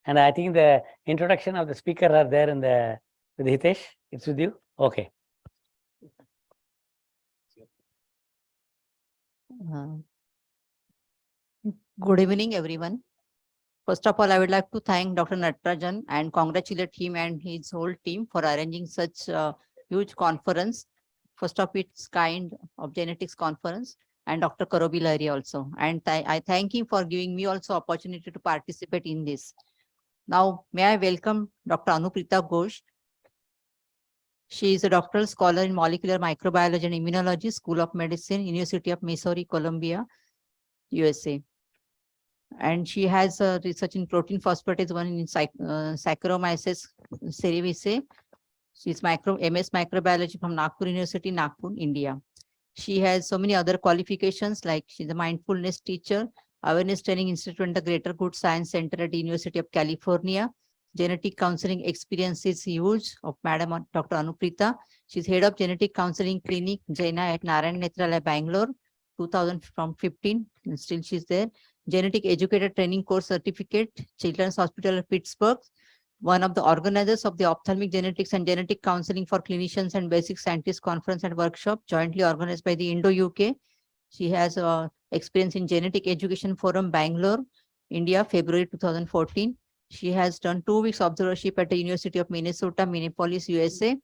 And I think the introduction of the speaker are there in the, with Hitesh. It's with you? Okay. Good evening, everyone. First of all, I would like to thank Dr. Natarajan and congratulate him and his whole team for arranging such a huge conference, first of its kind of genetics conference, and Dr. Karobi Lahiri also. And I thank him for giving me also opportunity to participate in this. Now, may I welcome Dr. Anuprita Ghosh. She is a doctoral scholar in molecular microbiology and immunology, School of Medicine, University of Missouri, Columbia, USA. And she has research in protein phosphatase 1 in Saccharomyces cerevisiae. She's MS microbiology from Nagpur University, Nagpur, India. She has so many other qualifications, like she's a mindfulness teacher, awareness training institute and the Greater Good Science Center at the University of California. Genetic counseling experience is huge of Madam Dr. Anuprita. She's head of genetic counseling clinic, Jaina at Narayan Netralaya, Bangalore, 2015, and still she's there. Genetic Educator Training Course Certificate, Children's Hospital of Pittsburgh, one of the organizers of the Ophthalmic Genetics and Genetic Counseling for Clinicians and Basic Scientists Conference and Workshop, jointly organized by the Indo-UK. She has experience in Genetic Education Forum, Bangalore, India, February 2014. She has done 2 weeks observership at the University of Minnesota, Minneapolis, USA.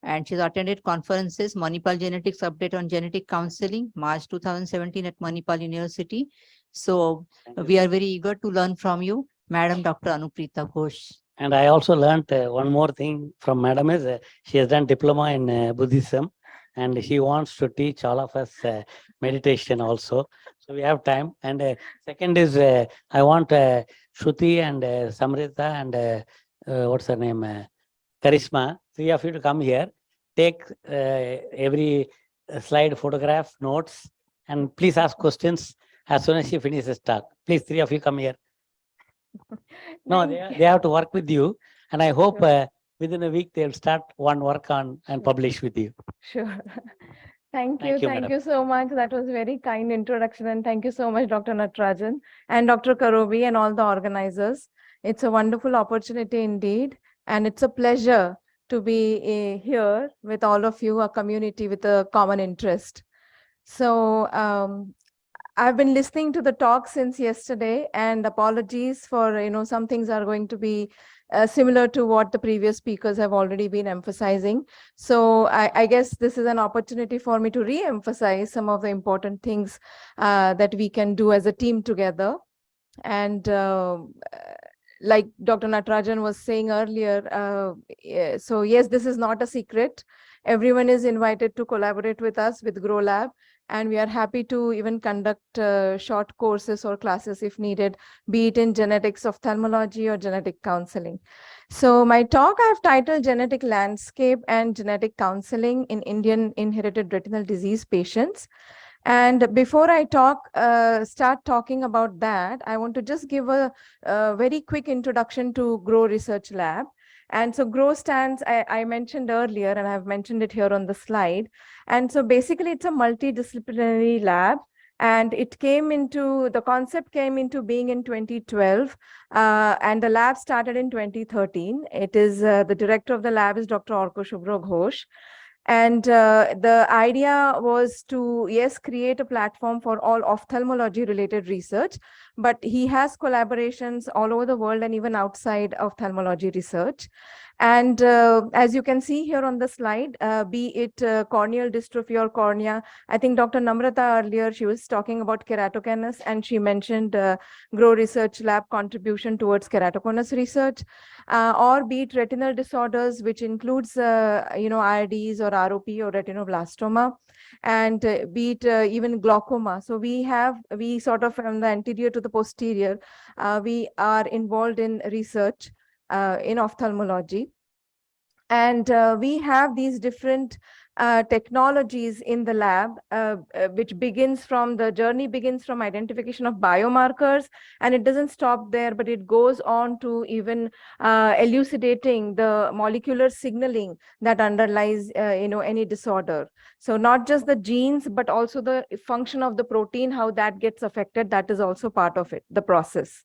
And she's attended conferences, Manipal Genetics Update on Genetic Counseling, March 2017 at Manipal University. So we are very eager to learn from you, Madam Dr. Anuprita Ghosh. And I also learned one more thing from Madam is she has done diploma in Buddhism, and she wants to teach all of us meditation also. So we have time. And second is I want Shruti and Samrita and what's her name? Karishma, 3 of you to come here, take every slide, photograph, notes, and please ask questions as soon as she finishes talk. Please, 3 of you come here. No, they have to work with you, and I hope within a week they'll start one work on and publish with you. Sure. Thank you so much. That was very kind introduction, and thank you so much, Dr. Natarajan and Dr. Karobi and all the organizers. It's a wonderful opportunity indeed, and it's a pleasure to be here with all of you, a community with a common interest. So I've been listening to the talk since yesterday, and apologies for, some things are going to be similar to what the previous speakers have already been emphasizing. So I guess this is an opportunity for me to re-emphasize some of the important things that we can do as a team together. And like Dr. Natarajan was saying earlier, so yes, this is not a secret. Everyone is invited to collaborate with us with Grow Lab, and we are happy to even conduct short courses or classes if needed, be it in genetics, ophthalmology, or genetic counseling. So my talk I have titled Genetic Landscape and Genetic Counseling in Indian Inherited Retinal Disease Patients. And before I start talking about that, I want to just give a very quick introduction to Grow Research Lab. And so GROW stands, I mentioned earlier, and I've mentioned it here on the slide. And so basically it's a multidisciplinary lab, and the concept came into being in 2012, and the lab started in 2013. It is, the director of the lab is Dr. Orko Shubhro Ghosh. And the idea was to, yes, create a platform for all ophthalmology related research, but he has collaborations all over the world and even outside ophthalmology research. And as you can see here on the slide, be it corneal dystrophy or cornea, I think Dr. Namrata earlier, she was talking about keratoconus, and she mentioned GROW Research Lab contribution towards keratoconus research, or be it retinal disorders, which includes, IRDs or ROP or retinoblastoma, and be it even glaucoma. So we sort of from the anterior to the posterior, we are involved in research in ophthalmology. And we have these different technologies in the lab, which the journey begins from identification of biomarkers, and it doesn't stop there, but it goes on to even elucidating the molecular signaling that underlies, any disorder. So not just the genes, but also the function of the protein, how that gets affected, that is also part of it, the process.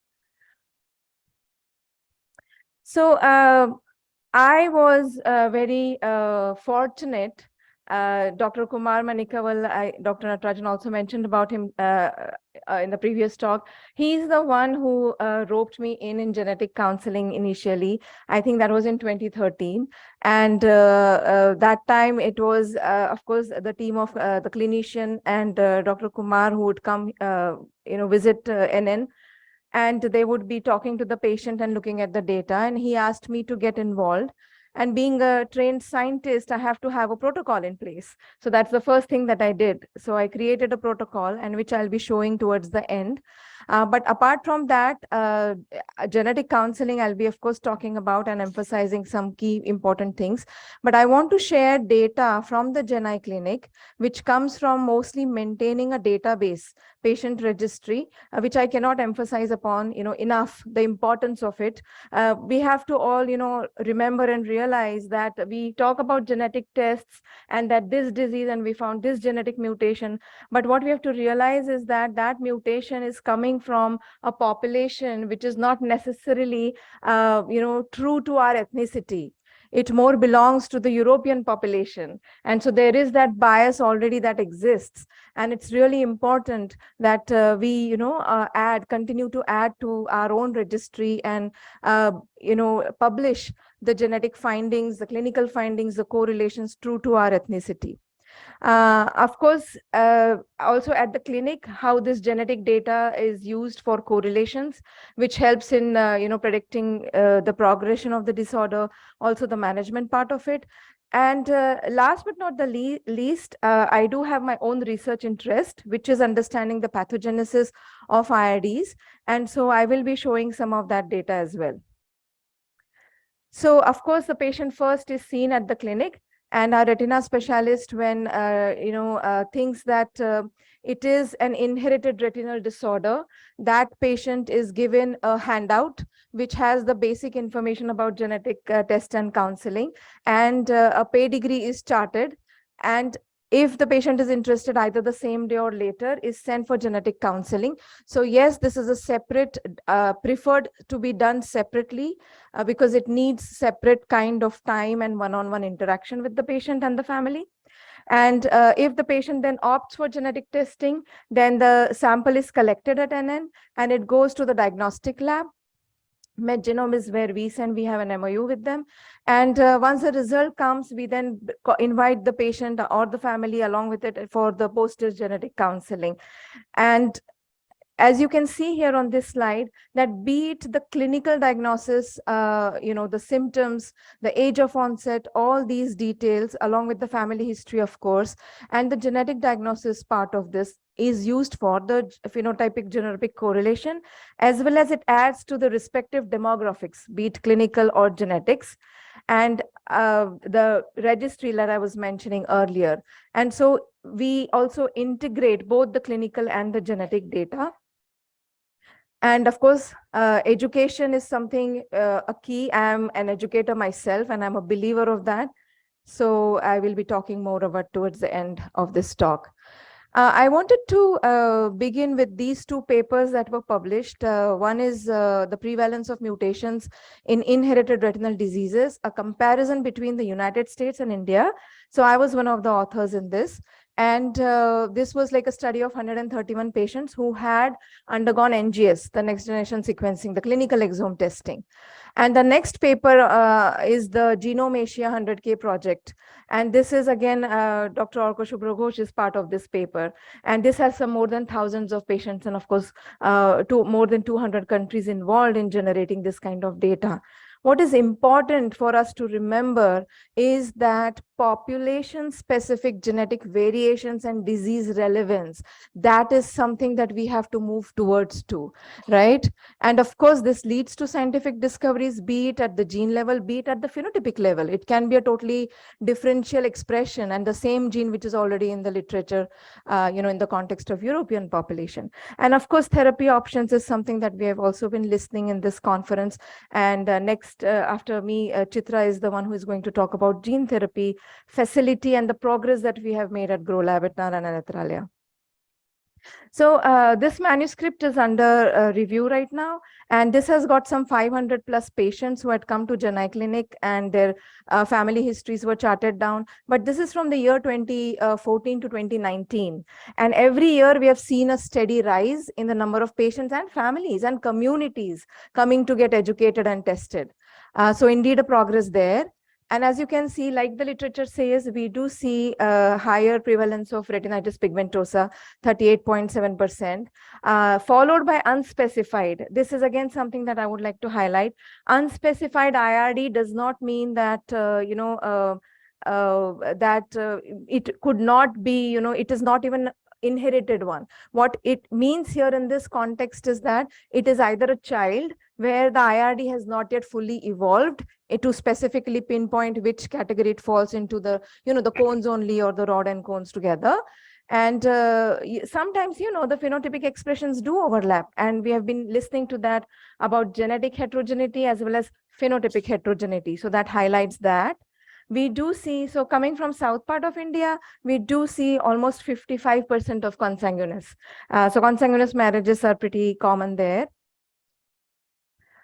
So I was very fortunate. Dr. Kumar Manikawal, Dr. Natarajan also mentioned about him in the previous talk. He's the one who roped me in genetic counseling initially. I think that was in 2013. And that time it was, of course, the team of the clinician and Dr. Kumar who would come, visit NN. And they would be talking to the patient and looking at the data. And he asked me to get involved. And being a trained scientist, I have to have a protocol in place. So that's the first thing that I did. So I created a protocol, and which I'll be showing towards the end. But apart from that, genetic counseling, I'll be, of course, talking about and emphasizing some key important things. But I want to share data from the GenEye clinic, which comes from mostly maintaining a database, patient registry, which I cannot emphasize upon, enough the importance of it. We have to all, remember and realize that we talk about genetic tests and that this disease and we found this genetic mutation. But what we have to realize is that that mutation is coming from a population which is not necessarily, true to our ethnicity. It more belongs to the European population. And so there is that bias already that exists. And it's really important that we, continue to add to our own registry and, publish the genetic findings, the clinical findings, the correlations true to our ethnicity. Of course, also at the clinic, how this genetic data is used for correlations, which helps in, predicting the progression of the disorder, also the management part of it. And last but not the least, I do have my own research interest, which is understanding the pathogenesis of IRDs. And so I will be showing some of that data as well. So, of course, the patient first is seen at the clinic. And our retina specialist, when thinks that it is an inherited retinal disorder, that patient is given a handout which has the basic information about genetic test and counseling, and a pedigree is charted. And if the patient is interested, either the same day or later, is sent for genetic counseling. So yes, this is a separate, preferred to be done separately because it needs separate kind of time and one-on-one interaction with the patient and the family. And if the patient then opts for genetic testing, then the sample is collected at NN and it goes to the diagnostic lab. MedGenome is where we have an MOU with them. And once the result comes, we then invite the patient or the family along with it for the post-test genetic counseling. And as you can see here on this slide, that be it the clinical diagnosis, the symptoms, the age of onset, all these details, along with the family history, of course, and the genetic diagnosis part of this is used for the phenotypic genotypic correlation, as well as it adds to the respective demographics, be it clinical or genetics, and the registry that I was mentioning earlier. And so we also integrate both the clinical and the genetic data. And of course, education is something, a key. I'm an educator myself, and I'm a believer of that. So I will be talking more about towards the end of this talk. I wanted to begin with these two papers that were published. One is the prevalence of mutations in inherited retinal diseases, a comparison between the United States and India. So I was one of the authors in this. And this was like a study of 131 patients who had undergone NGS, the next generation sequencing, the clinical exome testing. And the next paper is the Genome Asia 100K project. And this is again, Dr. Orko Subhraghosh is part of this paper. And this has some more than thousands of patients and of course, more than 200 countries involved in generating this kind of data. What is important for us to remember is that population-specific genetic variations and disease relevance, that is something that we have to move towards too, right? And of course, this leads to scientific discoveries, be it at the gene level, be it at the phenotypic level. It can be a totally differential expression and the same gene which is already in the literature, in the context of European population. And of course, therapy options is something that we have also been listening in this conference. And next, after me, Chitra is the one who is going to talk about gene therapy facility and the progress that we have made at Grow Lab at Narayana Nethralaya. So this manuscript is under review right now, and this has got some 500 plus patients who had come to Janai Clinic, and their family histories were charted down. But this is from the year 2014 to 2019. And every year we have seen a steady rise in the number of patients and families and communities coming to get educated and tested. So indeed a progress there. And as you can see, like the literature says, we do see a higher prevalence of retinitis pigmentosa, 38.7%, followed by unspecified. This is again something that I would like to highlight. Unspecified IRD does not mean that, it could not be, it is not even inherited one. What it means here in this context is that it is either a child where the IRD has not yet fully evolved to specifically pinpoint which category it falls into, the, the cones only or the rod and cones together. And sometimes, the phenotypic expressions do overlap. And we have been listening to that about genetic heterogeneity as well as phenotypic heterogeneity. So that highlights that. We do see, so coming from south part of India, we do see almost 55% of consanguineous. So consanguineous marriages are pretty common there.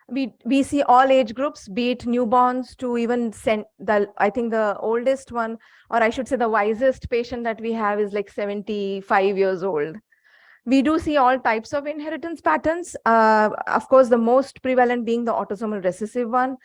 We see all age groups, be it newborns to even I think the oldest one, or I should say the wisest patient that we have is like 75 years old. We do see all types of inheritance patterns. Of course, the most prevalent being the autosomal recessive one,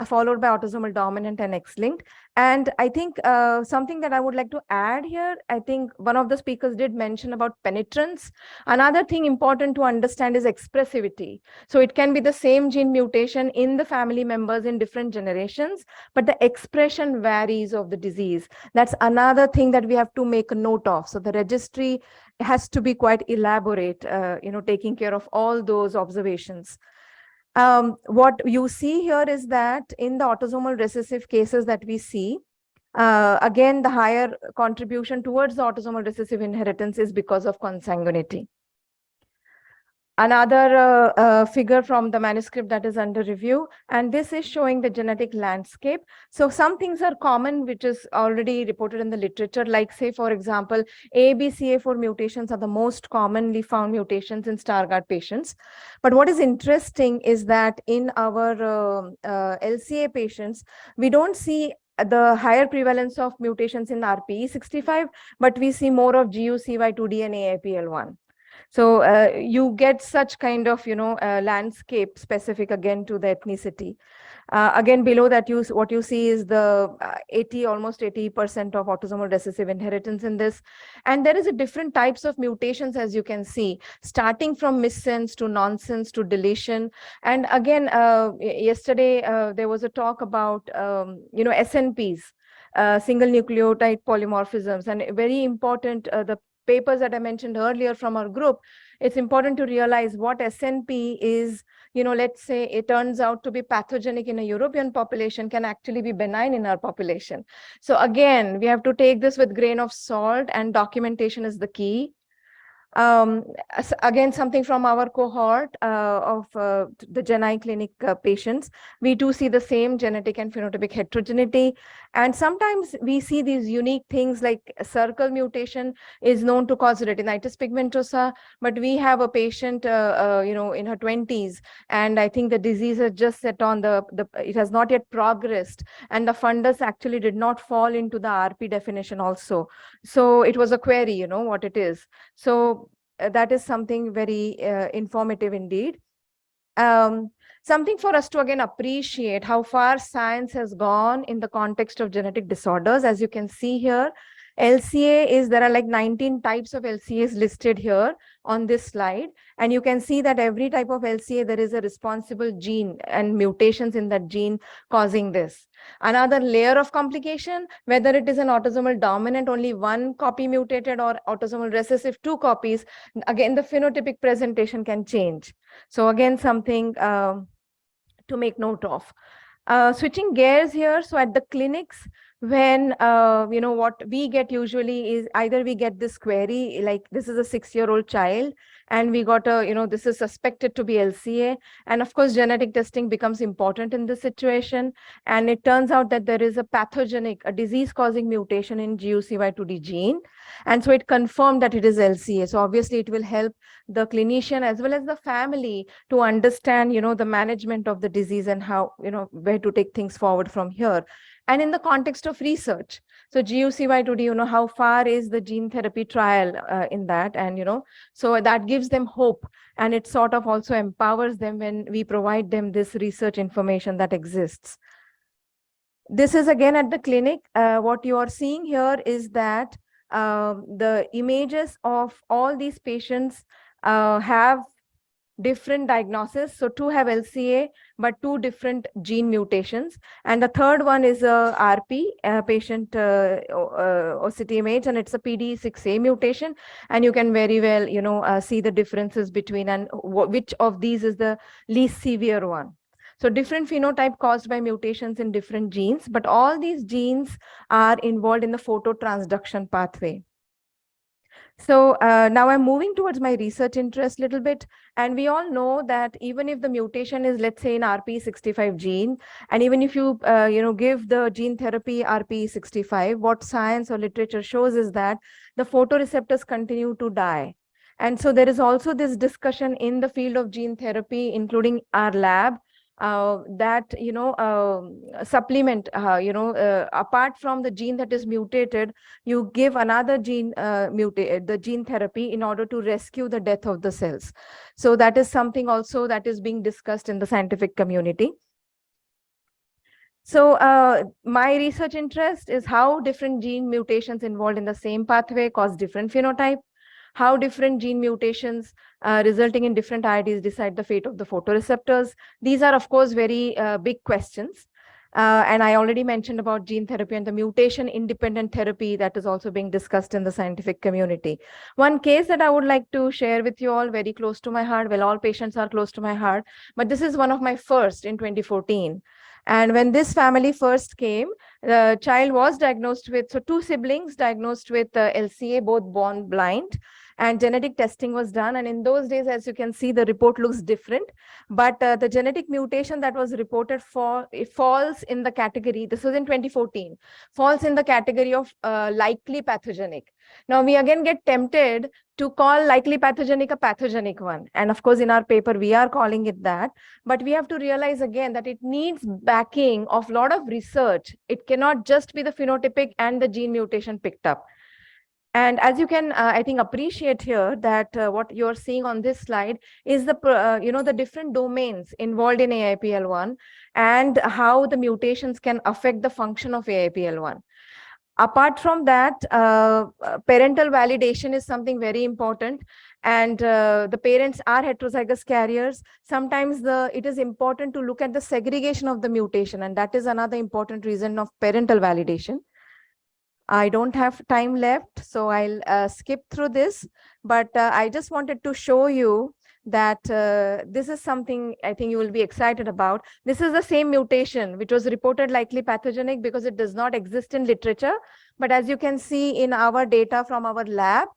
followed by autosomal dominant and X-linked. And I think something that I would like to add here, I think one of the speakers did mention about penetrance. Another thing important to understand is expressivity. So it can be the same gene mutation in the family members in different generations, but the expression varies of the disease. That's another thing that we have to make a note of. So the registry has to be quite elaborate, taking care of all those observations. What you see here is that in the autosomal recessive cases that we see, again, the higher contribution towards the autosomal recessive inheritance is because of consanguinity. Another figure from the manuscript that is under review, and this is showing the genetic landscape. So some things are common, which is already reported in the literature, like say, for example, ABCA4 mutations are the most commonly found mutations in Stargardt patients. But what is interesting is that in our LCA patients, we don't see the higher prevalence of mutations in RPE65, but we see more of GUCY2D and AIPL1. So you get such kind of, landscape specific again to the ethnicity. Again, below that, what you see is the almost 80% of autosomal recessive inheritance in this. And there is a different types of mutations, as you can see, starting from missense to nonsense to deletion. And again, yesterday, there was a talk about, SNPs, single nucleotide polymorphisms, and very important, the papers that I mentioned earlier from our group, it's important to realize what SNP is, let's say it turns out to be pathogenic in a European population, can actually be benign in our population. So again, we have to take this with grain of salt, and documentation is the key. Again, something from our cohort of the Janai Clinic patients, we do see the same genetic and phenotypic heterogeneity. And sometimes we see these unique things like circle mutation is known to cause retinitis pigmentosa, but we have a patient, in her 20s, and I think the disease has just set on it has not yet progressed, and the fundus actually did not fall into the RP definition also. So it was a query, what it is. So that is something very informative indeed. Something for us to again appreciate how far science has gone in the context of genetic disorders. As you can see here, LCA there are like 19 types of LCAs listed here on this slide. And you can see that every type of LCA, there is a responsible gene and mutations in that gene causing this. Another layer of complication, whether it is an autosomal dominant, only one copy mutated, or autosomal recessive, 2 copies, again, the phenotypic presentation can change. So again, something to make note of. Switching gears here, so at the clinics, when what we get usually is either we get this query like this is a 6-year-old child and we got a this is suspected to be LCA, and of course genetic testing becomes important in this situation, and it turns out that there is a disease causing mutation in GUCY2D gene, and so it confirmed that it is LCA. So obviously it will help the clinician as well as the family to understand the management of the disease and how where to take things forward from here. And in the context of research, so GUCY2D, how far is the gene therapy trial in that? And, so that gives them hope, and it sort of also empowers them when we provide them this research information that exists. This is again at the clinic. What you are seeing here is that the images of all these patients have different diagnosis. So 2 have LCA, but 2 different gene mutations. And the third one is a RP, patient OCT image, and it's a PD6A mutation. And you can very well, see the differences between and which of these is the least severe one. So different phenotype caused by mutations in different genes, but all these genes are involved in the phototransduction pathway. So now I'm moving towards my research interest a little bit. And we all know that even if the mutation is, let's say, in RP65 gene, and even if you, give the gene therapy RP65, what science or literature shows is that the photoreceptors continue to die. And so there is also this discussion in the field of gene therapy, including our lab, that supplement apart from the gene that is mutated, you give another gene the gene therapy in order to rescue the death of the cells. So that is something also that is being discussed in the scientific community. So my research interest is how different gene mutations involved in the same pathway cause different phenotype, how different gene mutations resulting in different IDs decide the fate of the photoreceptors. These are, of course, very big questions. And I already mentioned about gene therapy and the mutation-independent therapy that is also being discussed in the scientific community. One case that I would like to share with you all, very close to my heart, well, all patients are close to my heart, but this is one of my first in 2014. And when this family first came, the child was diagnosed with, so 2 siblings diagnosed with LCA, both born blind, and genetic testing was done. And in those days, as you can see, the report looks different, but the genetic mutation that was reported for, it falls in the category, this was in 2014, falls in the category of likely pathogenic. Now we again get tempted to call likely pathogenic a pathogenic one. And of course, in our paper, we are calling it that. But we have to realize again that it needs backing of a lot of research. It cannot just be the phenotypic and the gene mutation picked up. And as you can, I think, appreciate here that what you're seeing on this slide is the, the different domains involved in AIPL1 and how the mutations can affect the function of AIPL1. Apart from that, parental validation is something very important, and the parents are heterozygous carriers. Sometimes it is important to look at the segregation of the mutation, and that is another important reason of parental validation. I don't have time left, so I'll skip through this, but I just wanted to show you that this is something I think you will be excited about. This is the same mutation which was reported likely pathogenic because it does not exist in literature. But as you can see in our data from our lab,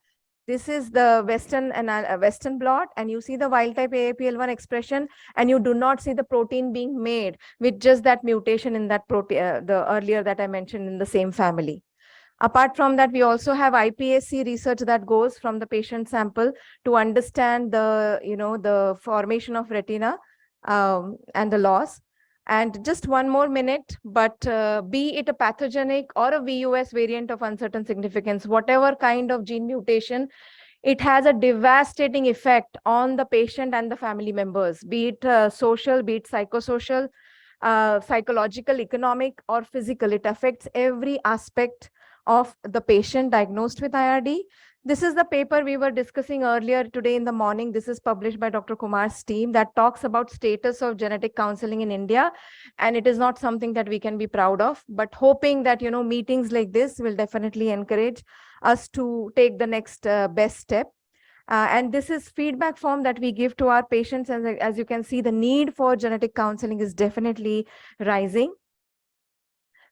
this is the Western blot, and you see the wild type AAPL1 expression, and you do not see the protein being made with just that mutation in that protein, the earlier that I mentioned in the same family. Apart from that, we also have iPSC research that goes from the patient sample to understand the, the formation of retina and the loss. And just one more minute, but be it a pathogenic or a VUS variant of uncertain significance, whatever kind of gene mutation, it has a devastating effect on the patient and the family members, be it social, be it psychosocial, psychological, economic, or physical. It affects every aspect of the patient diagnosed with IRD. This is the paper we were discussing earlier today in the morning. This is published by Dr. Kumar's team that talks about status of genetic counseling in India. And it is not something that we can be proud of, but hoping that, meetings like this will definitely encourage us to take the next best step. And this is feedback form that we give to our patients. And as you can see, the need for genetic counseling is definitely rising.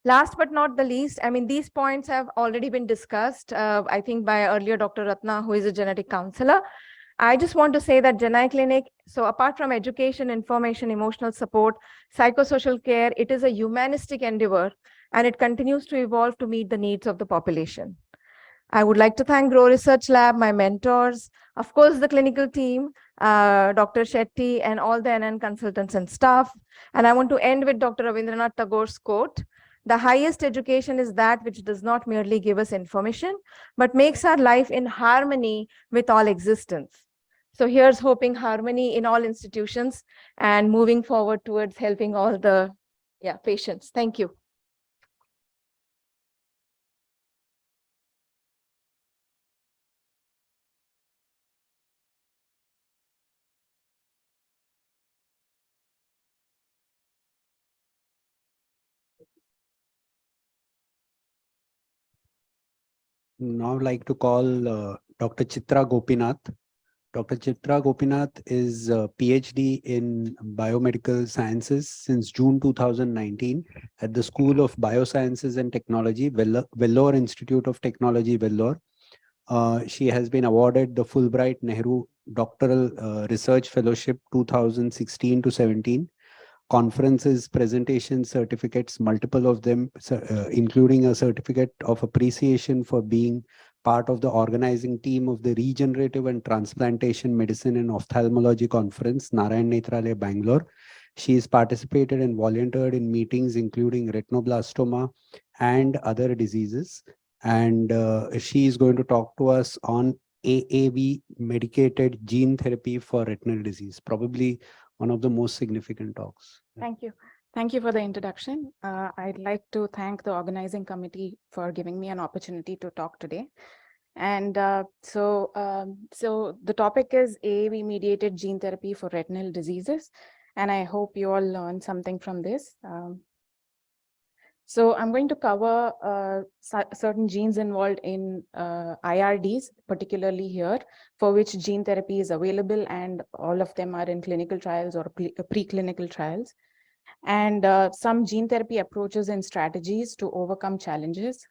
Last but not the least, I mean, these points have already been discussed, I think by earlier Dr. Ratna, who is a genetic counselor. I just want to say that Genai Clinic, so apart from education, information, emotional support, psychosocial care, it is a humanistic endeavor and it continues to evolve to meet the needs of the population. I would like to thank Grow Research Lab, my mentors, of course, the clinical team, Dr. Shetty, and all the NN consultants and staff. And I want to end with Dr. Rabindranath Tagore's quote: "The highest education is that which does not merely give us information, but makes our life in harmony with all existence." So here's hoping harmony in all institutions and moving forward towards helping all the patients. Thank you. Now like to call Dr. Chitra Gopinath. Dr. Chitra Gopinath is a PhD in biomedical sciences since June 2019 at the School of Biosciences and Technology, Vellore Institute of Technology, Vellore. She has been awarded the Fulbright Nehru Doctoral Research Fellowship 2016 to 17. Conferences, presentations, certificates, multiple of them, including a certificate of appreciation for being part of the organizing team of the Regenerative and Transplantation Medicine and Ophthalmology Conference, Narayan Nethralaya, Bangalore. She has participated and volunteered in meetings including retinoblastoma and other diseases. And she is going to talk to us on AAV medicated gene therapy for retinal disease, probably one of the most significant talks. Thank you. Thank you for the introduction. I'd like to thank the organizing committee for giving me an opportunity to talk today. And so the topic is AAV-mediated gene therapy for retinal diseases. And I hope you all learned something from this. So I'm going to cover certain genes involved in IRDs, particularly here, for which gene therapy is available, and all of them are in clinical trials or preclinical trials. And some gene therapy approaches and strategies to overcome challenges,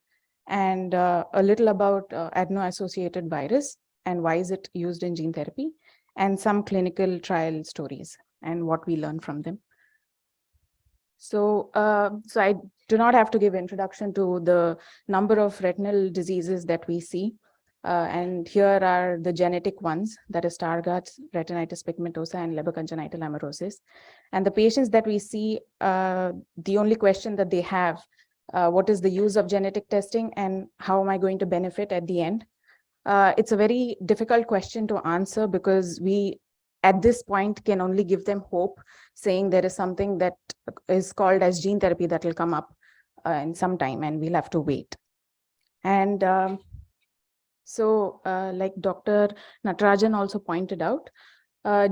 and a little about adeno-associated virus and why is it used in gene therapy, and some clinical trial stories and what we learn from them. So, so I do not have to give introduction to the number of retinal diseases that we see. And here are the genetic ones, that is Stargardt's, retinitis pigmentosa, and Leber congenital amaurosis. And the patients that we see, the only question that they have, what is the use of genetic testing and how am I going to benefit at the end? It's a very difficult question to answer because we, at this point, can only give them hope, saying there is something that is called as gene therapy that will come up in some time and we'll have to wait. And like Dr. Natarajan also pointed out,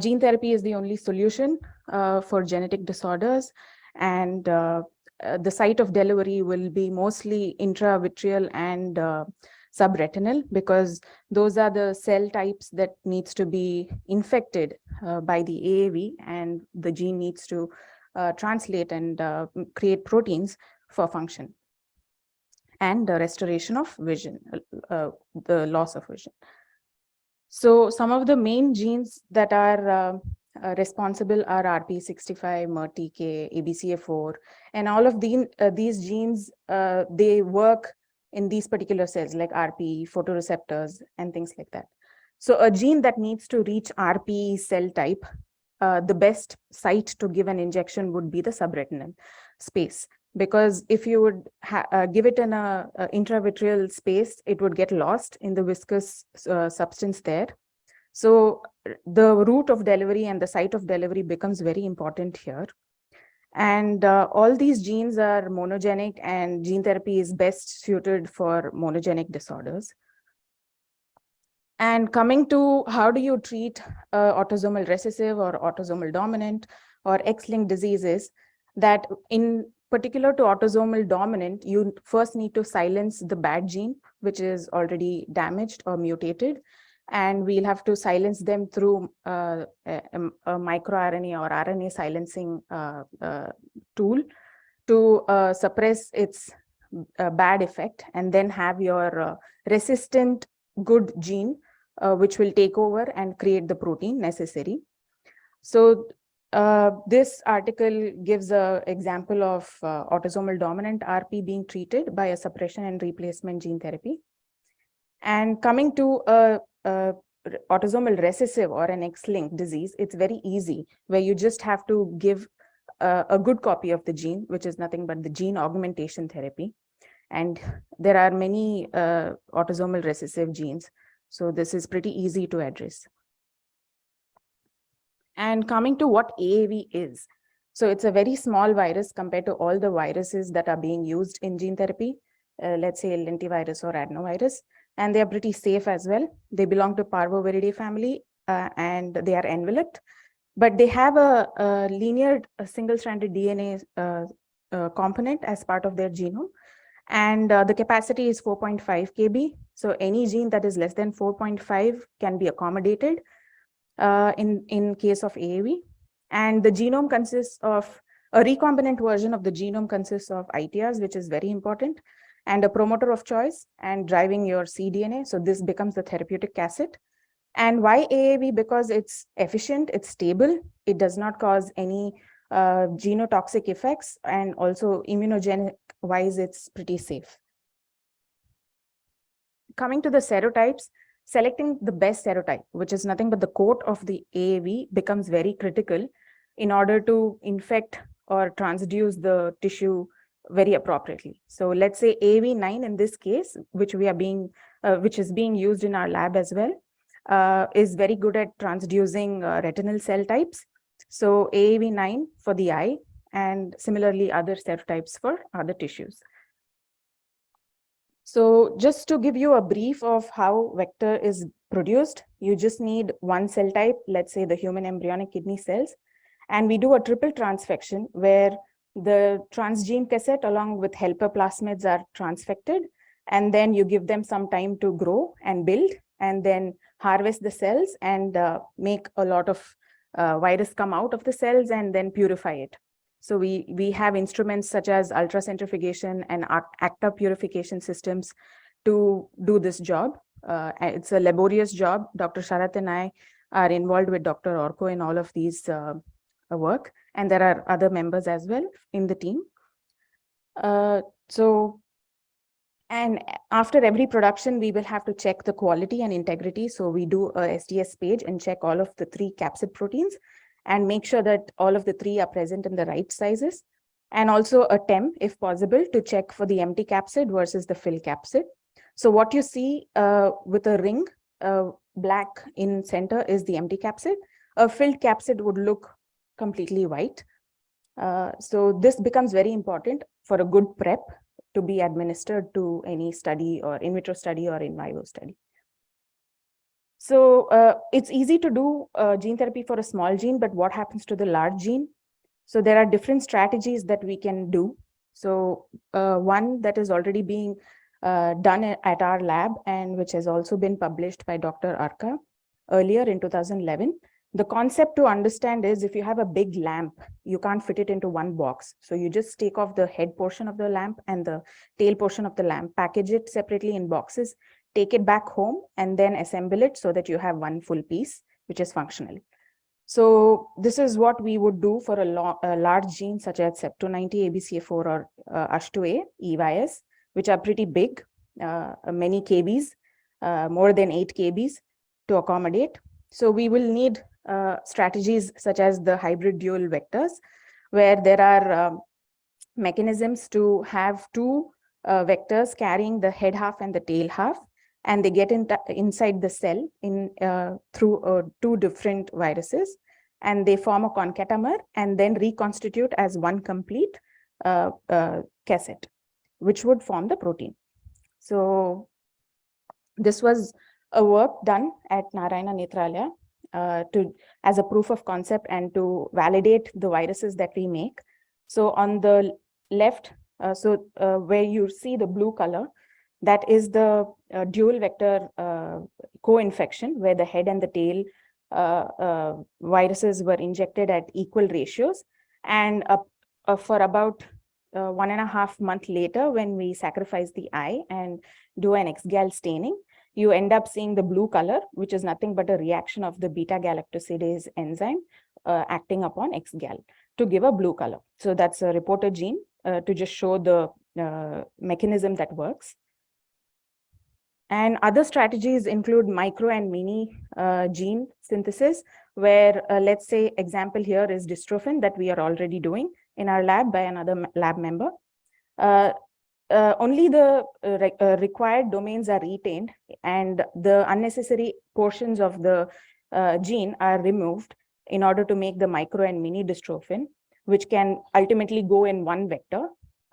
gene therapy is the only solution for genetic disorders, and the site of delivery will be mostly intravitreal and subretinal, because those are the cell types that needs to be infected by the AAV, and the gene needs to translate and create proteins for function and the restoration of vision, the loss of vision. So some of the main genes that are responsible are RP65, MERTK, ABCA4, and all of these genes, they work in these particular cells like RP, photoreceptors, and things like that. So a gene that needs to reach RP cell type, the best site to give an injection would be the subretinal space, because if you would give it in a intravitreal space, it would get lost in the viscous substance there. So the route of delivery and the site of delivery becomes very important here. And all these genes are monogenic, and gene therapy is best suited for monogenic disorders. And coming to how do you treat autosomal recessive or autosomal dominant or X-linked diseases, that in particular to autosomal dominant, you first need to silence the bad gene, which is already damaged or mutated. And we'll have to silence them through a microRNA or RNA silencing tool to suppress its bad effect, and then have your resistant good gene, which will take over and create the protein necessary. So this article gives an example of autosomal dominant RP being treated by a suppression and replacement gene therapy. And coming to a autosomal recessive or an X-linked disease, it's very easy, where you just have to give a good copy of the gene, which is nothing but the gene augmentation therapy. And there are many autosomal recessive genes. So this is pretty easy to address. And coming to what AAV is. So it's a very small virus compared to all the viruses that are being used in gene therapy, let's say lentivirus or adenovirus, and they are pretty safe as well. They belong to Parvoviridae family and they are enveloped, but they have a linear single-stranded DNA component as part of their genome. And the capacity is 4.5 kb. So any gene that is less than 4.5 can be accommodated in case of AAV. And the genome consists of a recombinant version of the genome consists of ITRs, which is very important, and a promoter of choice and driving your cDNA. So this becomes the therapeutic cassette. And why AAV? Because it's efficient, it's stable, it does not cause any genotoxic effects, and also immunogenic wise, it's pretty safe. Coming to the serotypes, selecting the best serotype, which is nothing but the coat of the AAV, becomes very critical in order to infect or transduce the tissue very appropriately. So let's say AAV9 in this case, which is being used in our lab as well, is very good at transducing retinal cell types. So AAV9 for the eye, and similarly other serotypes for other tissues. So just to give you a brief of how vector is produced, you just need one cell type, let's say the human embryonic kidney cells, and we do a triple transfection where the transgene cassette along with helper plasmids are transfected, and then you give them some time to grow and build, and then harvest the cells and make a lot of virus come out of the cells and then purify it. So we have instruments such as ultracentrifugation and ACTA purification systems to do this job. It's a laborious job. Dr. Sharath and I are involved with Dr. Orko in all of these work, and there are other members as well in the team. And after every production, we will have to check the quality and integrity. So we do a SDS page and check all of the 3 capsid proteins and make sure that all of the 3 are present in the right sizes. And also a TEM, if possible, to check for the empty capsid versus the fill capsid. So what you see with a ring, black in center is the empty capsid. A filled capsid would look completely white. So this becomes very important for a good prep to be administered to any study or in vitro study or in vivo study. So it's easy to do gene therapy for a small gene, but what happens to the large gene? So there are different strategies that we can do. So one that is already being done at our lab and which has also been published by Dr. Arka earlier in 2011. The concept to understand is if you have a big lamp, you can't fit it into one box. So you just take off the head portion of the lamp and the tail portion of the lamp, package it separately in boxes, take it back home, and then assemble it so that you have one full piece, which is functional. So this is what we would do for a large gene such as CEP290, ABCA4, or USH2A, EYS, which are pretty big, many kbs, more than 8 kbs to accommodate. So we will need strategies such as the hybrid dual vectors, where there are mechanisms to have 2 vectors carrying the head half and the tail half, and they get inside the cell through 2 different viruses, and they form a concatemer and then reconstitute as one complete cassette, which would form the protein. So this was a work done at Narayana Nethralaya as a proof of concept and to validate the viruses that we make. So on the left, where you see the blue color, that is the dual vector co-infection, where the head and the tail viruses were injected at equal ratios. And for about 1.5 months later, when we sacrifice the eye and do an X-gal staining, you end up seeing the blue color, which is nothing but a reaction of the beta-galactosidase enzyme acting upon X-gal to give a blue color. So that's a reporter gene to just show the mechanism that works. And other strategies include micro and mini gene synthesis, where let's say example here is dystrophin that we are already doing in our lab by another lab member. Only the required domains are retained, and the unnecessary portions of the gene are removed in order to make the micro and mini dystrophin, which can ultimately go in one vector.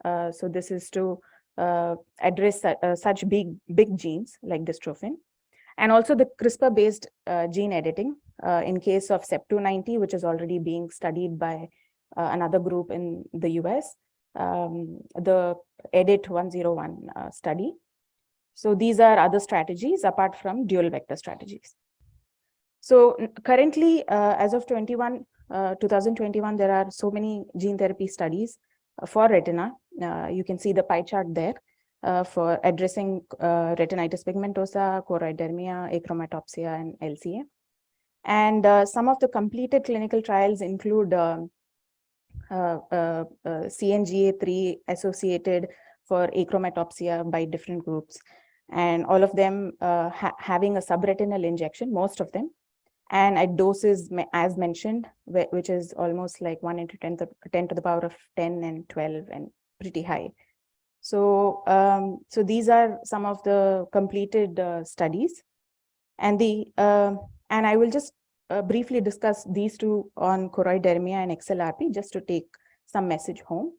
So this is to address such big genes like dystrophin. And also the CRISPR-based gene editing in case of CEP290, which is already being studied by another group in the US, the EDIT 101 study. So these are other strategies apart from dual vector strategies. So currently, as of 2021, there are so many gene therapy studies for retina. You can see the pie chart there for addressing retinitis pigmentosa, choroidermia, achromatopsia, and LCA. And some of the completed clinical trials include CNGA3 associated for achromatopsia by different groups, and all of them having a subretinal injection, most of them, and at doses as mentioned, which is almost like 1 into 10 to the power of 10 and 12 and pretty high. So, so these are some of the completed studies, and I will just briefly discuss these two on choroidermia and XLRP just to take some message home.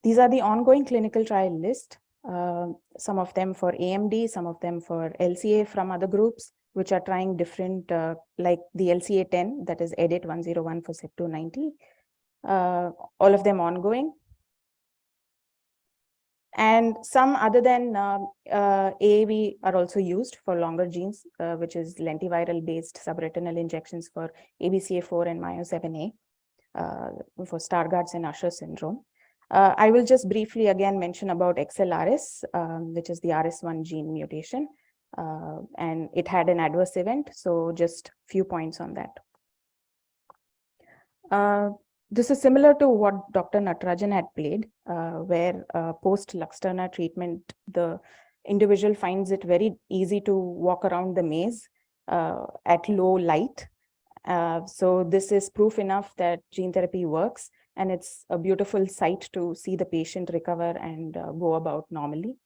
These are the ongoing clinical trial list, some of them for AMD, some of them for LCA from other groups, which are trying different, like the LCA 10, that is EDIT 101 for CEP290, all of them ongoing. And some other than AAV are also used for longer genes, which is lentiviral-based subretinal injections for ABCA4 and Myo7A for Stargardt's and Usher syndrome. I will just briefly again mention about XLRS, which is the RS1 gene mutation, and it had an adverse event. So just few points on that. This is similar to what Dr. Natarajan had played, where post-Luxturna treatment, the individual finds it very easy to walk around the maze at low light. So this is proof enough that gene therapy works, and it's a beautiful sight to see the patient recover and go about normally.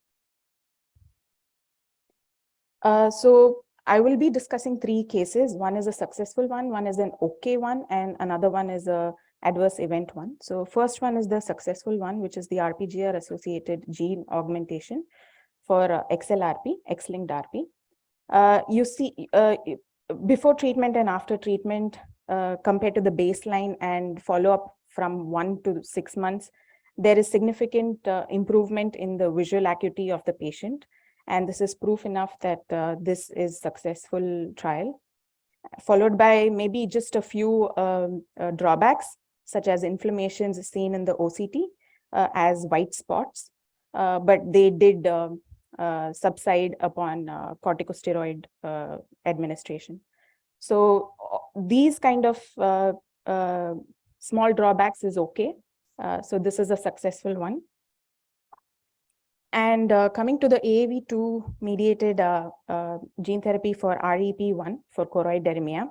So I will be discussing 3 cases. One is a successful one is an okay one, and another one is a adverse event one. So first one is the successful one, which is the RPGR associated gene augmentation for XLRP, X-linked RP. You see, before treatment and after treatment, compared to the baseline and follow-up from 1 to 6 months, there is significant improvement in the visual acuity of the patient. And this is proof enough that this is successful trial, followed by maybe just a few drawbacks, such as inflammations seen in the OCT as white spots, but they did subside upon corticosteroid administration. So these kind of small drawbacks is okay. So this is a successful one. And coming to the AAV2 mediated gene therapy for REP1 for choroidermia,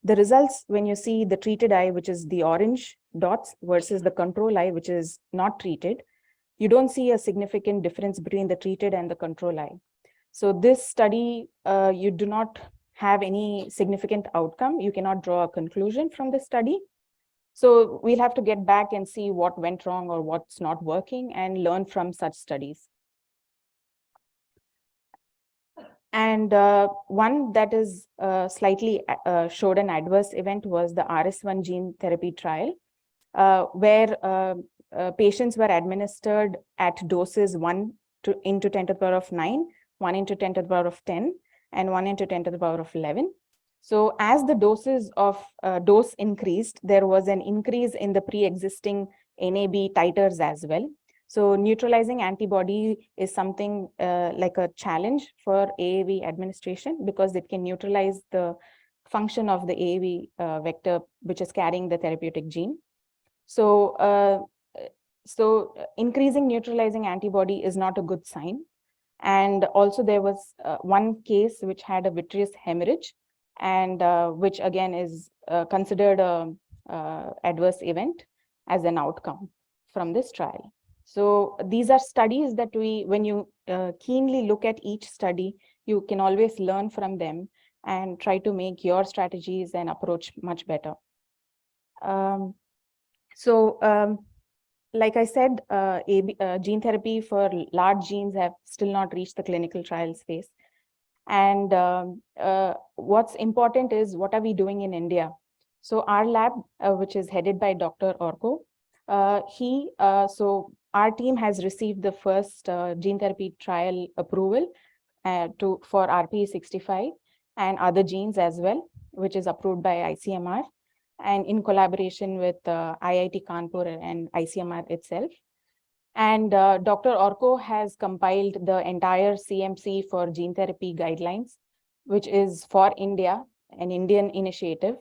the results when you see the treated eye, which is the orange dots, versus the control eye, which is not treated, you don't see a significant difference between the treated and the control eye. So this study, you do not have any significant outcome. You cannot draw a conclusion from the study. So we'll have to get back and see what went wrong or what's not working and learn from such studies. And one that is slightly showed an adverse event was the RS1 gene therapy trial, where patients were administered at doses 1 into 10 to the power of 9, 1 into 10 to the power of 10, and 1 into 10 to the power of 11. So as the doses of dose increased, there was an increase in the pre-existing NAB titers as well. So neutralizing antibody is something like a challenge for AAV administration because it can neutralize the function of the AAV vector, which is carrying the therapeutic gene. So, increasing neutralizing antibody is not a good sign. And also there was one case which had a vitreous hemorrhage, and which again is considered a adverse event as an outcome from this trial. So these are studies that when you keenly look at each study, you can always learn from them and try to make your strategies and approach much better. Like I said, gene therapy for large genes have still not reached the clinical trials phase. And what's important is what are we doing in India? So our lab, which is headed by Dr. Orko, so our team has received the first gene therapy trial approval for RPE65 and other genes as well, which is approved by ICMR and in collaboration with IIT Kanpur and ICMR itself. And Dr. Orko has compiled the entire CMC for gene therapy guidelines, which is for India, an Indian initiative.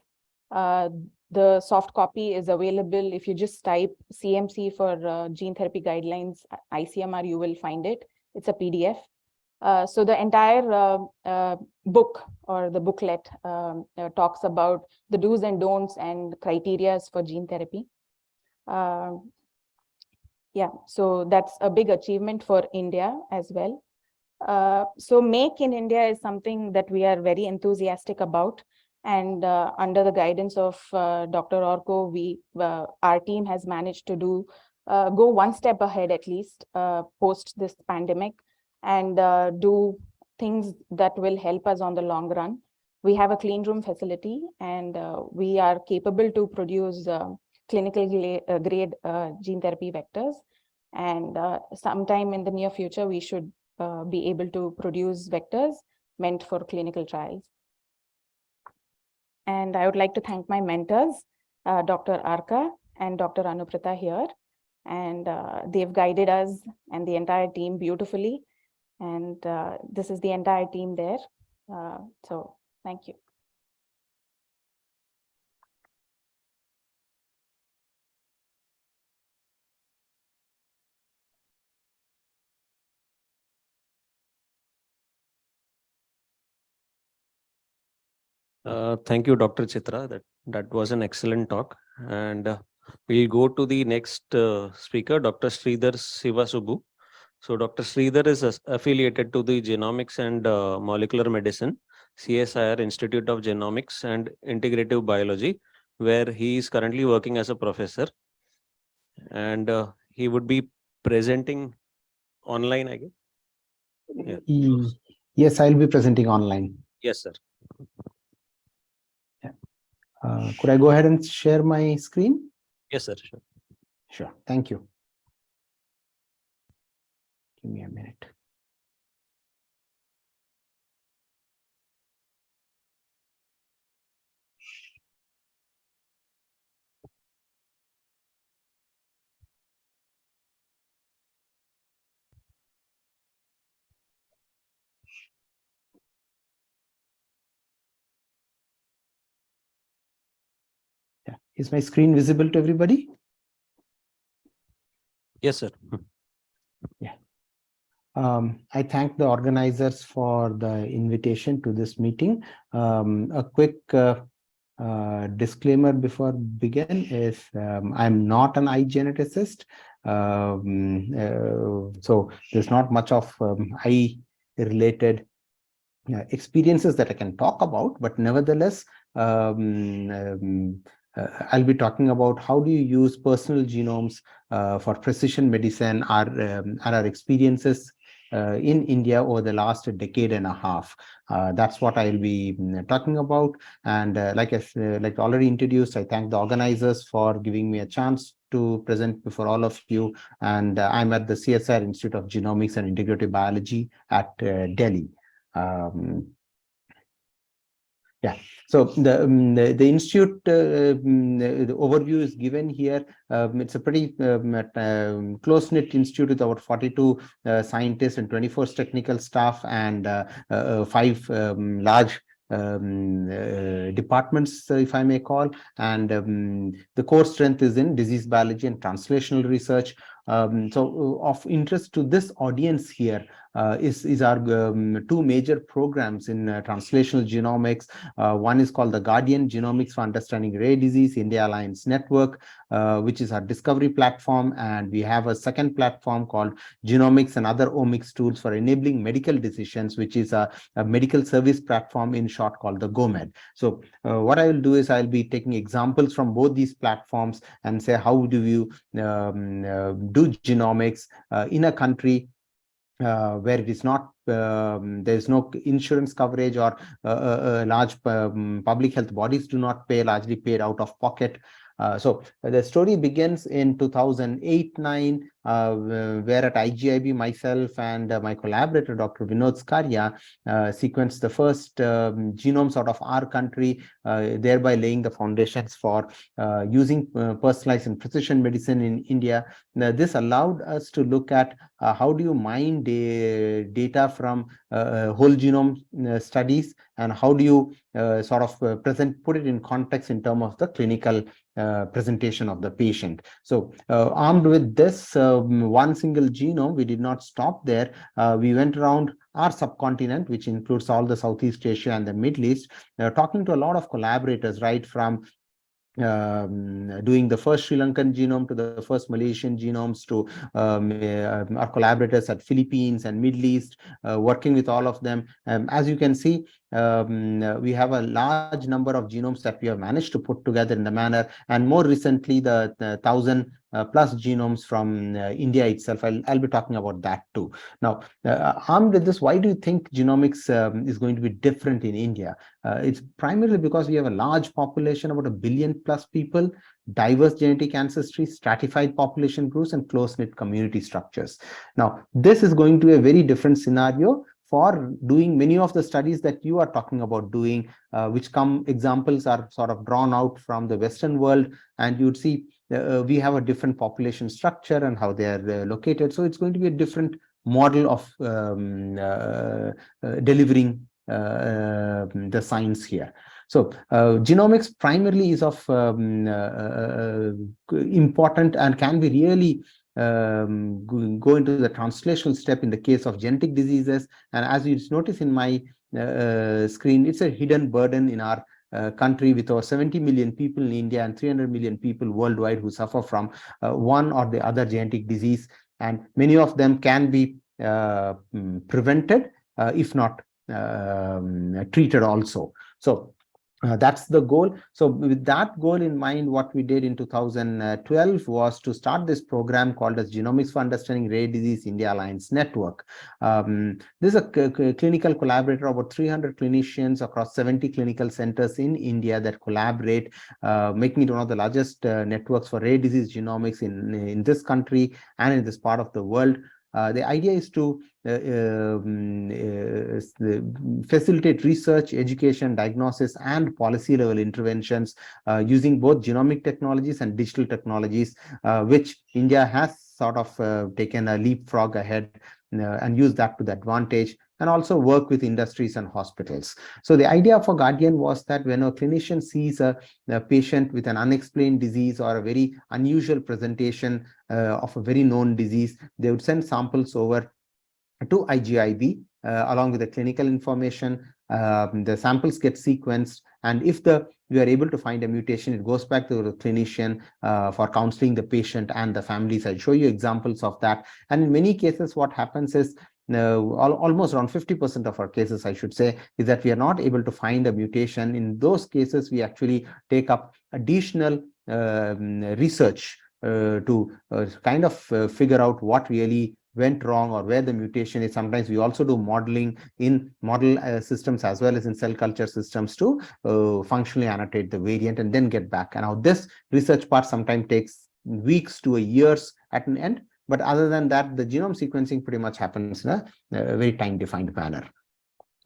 The soft copy is available. If you just type CMC for gene therapy guidelines, ICMR, you will find it. It's a PDF. So the entire book or the booklet talks about the do's and don'ts and criteria for gene therapy. Yeah, so that's a big achievement for India as well. So Make in India is something that we are very enthusiastic about. And under the guidance of Dr. Orko, our team has managed to go one step ahead at least post this pandemic and do things that will help us on the long run. We have a clean room facility and we are capable to produce clinical grade gene therapy vectors. And sometime in the near future, we should be able to produce vectors meant for clinical trials. And I would like to thank my mentors, Dr. Arka and Dr. Anuprita here. And they've guided us and the entire team beautifully. And this is the entire team there. So thank you. Thank you, Dr. Chitra. That was an excellent talk. And we'll go to the next speaker, Dr. Sridhar Sivasubu. So Dr. Sridhar is affiliated to the Genomics and Molecular Medicine, CSIR Institute of Genomics and Integrative Biology, where he is currently working as a professor. And he would be presenting online, I guess. Yeah. Yes, I'll be presenting online. Yes, sir. Could I go ahead and share my screen? Yes, sir. Sure. Sure. Thank you. Give me a minute. Yeah. Is my screen visible to everybody? Yes, sir. Yeah. I thank the organizers for the invitation to this meeting. A quick disclaimer before begin is I'm not an eye geneticist. So there's not much of eye related experiences that I can talk about, but nevertheless, I'll be talking about how do you use personal genomes for precision medicine, our experiences in India over the last decade and a half. That's what I'll be talking about. And like already introduced, I thank the organizers for giving me a chance to present before all of you. And I'm at the CSIR Institute of Genomics and Integrative Biology at Delhi. Yeah, So the institute, the overview is given here. It's a pretty close-knit institute with about 42 scientists and 24 technical staff and 5 large departments, if I may call, and the core strength is in disease biology and translational research. So of interest to this audience here is our 2 major programs in translational genomics. One is called the Guardian Genomics for Understanding Rare Disease India Alliance Network, which is our discovery platform, and we have a second platform called Genomics and Other Omics Tools for Enabling Medical Decisions, which is a medical service platform in short called the GOMED. So what I will do is I'll be taking examples from both these platforms and say how do you do genomics in a country where it is not there is no insurance coverage, or large public health bodies do not pay, largely paid out of pocket. So the story begins in 2008-9, where at IGIB myself and my collaborator Dr. Vinod Skaria sequenced the first genomes out of our country, thereby laying the foundations for using personalized and precision medicine in India. Now, this allowed us to look at how do you mine data from whole genome studies, and how do you sort of put it in context in terms of the clinical presentation of the patient. So armed with this one single genome, we did not stop there. We went around our subcontinent, which includes all the Southeast Asia and the Middle East, talking to a lot of collaborators, right from doing the first Sri Lankan genome to the first Malaysian genomes, to our collaborators at Philippines and Middle East, working with all of them. As you can see, we have a large number of genomes that we have managed to put together in the manner, and more recently the 1,000 plus genomes from India itself. I'll be talking about that too. Now, armed with this, why do you think genomics is going to be different in India? It's primarily because we have a large population, about 1 billion plus people, diverse genetic ancestry, stratified population groups, and close-knit community structures. Now, this is going to be a very different scenario for doing many of the studies that you are talking about doing, which examples are sort of drawn out from the Western world, and you'd see we have a different population structure and how they are located. So it's going to be a different model of delivering the science here. So genomics primarily is of important and can be really go into the translational step in the case of genetic diseases. And as you notice in my screen, it's a hidden burden in our country, with over 70 million people in India and 300 million people worldwide who suffer from one or the other genetic disease, and many of them can be prevented if not treated also. So that's the goal. So with that goal in mind, what we did in 2012 was to start this program called as Genomics for Understanding Rare Disease India Alliance Network. This is a clinical collaborator, about 300 clinicians across 70 clinical centers in India that collaborate, making it one of the largest networks for rare disease genomics in this country and in this part of the world. The idea is to facilitate research, education, diagnosis, and policy level interventions using both genomic technologies and digital technologies, which India has sort of taken a leapfrog ahead and use that to the advantage, and also work with industries and hospitals. So the idea for Guardian was that when a clinician sees a patient with an unexplained disease or a very unusual presentation of a very known disease, they would send samples over to IGIB along with the clinical information. The samples get sequenced, and if we are able to find a mutation, it goes back to the clinician for counseling the patient and the families. I'll show you examples of that. And in many cases, what happens is almost around 50% of our cases, I should say, is that we are not able to find a mutation. In those cases, we actually take up additional research to kind of figure out what really went wrong or where the mutation is. Sometimes we also do modeling in model systems as well as in cell culture systems to functionally annotate the variant and then get back. And now this research part sometimes takes weeks to a years at an end. But other than that, the genome sequencing pretty much happens in a very time-defined manner.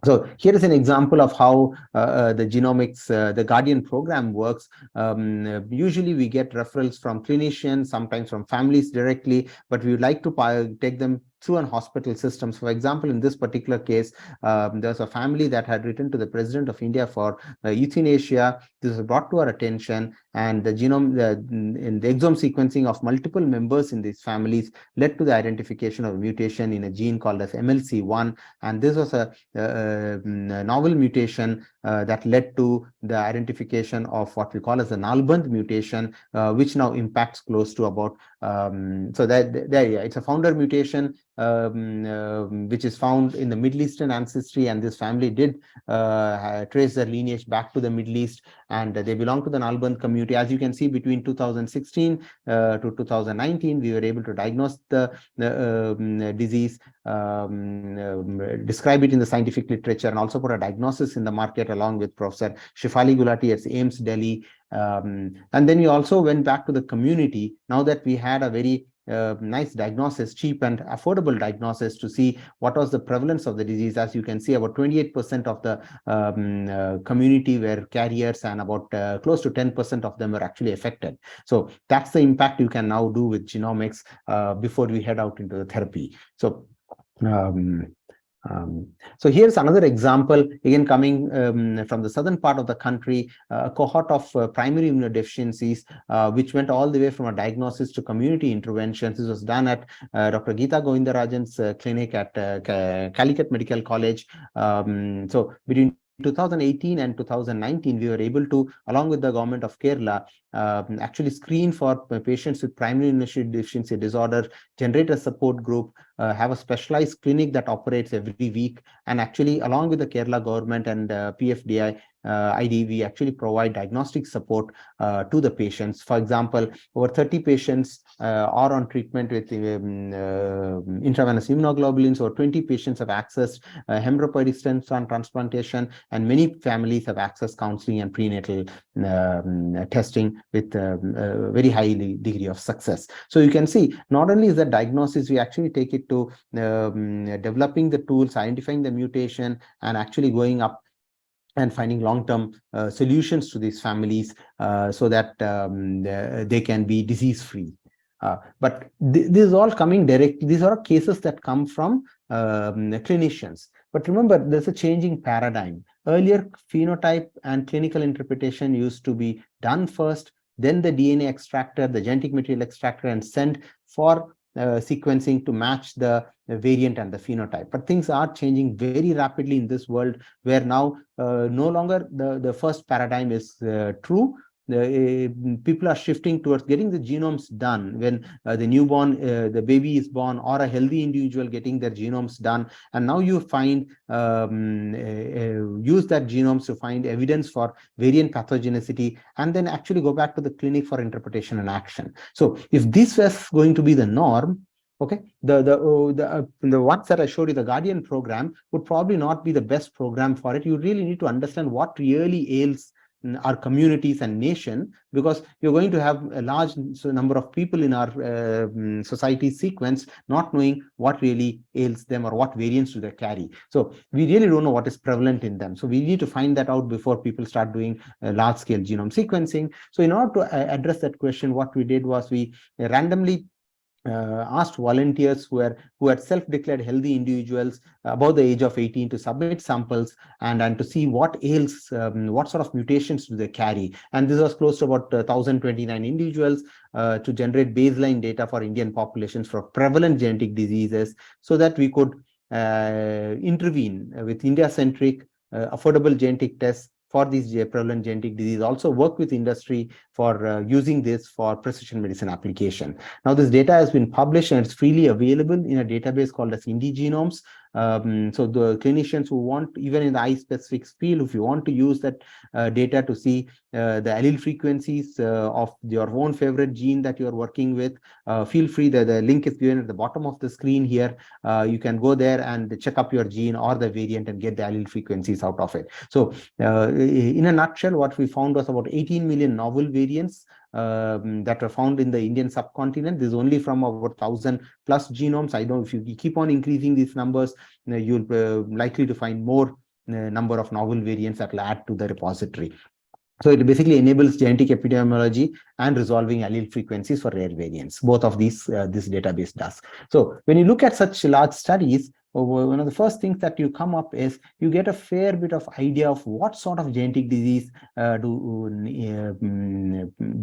So here is an example of how the genomics, the Guardian program works. Usually we get referrals from clinicians, sometimes from families directly, but we would like to take them through an hospital systems. For example, in this particular case, there's a family that had written to the President of India for euthanasia. This was brought to our attention, and the genome, in the exome sequencing of multiple members in these families led to the identification of a mutation in a gene called as MLC1, and this was a novel mutation that led to the identification of what we call as the Nalband mutation, which now impacts close to about so that there, yeah, it's a founder mutation which is found in the Middle Eastern ancestry, and this family did trace their lineage back to the Middle East, and they belong to the Nalband community. As you can see, between 2016 to 2019, we were able to diagnose the disease, describe it in the scientific literature, and also put a diagnosis in the market along with Professor Shefali Gulati at AIMS Delhi. And then we also went back to the community now that we had a very nice diagnosis, cheap and affordable diagnosis, to see what was the prevalence of the disease. As you can see, about 28% of the community were carriers, and about close to 10% of them were actually affected. So that's the impact you can now do with genomics before we head out into the therapy. So so here's another example, again coming from the southern part of the country, a cohort of primary immunodeficiencies, which went all the way from a diagnosis to community interventions. This was done at Dr. Geeta Govindarajan's clinic at Calicut Medical College. So between 2018 and 2019, we were able to, along with the government of Kerala, actually screen for patients with primary immunodeficiency disorder, generate a support group, have a specialized clinic that operates every week, and actually, along with the Kerala government and PFDI, ID, we actually provide diagnostic support to the patients. For example, over 30 patients are on treatment with intravenous immunoglobulins, or 20 patients have accessed hematopoietic stem cell transplantation, and many families have accessed counseling and prenatal testing with a very high degree of success. So you can see, not only is the diagnosis, we actually take it to developing the tools, identifying the mutation, and actually going up and finding long-term solutions to these families so that they can be disease-free. But this is all coming directly. These are cases that come from clinicians. But remember, there's a changing paradigm. Earlier, phenotype and clinical interpretation used to be done first, then the DNA extractor, the genetic material extractor, and sent for sequencing to match the variant and the phenotype. But things are changing very rapidly in this world, where now no longer the first paradigm is true. People are shifting towards getting the genomes done when the newborn, the baby is born, or a healthy individual getting their genomes done. And now you find, use that genomes to find evidence for variant pathogenicity, and then actually go back to the clinic for interpretation and action. So if this was going to be the norm, okay, the ones that I showed you, the Guardian program, would probably not be the best program for it. You really need to understand what really ails our communities and nation, because you're going to have a large number of people in our society sequence not knowing what really ails them or what variants do they carry. So we really don't know what is prevalent in them. So we need to find that out before people start doing large-scale genome sequencing. So in order to address that question, what we did was we randomly asked volunteers who had self-declared healthy individuals above the age of 18 to submit samples and to see what ails, what sort of mutations do they carry. And this was close to about 1,029 individuals to generate baseline data for Indian populations for prevalent genetic diseases, so that we could intervene with India-centric affordable genetic tests for these prevalent genetic disease, also work with industry for using this for precision medicine application. Now, this data has been published and it's freely available in a database called as IndiGenomes. So the clinicians who want, even in the eye-specific field, if you want to use that data to see the allele frequencies of your own favorite gene that you're working with, feel free. The link is given at the bottom of the screen here. You can go there and check up your gene or the variant and get the allele frequencies out of it. So in a nutshell, what we found was about 18 million novel variants that were found in the Indian subcontinent. This is only from about 1,000 plus genomes. I don't know if you keep on increasing these numbers, you'll likely to find more number of novel variants that will add to the repository. So it basically enables genetic epidemiology and resolving allele frequencies for rare variants. Both of these this database does. So when you look at such large studies, one of the first things that you come up is you get a fair bit of idea of what sort of genetic disease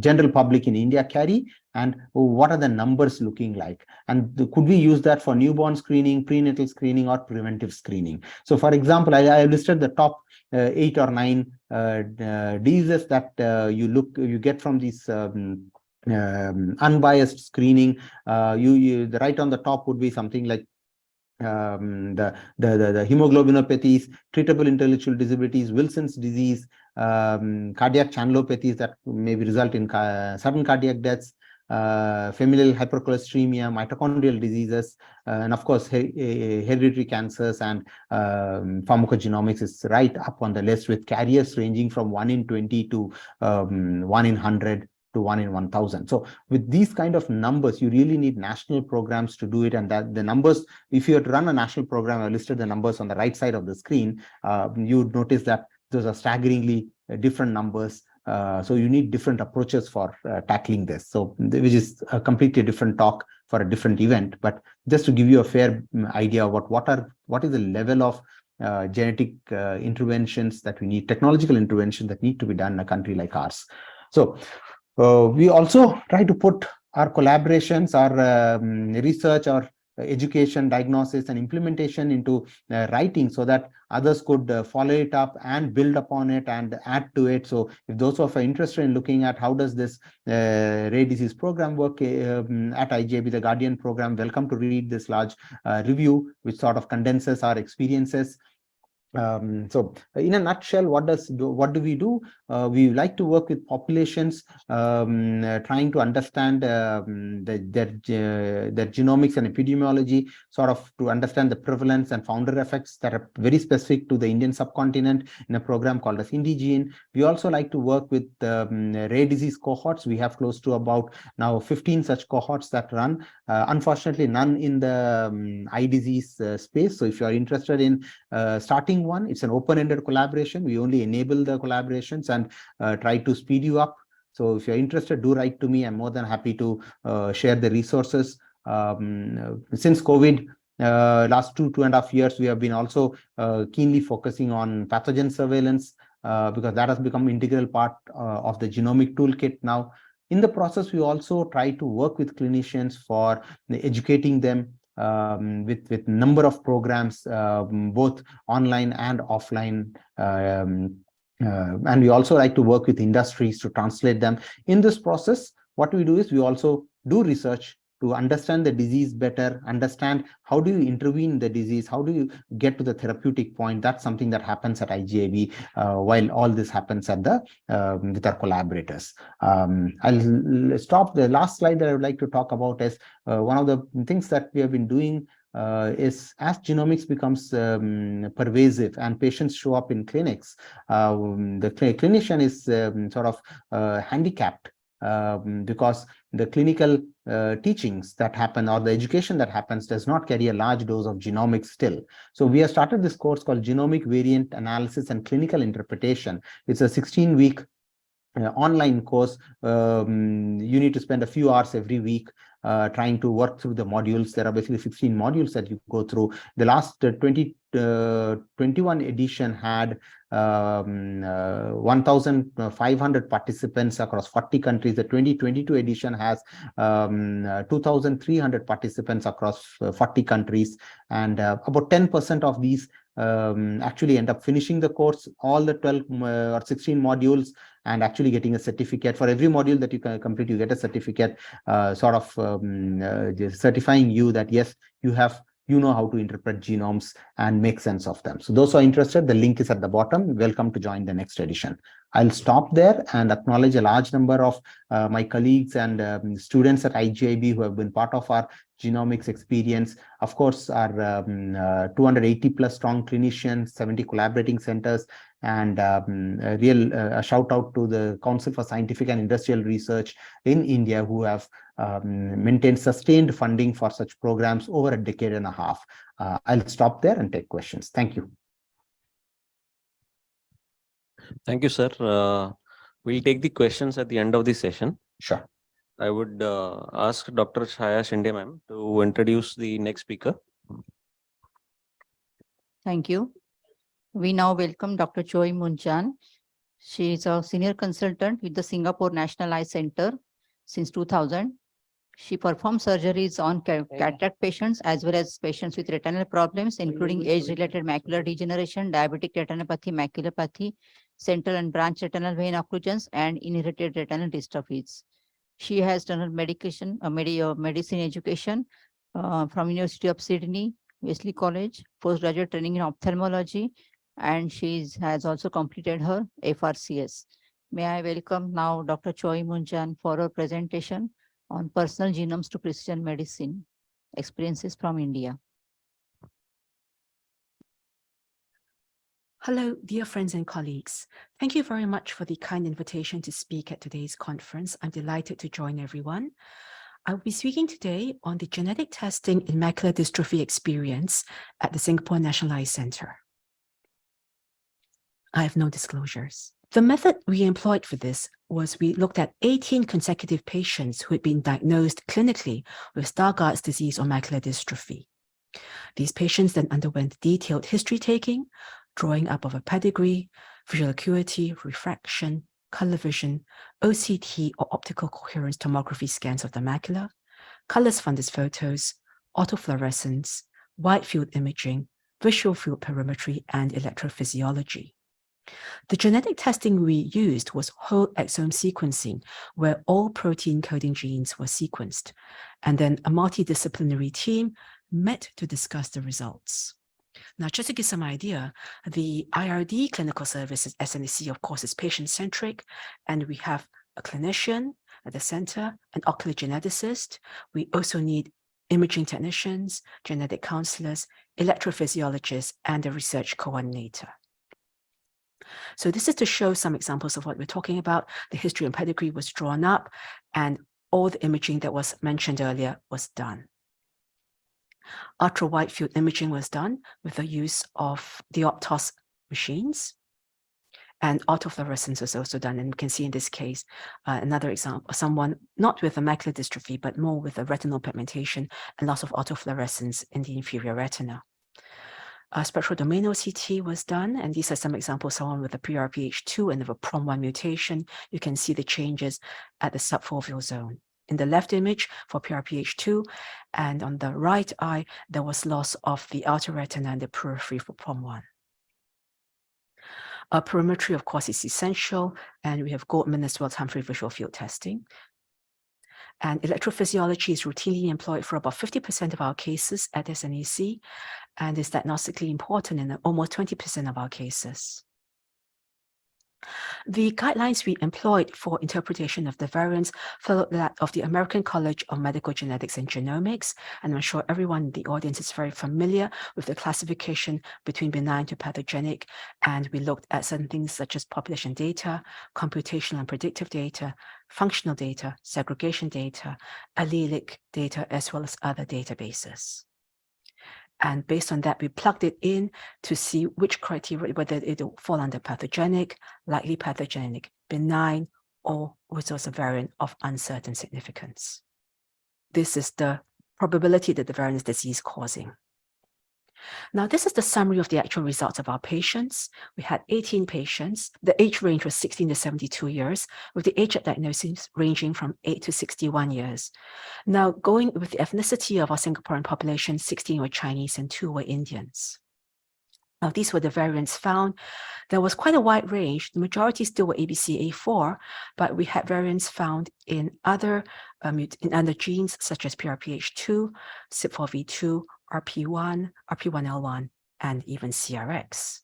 general public in India carry, and what are the numbers looking like, and could we use that for newborn screening, prenatal screening, or preventive screening. So for example, I listed the top 8 or 9 diseases that you get from these unbiased screening. The right on the top would be something like the hemoglobinopathies, treatable intellectual disabilities, Wilson's disease, cardiac channelopathies that may result in sudden cardiac deaths, familial hypercholesteremia, mitochondrial diseases, and of course hereditary cancers, and pharmacogenomics is right up on the list, with carriers ranging from 1 in 20 to 1 in 100 to 1 in 1,000. So with these kind of numbers, you really need national programs to do it. And that the numbers, if you had to run a national program, I listed the numbers on the right side of the screen, you would notice that those are staggeringly different numbers. So you need different approaches for tackling this. So which is a completely different talk for a different event. But just to give you a fair idea of what is the level of genetic interventions that we need, technological interventions that need to be done in a country like ours. So we also try to put our collaborations, our research, our education, diagnosis, and implementation into writing, so that others could follow it up and build upon it and add to it. So if those of are interested in looking at how does this rare disease program work at IGIB, the Guardian program, welcome to read this large review, which sort of condenses our experiences. So in a nutshell, what do we do? We like to work with populations, trying to understand their genomics and epidemiology, sort of to understand the prevalence and founder effects that are very specific to the Indian subcontinent in a program called as Indigene. We also like to work with rare disease cohorts. We have close to about now 15 such cohorts that run. Unfortunately, none in the eye disease space. So if you are interested in starting one, it's an open-ended collaboration. We only enable the collaborations and try to speed you up. So if you're interested, do write to me. I'm more than happy to share the resources. Since COVID, last 2.5 years, we have been also keenly focusing on pathogen surveillance because that has become an integral part of the genomic toolkit now. In the process, we also try to work with clinicians for educating them with number of programs, both online and offline. And we also like to work with industries to translate them. In this process, what we do is we also do research to understand the disease better, understand how do you intervene in the disease, how do you get to the therapeutic point. That's something that happens at IGIB while all this happens at the with our collaborators. I'll stop. The last slide that I would like to talk about is one of the things that we have been doing is as genomics becomes pervasive and patients show up in clinics, the clinician is sort of handicapped because the clinical teachings that happen or the education that happens does not carry a large dose of genomics still. So we have started this course called Genomic Variant Analysis and Clinical Interpretation. It's a 16-week online course. You need to spend a few hours every week trying to work through the modules. There are basically 16 modules that you go through. The last 2021 edition had 1,500 participants across 40 countries. The 2022 edition has 2,300 participants across 40 countries, and about 10% of these actually end up finishing the course, all the 12 or 16 modules, and actually getting a certificate. For every module that you can complete, you get a certificate sort of certifying you that yes, you know how to interpret genomes and make sense of them. So those who are interested, the link is at the bottom. Welcome to join the next edition. I'll stop there and acknowledge a large number of my colleagues and students at IGIB who have been part of our genomics experience. Of course, our 280 plus strong clinicians, 70 collaborating centers, and a real shout out to the Council for Scientific and Industrial Research in India, who have maintained sustained funding for such programs over a decade and a half. I'll stop there and take questions. Thank you. Thank you, sir. We'll take the questions at the end of the session. Sure. I would ask Dr. Chaya Shinde ma'am to introduce the next speaker. Thank you. We now welcome Dr. Choi Moon-chan. She is a senior consultant with the Singapore National Eye Center since 2000. She performs surgeries on cataract patients as well as patients with retinal problems, including age-related macular degeneration, diabetic retinopathy, maculopathy, central and branch retinal vein occlusions, and inherited retinal dystrophies. She has done her medicine education from University of Sydney, Wesley College, postgraduate training in ophthalmology, and she has also completed her FRCS. May I welcome now Dr. Choi Moon-chan for her presentation on personal genomes to precision medicine, experiences from India. Hello, dear friends and colleagues. Thank you very much for the kind invitation to speak at today's conference. I'm delighted to join everyone. I will be speaking today on the genetic testing in macular dystrophy experience at the Singapore National Eye Center. I have no disclosures. The method we employed for this was we looked at 18 consecutive patients who had been diagnosed clinically with Stargardt's disease or macular dystrophy. These patients then underwent detailed history taking, drawing up of a pedigree, visual acuity, refraction, color vision, OCT or optical coherence tomography scans of the macula, colors fundus photos, autofluorescence, wide field imaging, visual field perimetry, and electrophysiology. The genetic testing we used was whole exome sequencing, where all protein coding genes were sequenced, and then a multidisciplinary team met to discuss the results. Now, just to give some idea, the IRD clinical services SNC, of course, is patient-centric, and we have a clinician at the center, an ocular geneticist. We also need imaging technicians, genetic counselors, electrophysiologists, and a research coordinator. So this is to show some examples of what we're talking about. The history and pedigree was drawn up, and all the imaging that was mentioned earlier was done. Ultra-wide field imaging was done with the use of the Optos machines, and autofluorescence was also done. And we can see in this case, another example, someone not with a macular dystrophy, but more with a retinal pigmentation and loss of autofluorescence in the inferior retina. Spectral domain OCT was done, and these are some examples. Someone with a PRPH2 and of a PROM1 mutation, you can see the changes at the subfoveal zone. In the left image for PRPH2, and on the right eye, there was loss of the outer retina and the periphery for PROM1. Perimetry, of course, is essential, and we have Goldman as well as Humphrey visual field testing. And electrophysiology is routinely employed for about 50% of our cases at SNEC, and is diagnostically important in almost 20% of our cases. The guidelines we employed for interpretation of the variants followed that of the American College of Medical Genetics and Genomics, and I'm sure everyone in the audience is very familiar with the classification between benign to pathogenic, and we looked at certain things such as population data, computational and predictive data, functional data, segregation data, allelic data, as well as other databases. And based on that, we plugged it in to see which criteria, whether it will fall under pathogenic, likely pathogenic, benign, or was also a variant of uncertain significance. This is the probability that the variant is disease causing. Now, this is the summary of the actual results of our patients. We had 18 patients. The age range was 16 to 72 years, with the age at diagnosis ranging from 8 to 61 years. Now, going with the ethnicity of our Singaporean population, 16 were Chinese and 2 were Indians. Now, these were the variants found. There was quite a wide range. The majority still were ABCA4, but we had variants found in other genes such as PRPH2, CYP4V2, RP1, RP1L1, and even CRX.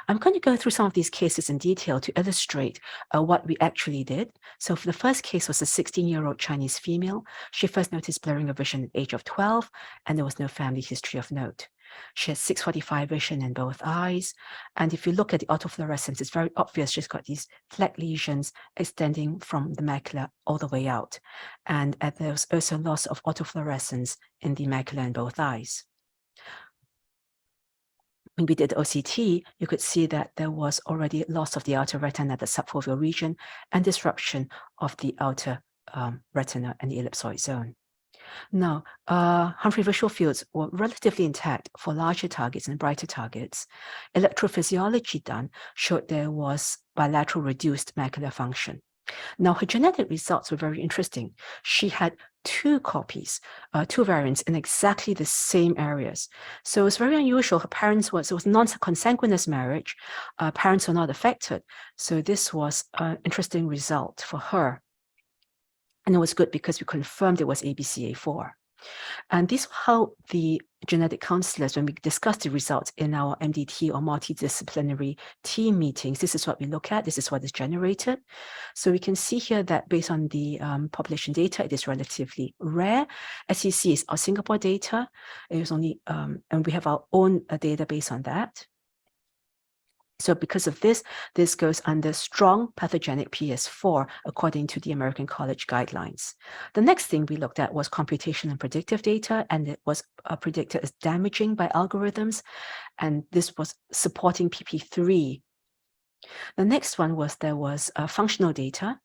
I'm going to go through some of these cases in detail to illustrate what we actually did. So for the first case was a 16-year-old Chinese female. She first noticed blurring of vision at the age of 12, and there was no family history of note. She has 645 vision in both eyes. And if you look at the autofluorescence, it's very obvious she's got these fleck lesions extending from the macula all the way out. And there's also loss of autofluorescence in the macula in both eyes. when we did OCT, you could see that there was already loss of the outer retina at the subfoveal region and disruption of the outer retina and the ellipsoid zone. Now, Humphrey visual fields were relatively intact for larger targets and brighter targets. Electrophysiology done showed there was bilateral reduced macular function. Now, her genetic results were very interesting. She had two copies, two variants in exactly the same areas. So it's very unusual. Her parents it was non-consanguineous marriage. Parents were not affected. So this was an interesting result for her. And it was good because we confirmed it was ABCA4. And this is how the genetic counselors, when we discuss the results in our MDT or multidisciplinary team meetings, this is what we look at. This is what is generated. So we can see here that based on the population data, it is relatively rare. As you see, it's our Singapore data. It was only, and we have our own database on that. So because of this, this goes under strong pathogenic PS4, according to the American College guidelines. The next thing we looked at was computation and predictive data, and it was predicted as damaging by algorithms, and this was supporting PP3. The next one was there was functional data,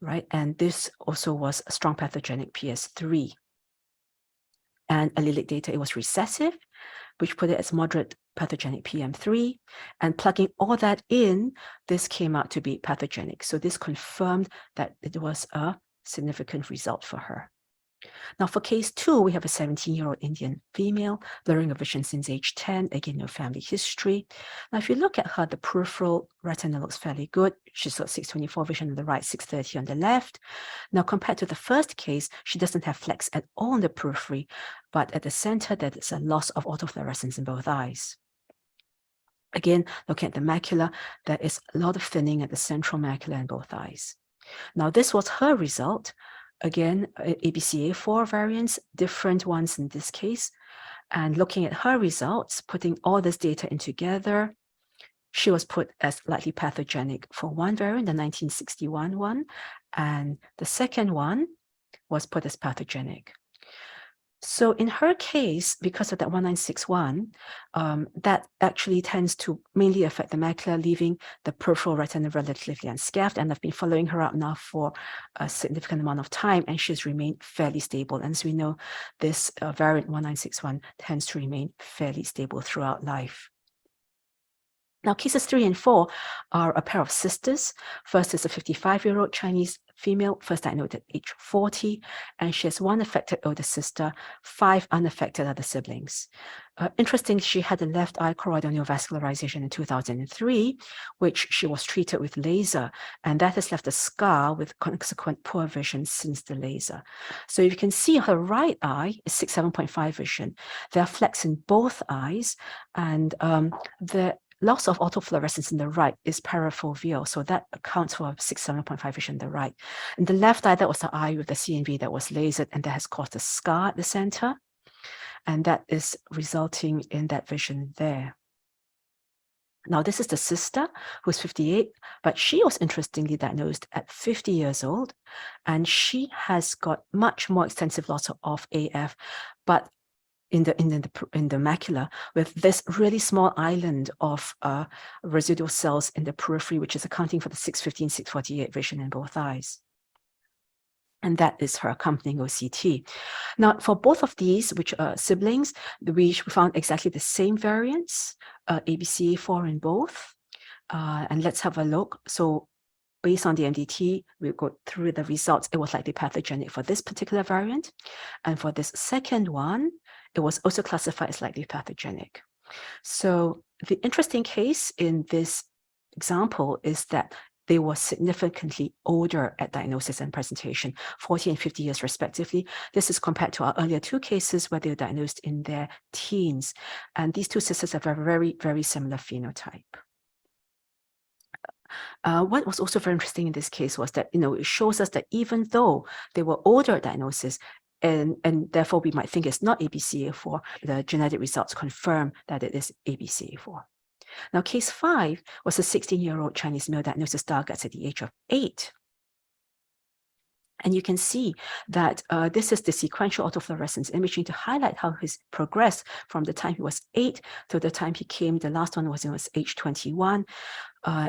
right? And this also was a strong pathogenic PS3. And allelic data, it was recessive, which put it as moderate pathogenic PM3, and plugging all that in, this came out to be pathogenic. So this confirmed that it was a significant result for her. Now for case 2, we have a 17-year-old Indian female, blurring of vision since age 10, again, no family history. Now if you look at her, the peripheral retina looks fairly good. She's got 624 vision on the right, 630 on the left. Now compared to the first case, she doesn't have flecks at all in the periphery, but at the center, there is a loss of autofluorescence in both eyes. Again, looking at the macula, there is a lot of thinning at the central macula in both eyes. Now this was her result. Again, ABCA4 variants, different ones in this case. And looking at her results, putting all this data in together, she was put as likely pathogenic for one variant, the 1961 one, and the second one was put as pathogenic. So in her case, because of that 1961, that actually tends to mainly affect the macula, leaving the peripheral retina relatively unscathed. And I've been following her up now for a significant amount of time, and she's remained fairly stable. And as we know, this variant 1961 tends to remain fairly stable throughout life. Now, cases 3 and 4 are a pair of sisters. First is a 55-year-old Chinese female, first diagnosed at age 40, and she has one affected older sister, 5 unaffected other siblings. Interestingly, she had a left eye choroidal neovascularization in 2003, which she was treated with laser, and that has left a scar with consequent poor vision since the laser. So you can see her right eye is 6.7.5 vision. There are flecks in both eyes, and the loss of autofluorescence in the right is parafoveal, so that accounts for 6.7.5 vision in the right. In the left eye, that was the eye with the CNV that was lasered, and that has caused a scar at the center, and that is resulting in that vision there. Now, this is the sister who's 58, but she was interestingly diagnosed at 50 years old, and she has got much more extensive loss of AF, but in the macula, with this really small island of residual cells in the periphery, which is accounting for the 615, 648 vision in both eyes. And that is her accompanying OCT. Now, for both of these, which are siblings, we found exactly the same variants, ABCA4 in both. And let's have a look. So based on the MDT, we go through the results. It was likely pathogenic for this particular variant. And for this second one, it was also classified as likely pathogenic. So the interesting case in this example is that they were significantly older at diagnosis and presentation, 40 and 50 years respectively. This is compared to our earlier 2 cases where they were diagnosed in their teens. And these 2 sisters have a very, very similar phenotype. What was also very interesting in this case was that, it shows us that even though they were older at diagnosis, and therefore we might think it's not ABCA4, the genetic results confirm that it is ABCA4. Now, case 5 was a 16-year-old Chinese male diagnosed with Stargardt's at the age of 8. And you can see that this is the sequential autofluorescence imaging to highlight how he's progressed from the time he was 8 to the time he came. The last one was age 21.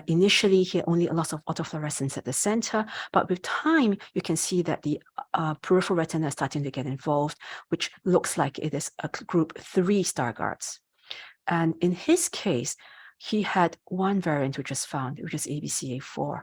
Initially, he had only a loss of autofluorescence at the center, but with time, you can see that the peripheral retina is starting to get involved, which looks like it is a group 3 Stargardts. And in his case, he had one variant which was found, which is ABCA4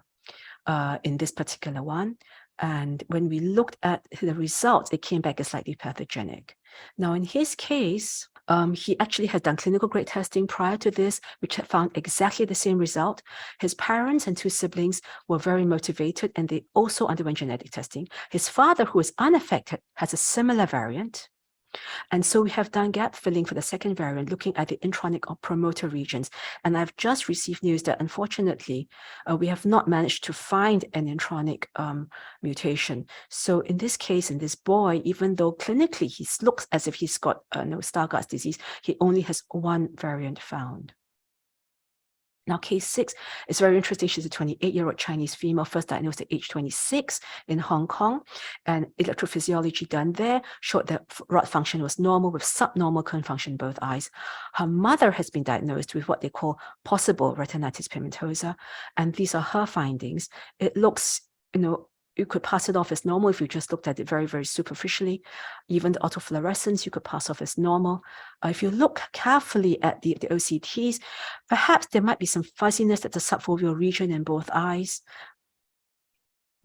in this particular one. And when we looked at the results, it came back as slightly pathogenic. Now, in his case, he actually had done clinical grade testing prior to this, which had found exactly the same result. His parents and 2 siblings were very motivated, and they also underwent genetic testing. His father, who is unaffected, has a similar variant. And so we have done gap filling for the second variant, looking at the intronic or promoter regions. And I've just received news that unfortunately, we have not managed to find an intronic mutation. So in this case, in this boy, even though clinically he looks as if he's got no Stargardt's disease, he only has one variant found. Now, case 6 is very interesting. She's a 28-year-old Chinese female, first diagnosed at age 26 in Hong Kong. And electrophysiology done there showed that rod function was normal with subnormal cone function in both eyes. Her mother has been diagnosed with what they call possible retinitis pigmentosa. And these are her findings. It looks, you could pass it off as normal if you just looked at it very, very superficially. Even the autofluorescence, you could pass off as normal. If you look carefully at the OCTs, perhaps there might be some fuzziness at the subfoveal region in both eyes.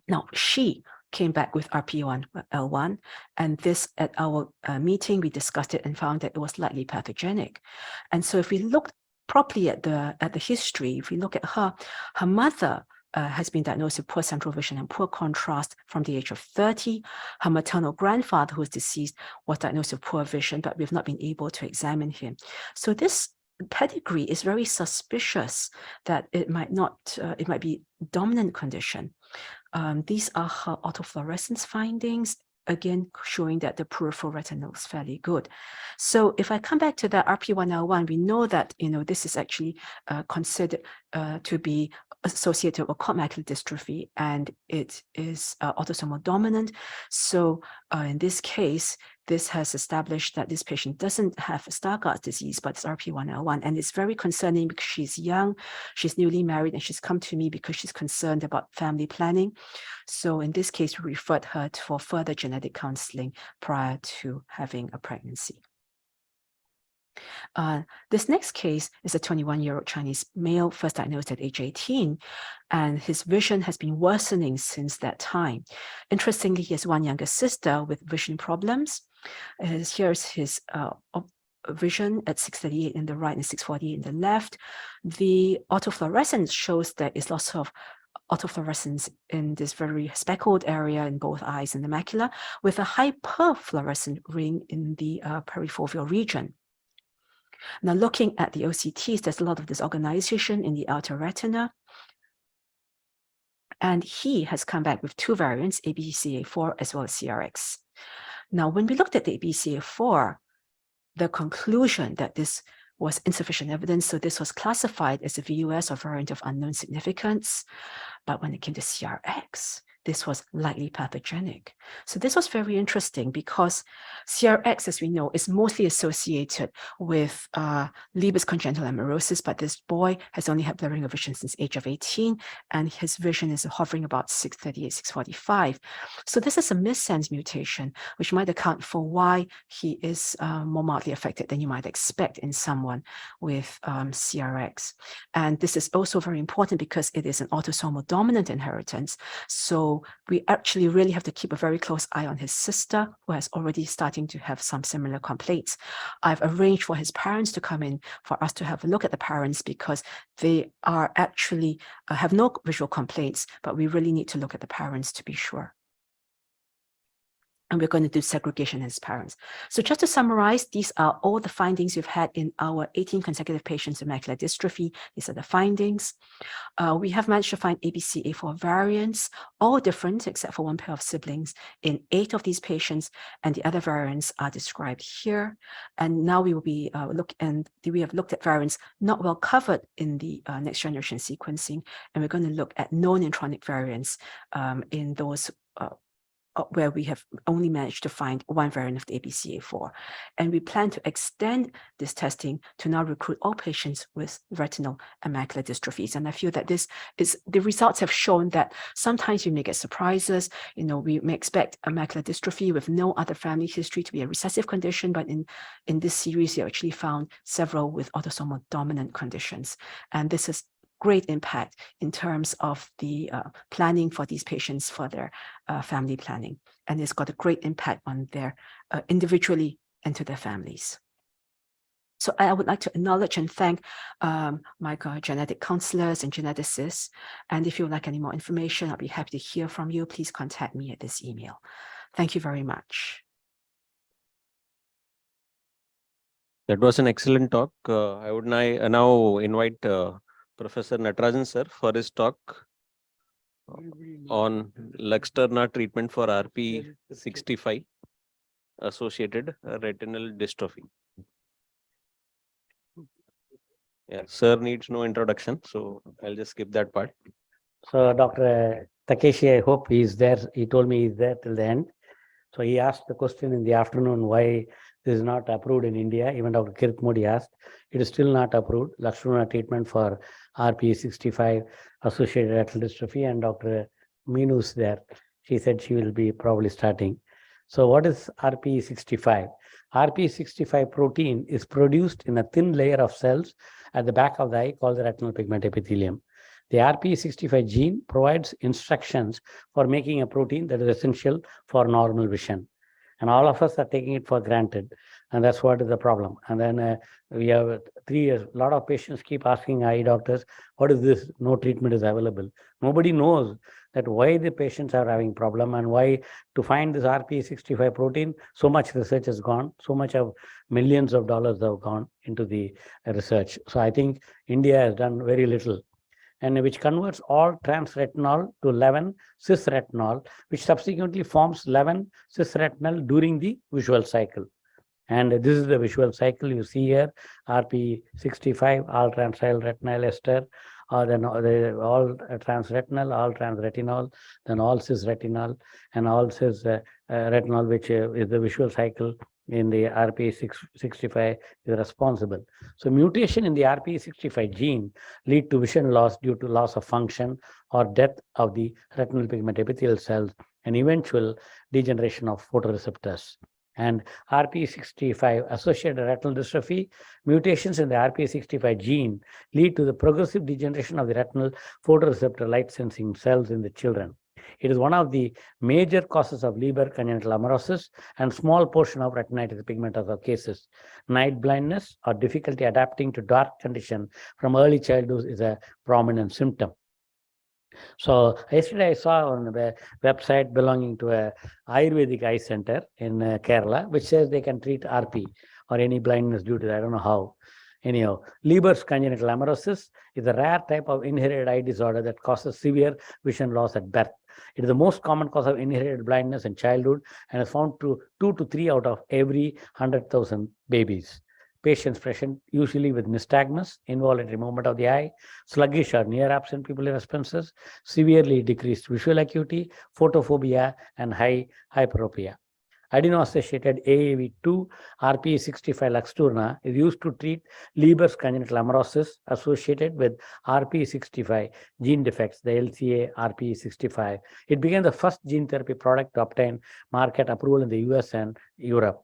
Now, she came back with RP1L1, and this at our meeting, we discussed it and found that it was slightly pathogenic. And so if we look properly at the history, if we look at her mother has been diagnosed with poor central vision and poor contrast from the age of 30. Her maternal grandfather, who is deceased, was diagnosed with poor vision, but we've not been able to examine him. So this pedigree is very suspicious that it might be dominant condition. These are her autofluorescence findings, again, showing that the peripheral retinal is fairly good. So if I come back to the RP1L1, we know that, this is actually considered to be associated with acute macular dystrophy, and it is autosomal dominant. So in this case, this has established that this patient doesn't have Stargardt's disease, but it's RP1L1. And it's very concerning because she's young, she's newly married, and she's come to me because she's concerned about family planning. So in this case, we referred her for further genetic counseling prior to having a pregnancy. This next case is a 21-year-old Chinese male, first diagnosed at age 18, and his vision has been worsening since that time. Interestingly, he has one younger sister with vision problems. Here's his vision at 638 in the right and 648 in the left. The autofluorescence shows there is lots of autofluorescence in this very speckled area in both eyes and the macula, with a hyperfluorescent ring in the perifoveal region. Now, looking at the OCTs, there's a lot of disorganization in the outer retina. And he has come back with 2 variants, ABCA4 as well as CRX. Now, when we looked at the ABCA4, the conclusion that this was insufficient evidence, so this was classified as a VUS or variant of unknown significance. But when it came to CRX, this was likely pathogenic. So this was very interesting because CRX, as we know, is mostly associated with Leber's congenital amaurosis, but this boy has only had blurring of vision since age of 18, and his vision is hovering about 638, 645. So this is a missense mutation, which might account for why he is more mildly affected than you might expect in someone with CRX. And this is also very important because it is an autosomal dominant inheritance. So we actually really have to keep a very close eye on his sister, who has already starting to have some similar complaints. I've arranged for his parents to come in for us to have a look at the parents because they are actually have no visual complaints, but we really need to look at the parents to be sure. And we're going to do segregation as parents. So just to summarize, these are all the findings we've had in our 18 consecutive patients with macular dystrophy. These are the findings. We have managed to find ABCA4 variants, all different except for one pair of siblings in 8 of these patients, and the other variants are described here. And now we will be we have looked at variants not well covered in the next generation sequencing, and we're going to look at known intronic variants in those where we have only managed to find one variant of the ABCA4. And we plan to extend this testing to now recruit all patients with retinal and macular dystrophies. And I feel that the results have shown that sometimes you may get surprises. We may expect a macular dystrophy with no other family history to be a recessive condition, but in this series, you actually found several with autosomal dominant conditions. And this has great impact in terms of the planning for these patients for their family planning. And it's got a great impact on their individually and to their families. So I would like to acknowledge and thank my genetic counselors and geneticists. And if you would like any more information, I'll be happy to hear from you. Please contact me at this email. Thank you very much. That was an excellent talk. I would now invite Professor Natarajan sir for his talk on Luxturna treatment for RP65 associated retinal dystrophy. Yeah, sir needs no introduction, so I'll just skip that part. So Dr. Takeshi, I hope he is there. He told me he's there till the end. So he asked the question in the afternoon why this is not approved in India. Even Dr. Kirit Modi asked. It is still not approved. Luxturna treatment for RP65 associated retinal dystrophy, and Dr. Meenu is there. She said she will be probably starting. So what is RP65? RP65 protein is produced in a thin layer of cells at the back of the eye called the retinal pigment epithelium. The RP65 gene provides instructions for making a protein that is essential for normal vision. And all of us are taking it for granted. And that's what is the problem. And then we have 3 years, a lot of patients keep asking eye doctors, what is this? No treatment is available. Nobody knows that why the patients are having problem and why to find this RP65 protein, so much research has gone, so much of millions of dollars have gone into the research. So I think India has done very little, and which converts all transretinol to 11-cis-retinol, which subsequently forms 11-cis-retinol during the visual cycle. And this is the visual cycle you see here, RP65, all transaryl retinal ester, then all transretinal, all transretinol, then all cis-retinol, and all cis-retinol, which is the visual cycle in the RP65 is responsible. So mutation in the RP65 gene lead to vision loss due to loss of function or death of the retinal pigment epithelial cells and eventual degeneration of photoreceptors. And RP65 associated retinal dystrophy, mutations in the RP65 gene lead to the progressive degeneration of the retinal photoreceptor light sensing cells in the children. It is one of the major causes of Leber congenital amaurosis and small portion of retinitis pigmentosa cases. Night blindness or difficulty adapting to dark condition from early childhood is a prominent symptom. So yesterday I saw on the website belonging to a Ayurvedic eye center in Kerala, which says they can treat RP or any blindness due to that. I don't know how. Anyhow, Leber's congenital amaurosis is a rare type of inherited eye disorder that causes severe vision loss at birth. It is the most common cause of inherited blindness in childhood and is found to 2 to 3 out of every 100,000 babies. Patients present usually with nystagmus, involuntary movement of the eye, sluggish or near absent pupillary responses, severely decreased visual acuity, photophobia, and high hyperopia. Adeno-associated AAV2 RP65 Luxturna is used to treat Leber's congenital amaurosis associated with RP65 gene defects, the LCA RP65. It became the first gene therapy product to obtain market approval in the US and Europe.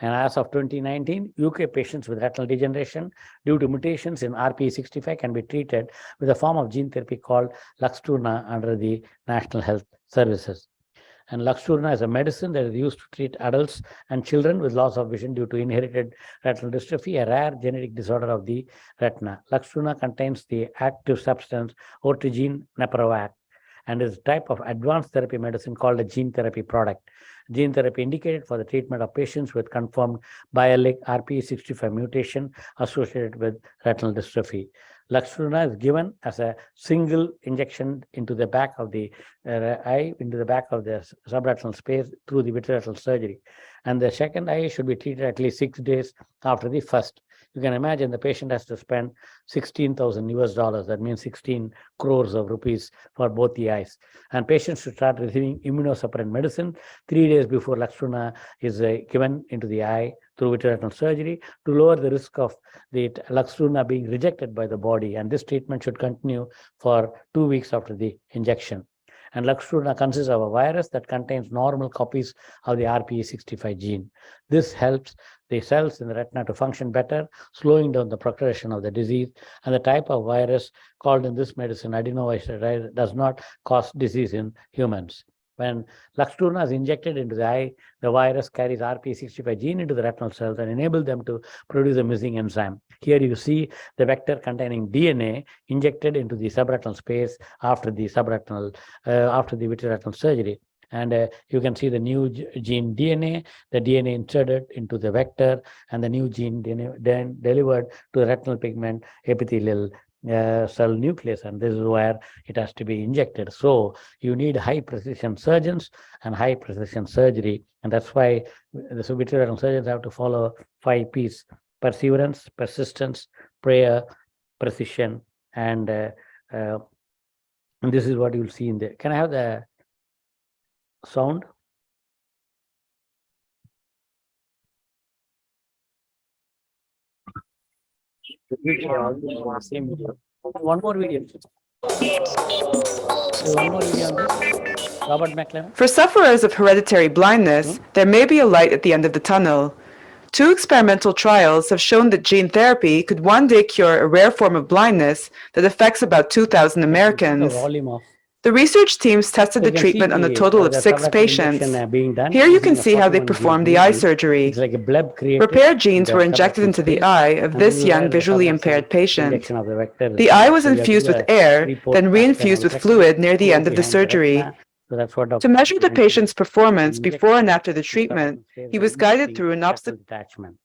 And as of 2019, UK patients with retinal degeneration due to mutations in RP65 can be treated with a form of gene therapy called Luxturna under the National Health Services. And Luxturna is a medicine that is used to treat adults and children with loss of vision due to inherited retinal dystrophy, a rare genetic disorder of the retina. Luxturna contains the active substance otrigine neparavac and is a type of advanced therapy medicine called a gene therapy product. Gene therapy indicated for the treatment of patients with confirmed biallelic RP65 mutation associated with retinal dystrophy. Luxturna is given as a single injection into the back of the eye, into the back of the subretinal space through the vitreoretinal surgery. And the second eye should be treated at least 6 days after the first. You can imagine the patient has to spend 16,000 US dollars. That means 16 crores of rupees for both the eyes. And patients should start receiving immunosuppressant medicine 3 days before Luxturna is given into the eye through vitreoretinal surgery to lower the risk of the Luxturna being rejected by the body. And this treatment should continue for 2 weeks after the injection. And Luxturna consists of a virus that contains normal copies of the RPE65 gene. This helps the cells in the retina to function better, slowing down the progression of the disease. And the type of virus called in this medicine adenovirus does not cause disease in humans. When Luxturna is injected into the eye, the virus carries RPE65 gene into the retinal cells and enables them to produce a missing enzyme. Here you see the vector containing DNA injected into the subretinal space after the vitreoretinal surgery. And you can see the new gene DNA, the DNA inserted into the vector, and the new gene DNA then delivered to the retinal pigment epithelial cell nucleus, and this is where it has to be injected. So you need high precision surgeons and high precision surgery, and that's why the vitreoretinal surgeons have to follow 5 P's: perseverance, persistence, prayer, precision, and this is what you'll see in there. Can I have the sound? Same video. One more video. One more video on this. Robert McLaren. For sufferers of hereditary blindness, there may be a light at the end of the tunnel. 2 experimental trials have shown that gene therapy could one day cure a rare form of blindness that affects about 2,000 The Americans. volume of The research teams tested You the can treatment see on a the, total of the 6 subretinal patients. injection, being done Here you using can a see how they 41 performed gene the eye needle. surgery. It's like a bleb created. Prepared genes in were the injected subretinal into the space, eye of and this this is young where the visually subretinal impaired patient. injection of the vector is The done. eye was So you have to infused do with a air, pre-post then factor reinfused with vitrectomy, fluid near the go end of the behind the surgery. retina. So that's what To measure the patient's performance inject before and it after the in treatment, subretinal space he and was use guided the through an retinal obstacle. detachment.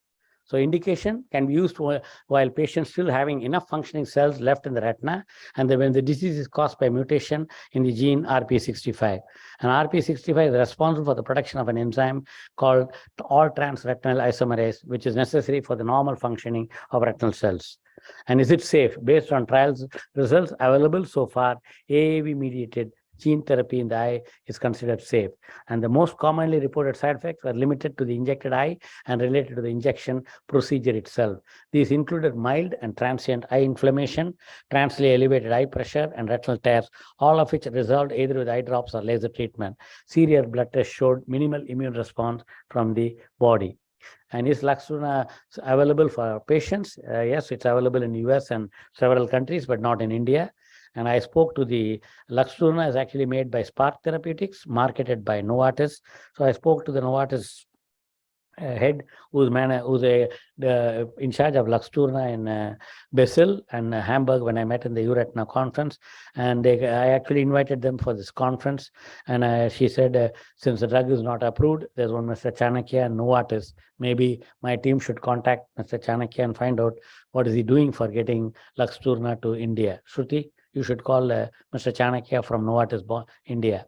So indication can be used while patients still having enough functioning cells left in the retina, and then when the disease is caused by mutation in the gene RPE65. And RPE65 is responsible for the production of an enzyme called all-trans retinal isomerase, which is necessary for the normal functioning of retinal cells. And is it safe? Based on trials results available so far, AAV-mediated gene therapy in the eye is considered safe. And the most commonly reported side effects were limited to the injected eye and related to the injection procedure itself. These included mild and transient eye inflammation, transiently elevated eye pressure, and retinal tears, all of which resolved either with eye drops or laser treatment. Serial blood tests showed minimal immune response from the body. And is Luxturna available for patients? Yes, it's available in US and several countries, but not in India. And I spoke to the Luxturna is actually made by Spark Therapeutics, marketed by Novartis. So I spoke to the Novartis head who's in charge of Luxturna in Basel and Hamburg when I met in the Euretina conference. And I actually invited them for this conference. And she said, since the drug is not approved, there's one Mr. Chanakya and Novartis. Maybe my team should contact Mr. Chanakya and find out what is he doing for getting Luxturna to India. Shruti, you should call Mr. Chanakya from Novartis, India,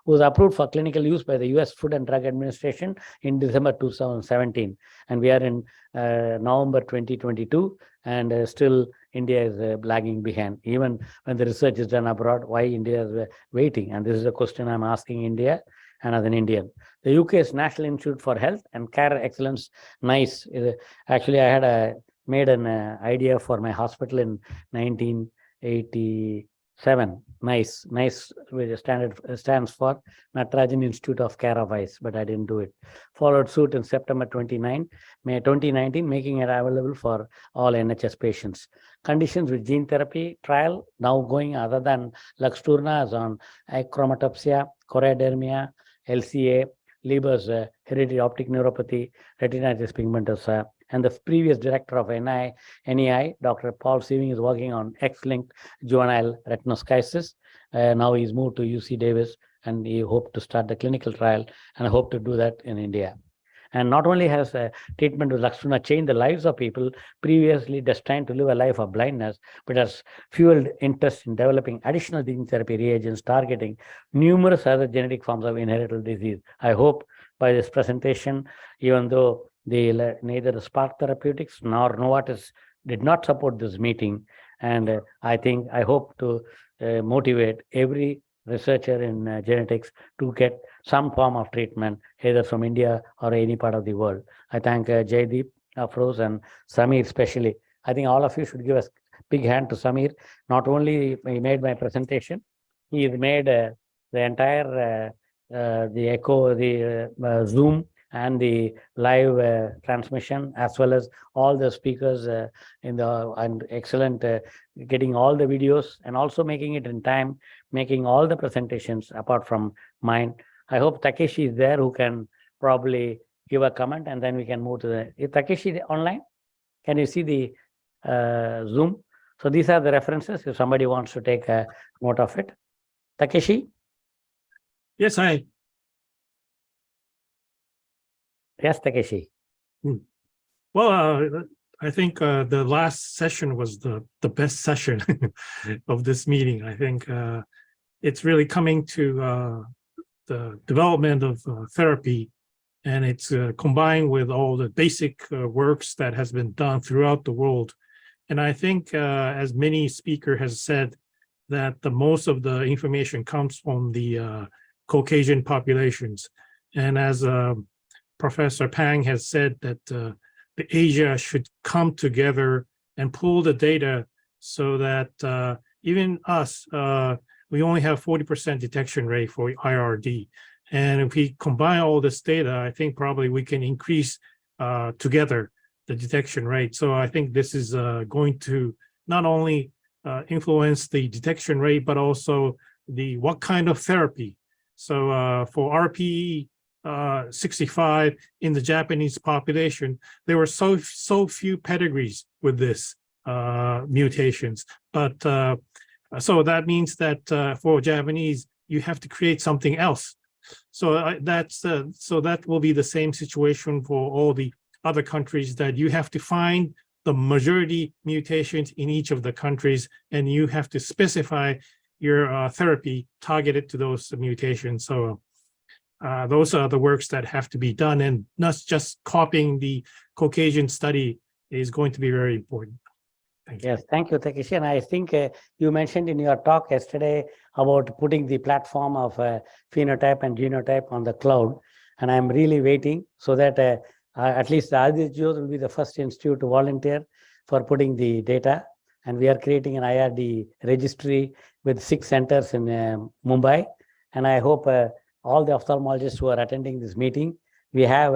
who was approved for clinical use by the US Food and Drug Administration in December 2017. And we are in November 2022, and still India is lagging behind. Even when the research is done abroad, why India is waiting? And this is a question I'm asking India and as an Indian. The UK's National Institute for Health and Care Excellence, NICE, actually I had made an idea for my hospital in 1987. NICE, which stands for Natarajan Institute of Care of Eyes, but I didn't do it. Followed suit in September 2019, making it available for all NHS patients. Conditions with gene therapy trial now going other than Luxturna is on achromatopsia, choroidermia, LCA, Leber's hereditary optic neuropathy, retinitis pigmentosa, and the previous director of NEI, Dr. Paul Sewing, is working on X-linked juvenile retinoschisis. Now he's moved to UC Davis, and he hoped to start the clinical trial, and I hope to do that in India. And not only has treatment with Luxturna changed the lives of people previously destined to live a life of blindness, but has fueled interest in developing additional gene therapy reagents targeting numerous other genetic forms of inheritable disease. I hope by this presentation, even though neither the Spark Therapeutics nor Novartis did not support this meeting. And I hope to motivate every researcher in genetics to get some form of treatment, either from India or any part of the world. I thank Jaideep, Afroz, and Samir especially. I think all of you should give a big hand to Samir. Not only he made my presentation, he made the entire the echo, the Zoom, and the live transmission, as well as all the speakers and excellent getting all the videos and also making it in time, making all the presentations apart from mine. I hope Takeshi is there, who can probably give a comment, and then we can move to the. Is Takeshi online? Can you see the Zoom? So these are the references if somebody wants to take a note of it. Takeshi? Yes, hi. Yes, Takeshi. Well, I think the last session was the best session of this meeting. I think it's really coming to the development of therapy, and it's combined with all the basic works that has been done throughout the world. And I think, as many speaker has said, that the most of the information comes from the Caucasian populations. And as Professor Pang has said, that the Asia should come together and pool the data so that even us, we only have 40% detection rate for IRD. And if we combine all this data, I think probably we can increase together the detection rate. So I think this is going to not only influence the detection rate, but also the what kind of therapy. So for RPE 65 in the Japanese population, there were so few pedigrees with this mutations. But so that means that for Japanese, you have to create something else. So so that will be the same situation for all the other countries, that you have to find the majority mutations in each of the countries, and you have to specify your therapy targeted to those mutations. So those are the works that have to be done, and not just copying the Caucasian study is going to be very important. Thank you. Yes, thank you, Takeshi. And I think you mentioned in your talk yesterday about putting the platform of phenotype and genotype on the cloud. And I'm really waiting so that at least the Aditya will be the first institute to volunteer for putting the data. And we are creating an IRD registry with 6 centers in Mumbai. And I hope all the ophthalmologists who are attending this meeting, we have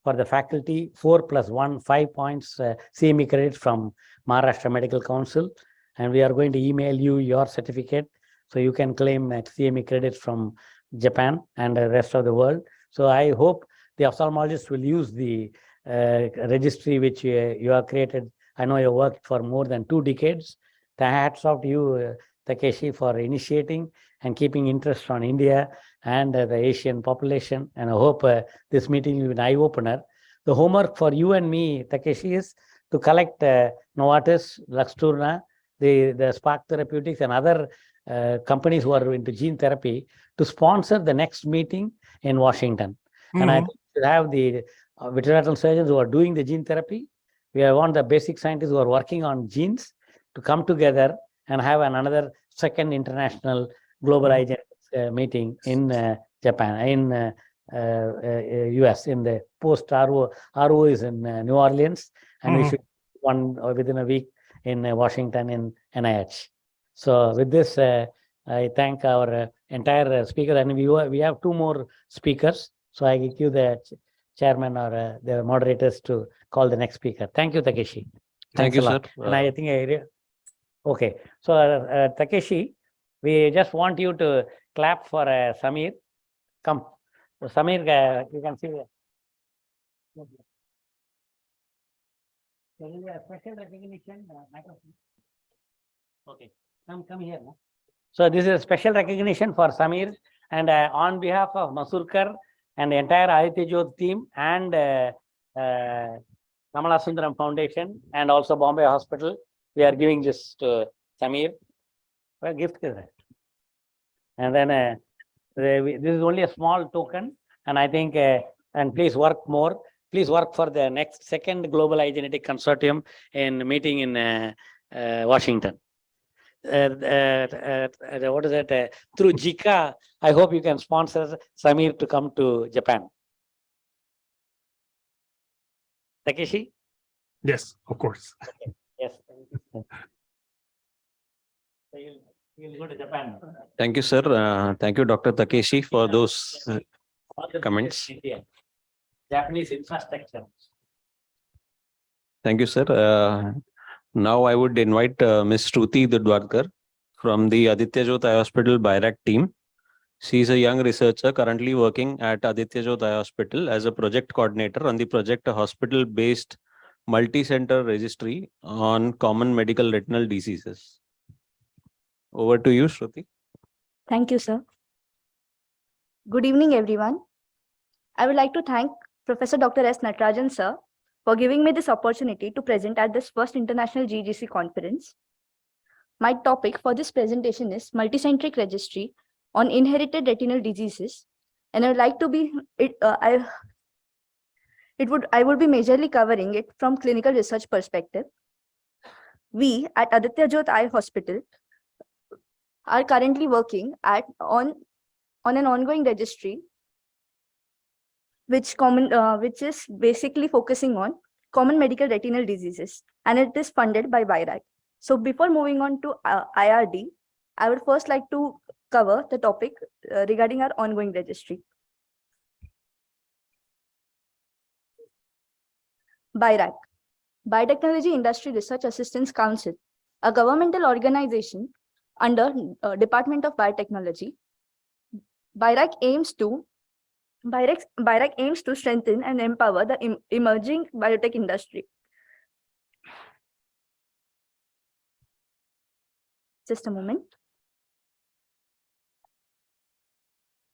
for the faculty 4+1, 5 points CME credits from Maharashtra Medical Council. And we are going to email you your certificate so you can claim CME credits from Japan and the rest of the world. So I hope the ophthalmologists will use the registry which you have created. I know you worked for more than 2 decades. Hats off to you, Takeshi, for initiating and keeping interest on India and the Asian population. And I hope this meeting will be an eye-opener. The homework for you and me, Takeshi, is to collect Novartis, Luxturna, the Spark Therapeutics, and other companies who are into gene therapy to sponsor the next meeting in Washington. Mm-hmm. And I think we have the veterinary surgeons who are doing the gene therapy. We want the basic scientists who are working on genes to come together and have another second international Global Eye Genetics meeting in Japan, in US, in the post-RO. RO is in New Orleans, and we should one within a week in Washington in NIH. So with this, I thank our entire speaker, and we have 2 more speakers. So I give you the chairman or the moderators to call the next speaker. Thank you, Takeshi. Thank you, sir. And I think okay. So Takeshi, we just want you to clap for Samir. Come, so, Samir, you can see. Special recognition. Okay, come here. So this is a special recognition for Samir, and on behalf of Masurkar and the entire Aditya Jyot team and Kamala Sundaram Foundation and also Bombay Hospital, we are giving this to Samir. Well, gift. And then this is only a small token, and I think, and please work more. please work for the next second Global Eye Genetic Consortium in meeting in Washington. What is that? Through JICA, I hope you can sponsor Samir to come to Japan. Takeshi? Yes, of course. Yes. So you'll go to Japan. Thank you, sir. Thank you, Dr. Takeshi, for those All the comments. biggest in India. Japanese infrastructure. Thank you, sir. Now I would invite Ms. Shruti Dudwadkar from the Aditya Jyot Eye Hospital Bairak team. She is a young researcher currently working at Aditya Jyot Eye Hospital as a project coordinator on the project hospital-based multi-center registry on common medical retinal diseases. Over to you, Shruti. Thank you, sir. Good evening, everyone. I would like to thank Professor Dr. S. Natarajan, sir, for giving me this opportunity to present at this first International GEGC conference. My topic for this presentation is multicentric registry on inherited retinal diseases, and I would like to be I would be majorly covering it from clinical research perspective. We at Aditya Jyot Eye Hospital are currently working on an ongoing registry which is basically focusing on common medical retinal diseases, and it is funded by BIRAC. So before moving on to IRD, I would first like to cover the topic regarding our ongoing registry. BIRAC, Biotechnology Industry Research Assistance Council, a governmental organization under Department of Biotechnology. BIRAC aims to strengthen and empower the emerging biotech industry. Just a moment.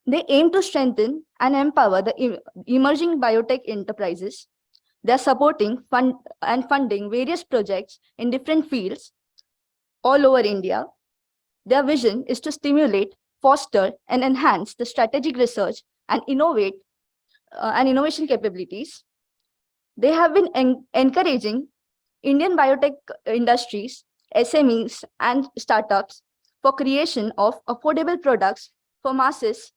They aim to strengthen and empower the emerging biotech enterprises. They are supporting funding various projects in different fields all over India. Their vision is to stimulate, foster, and enhance the strategic research and innovation capabilities. They have been encouraging Indian biotech industries, SMEs, and startups for creation of affordable products for masses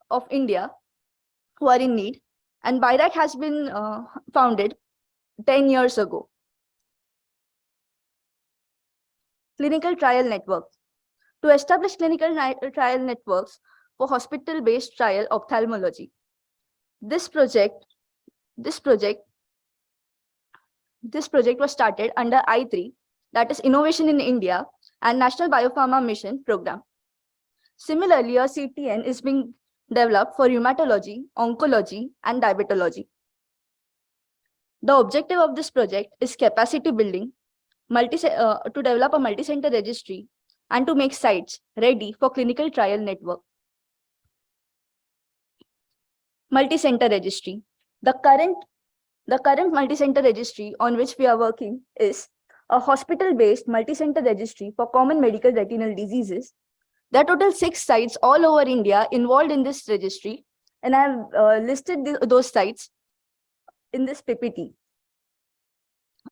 of India who are in need. And BIRAC has been founded 10 years ago. Clinical trial network. To establish clinical trial networks for hospital-based trial ophthalmology. This project was started under I3, that is Innovation in India, and National Biopharma Mission program. Similarly, a CTN is being developed for rheumatology, oncology, and diabetology. The objective of this project is capacity building, to develop a multi-center registry, and to make sites ready for clinical trial network. Multi-center registry. The current multi-center registry on which we are working is a hospital-based multi-center registry for common medical retinal diseases. There are total 6 sites all over India involved in this registry, and I have listed those sites in this PPT.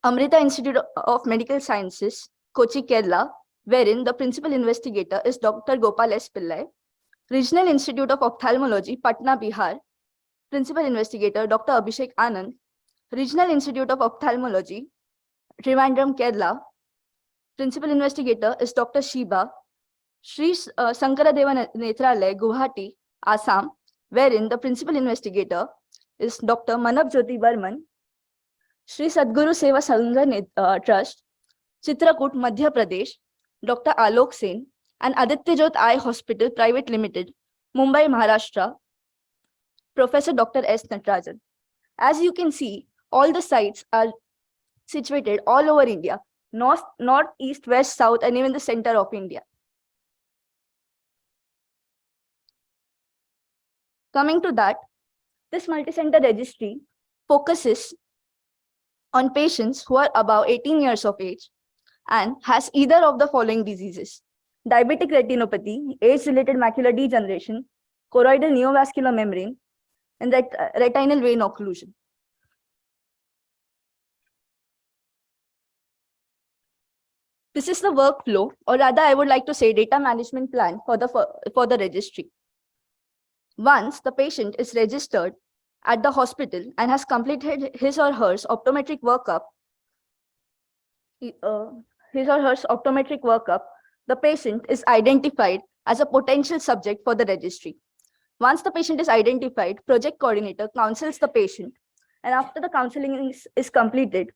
Amrita Institute of Medical Sciences, Kochi, Kerala, wherein the principal investigator is Dr. Gopal S. Pillai. Regional Institute of Ophthalmology, Patna, Bihar, principal investigator Dr. Abhishek Anand. Regional Institute of Ophthalmology, Trivandrum, Kerala, principal investigator is Dr. Shiba. Sri Sankaradeva Nethralaya, Guwahati, Assam, wherein the principal investigator is Dr. Manav Jyoti Barman. Sri Sadguru Seva Sangha Trust, Chitrakoot, Madhya Pradesh, Dr. Alok Sen, and Aditya Jyot Eye Hospital Private Limited, Mumbai, Maharashtra, Professor Dr. S. Natarajan. As you can see, all the sites are situated all over India, north, east, west, south, and even the center of India. Coming to that, this multi-center registry focuses on patients who are above 18 years of age and has either of the following diseases: diabetic retinopathy, age-related macular degeneration, choroidal neovascular membrane, and retinal vein occlusion. This is the workflow, or rather I would like to say data management plan for the registry. Once the patient is registered at the hospital and has completed his or her optometric workup, the patient is identified as a potential subject for the registry. Once the patient is identified, project coordinator counsels the patient, and after the counseling is completed,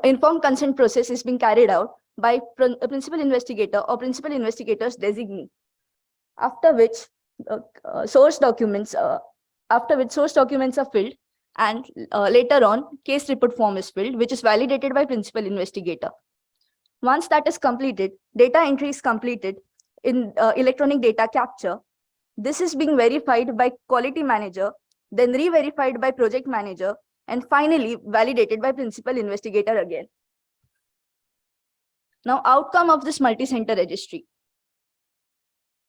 informed consent process is being carried out by a principal investigator or principal investigator's designee, after which source documents are filled, and later on case report form is filled, which is validated by principal investigator. Once that is completed, data entry is completed in electronic data capture. This is being verified by quality manager, then re-verified by project manager, and finally validated by principal investigator again. Now, outcome of this multi-center registry.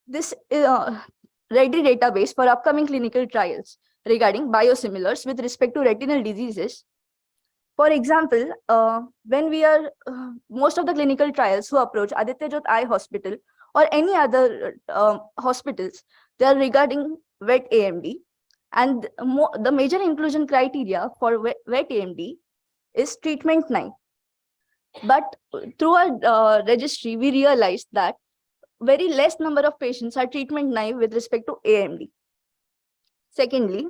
This ready database for upcoming clinical trials regarding biosimilars with respect to retinal diseases. For example, when we are most of the clinical trials who approach Aditya Jyot Eye Hospital or any other hospitals, they are regarding wet AMD, and the major inclusion criteria for wet AMD is treatment naive. But through our registry, we realized that very less number of patients are treatment naive with respect to AMD. Secondly,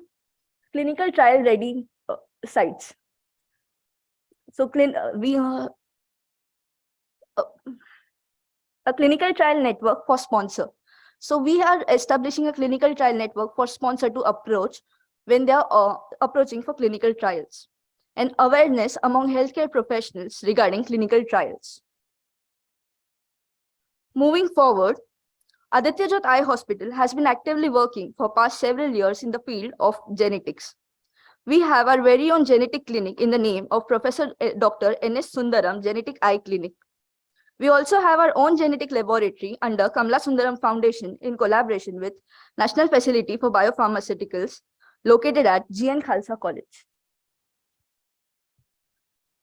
clinical trial ready sites. So a clinical trial network for sponsor. So we are establishing a clinical trial network for sponsor to approach when they are approaching for clinical trials, and awareness among healthcare professionals regarding clinical trials. Moving forward, Aditya Jyot Eye Hospital has been actively working for past several years in the field of genetics. We have our very own genetic clinic in the name of Professor Dr. N.S. Sundaram Genetic Eye Clinic. We also have our own genetic laboratory under Kamala Sundaram Foundation in collaboration with National Facility for Biopharmaceuticals located at GN Khalsa College.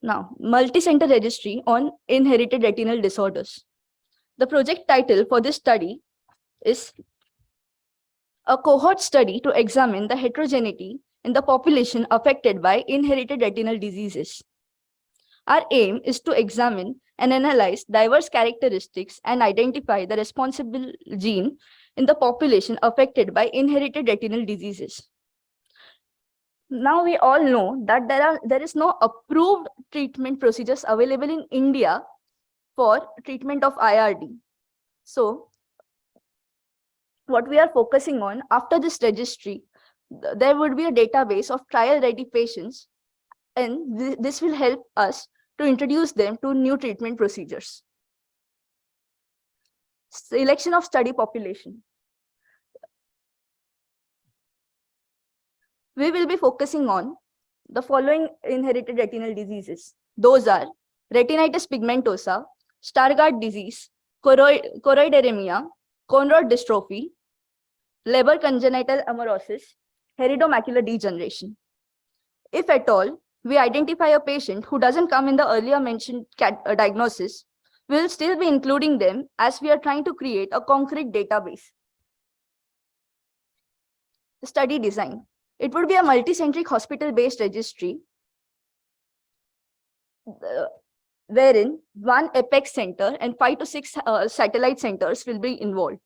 Now, multi-center registry on inherited retinal disorders. The project title for this study is a cohort study to examine the heterogeneity in the population affected by inherited retinal diseases. Our aim is to examine and analyze diverse characteristics and identify the responsible gene in the population affected by inherited retinal diseases. Now we all know that there is no approved treatment procedures available in India for treatment of IRD. So what we are focusing on after this registry, there would be a database of trial ready patients, and this will help us to introduce them to new treatment procedures. Selection of study population. We will be focusing on the following inherited retinal diseases. Those are retinitis pigmentosa, Stargardt disease, choroideremia, cone rod dystrophy, Leber congenital amaurosis, heredomacular degeneration. If at all we identify a patient who doesn't come in the earlier mentioned diagnosis, we will still be including them as we are trying to create a concrete database. The study design. It would be a multicentric hospital-based registry wherein one apex center and 5 to 6 satellite centers will be involved.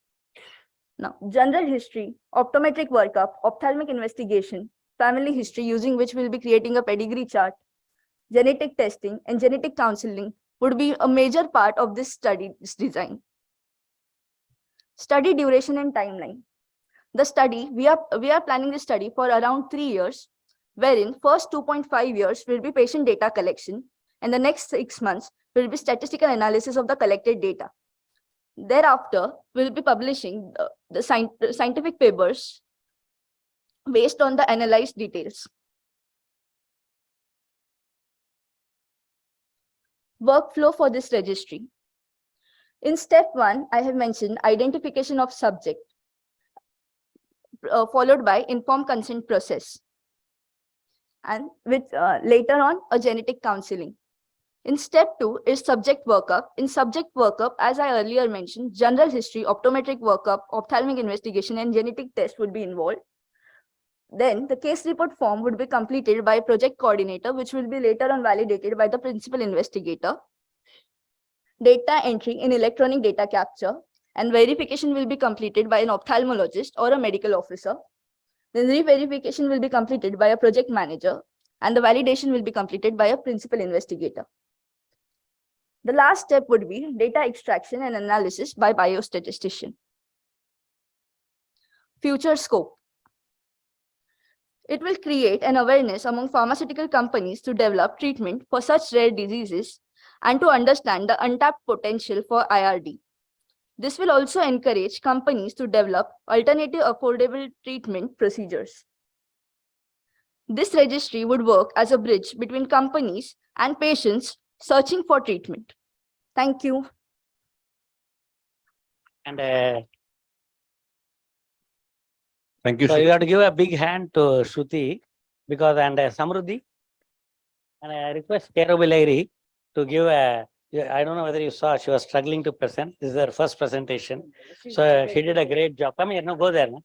Now, general history, optometric workup, ophthalmic investigation, family history, using which we'll be creating a pedigree chart, genetic testing, and genetic counseling would be a major part of this study design. Study duration and timeline. The study, we are planning the study for around 3 years, wherein first 2.5 years will be patient data collection, and the next 6 months will be statistical analysis of the collected data. Thereafter, we'll be publishing the scientific papers based on the analyzed details. Workflow for this registry. In step 1, I have mentioned identification of subject, followed by informed consent process, and with later on a genetic counseling. In step 2 is subject workup. In subject workup, as I earlier mentioned, general history, optometric workup, ophthalmic investigation, and genetic test would be involved. Then the case report form would be completed by project coordinator, which will be later on validated by the principal investigator. Data entry in electronic data capture and verification will be completed by an ophthalmologist or a medical officer. Then re-verification will be completed by a project manager, and the validation will be completed by a principal investigator. The last step would be data extraction and analysis by biostatistician. Future scope. It will create an awareness among pharmaceutical companies to develop treatment for such rare diseases and to understand the untapped potential for IRD. This will also encourage companies to develop alternative affordable treatment procedures. This registry would work as a bridge between companies and patients searching for treatment. Thank you. And Thank you. so you have to give a big hand to Shruti because and Samruddhi. And I request Kerubi Lairi to give a. I don't know whether you saw, she was struggling to present. This is her first presentation. So she did a great job. Come here, no, go there. No?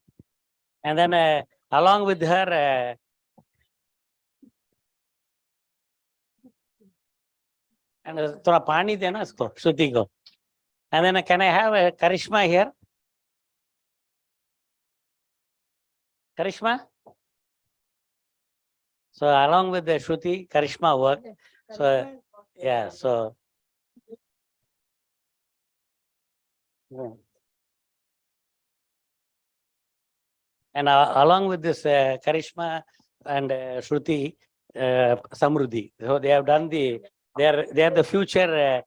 And then along with her, and thoda pani de na isko, Shruti ko. And then can I have Karishma here? Karishma? So along with the Shruti, Karishma work. So yeah, so. And along with this Karishma and Shruti, Samruddhi, so they have done the, they are the future,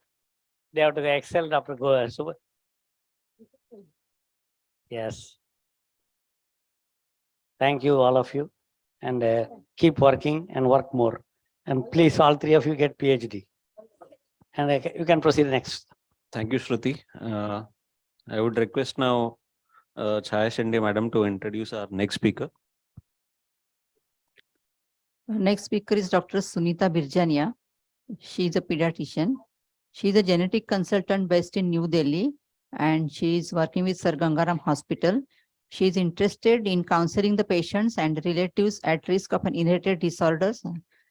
they have to excel after go. So, yes. Thank you, all of you, and keep working and work more. And please, all three of you get PhD. And you can proceed next. Thank you, Shruti. I would request now Chaya Shinde madam to introduce our next speaker. Next speaker is Dr. Sunita Birjania. She is a pediatrician. She is a genetic consultant based in New Delhi, and she is working with Sir Gangaram Hospital. She is interested in counseling the patients and relatives at risk of an inherited disorders,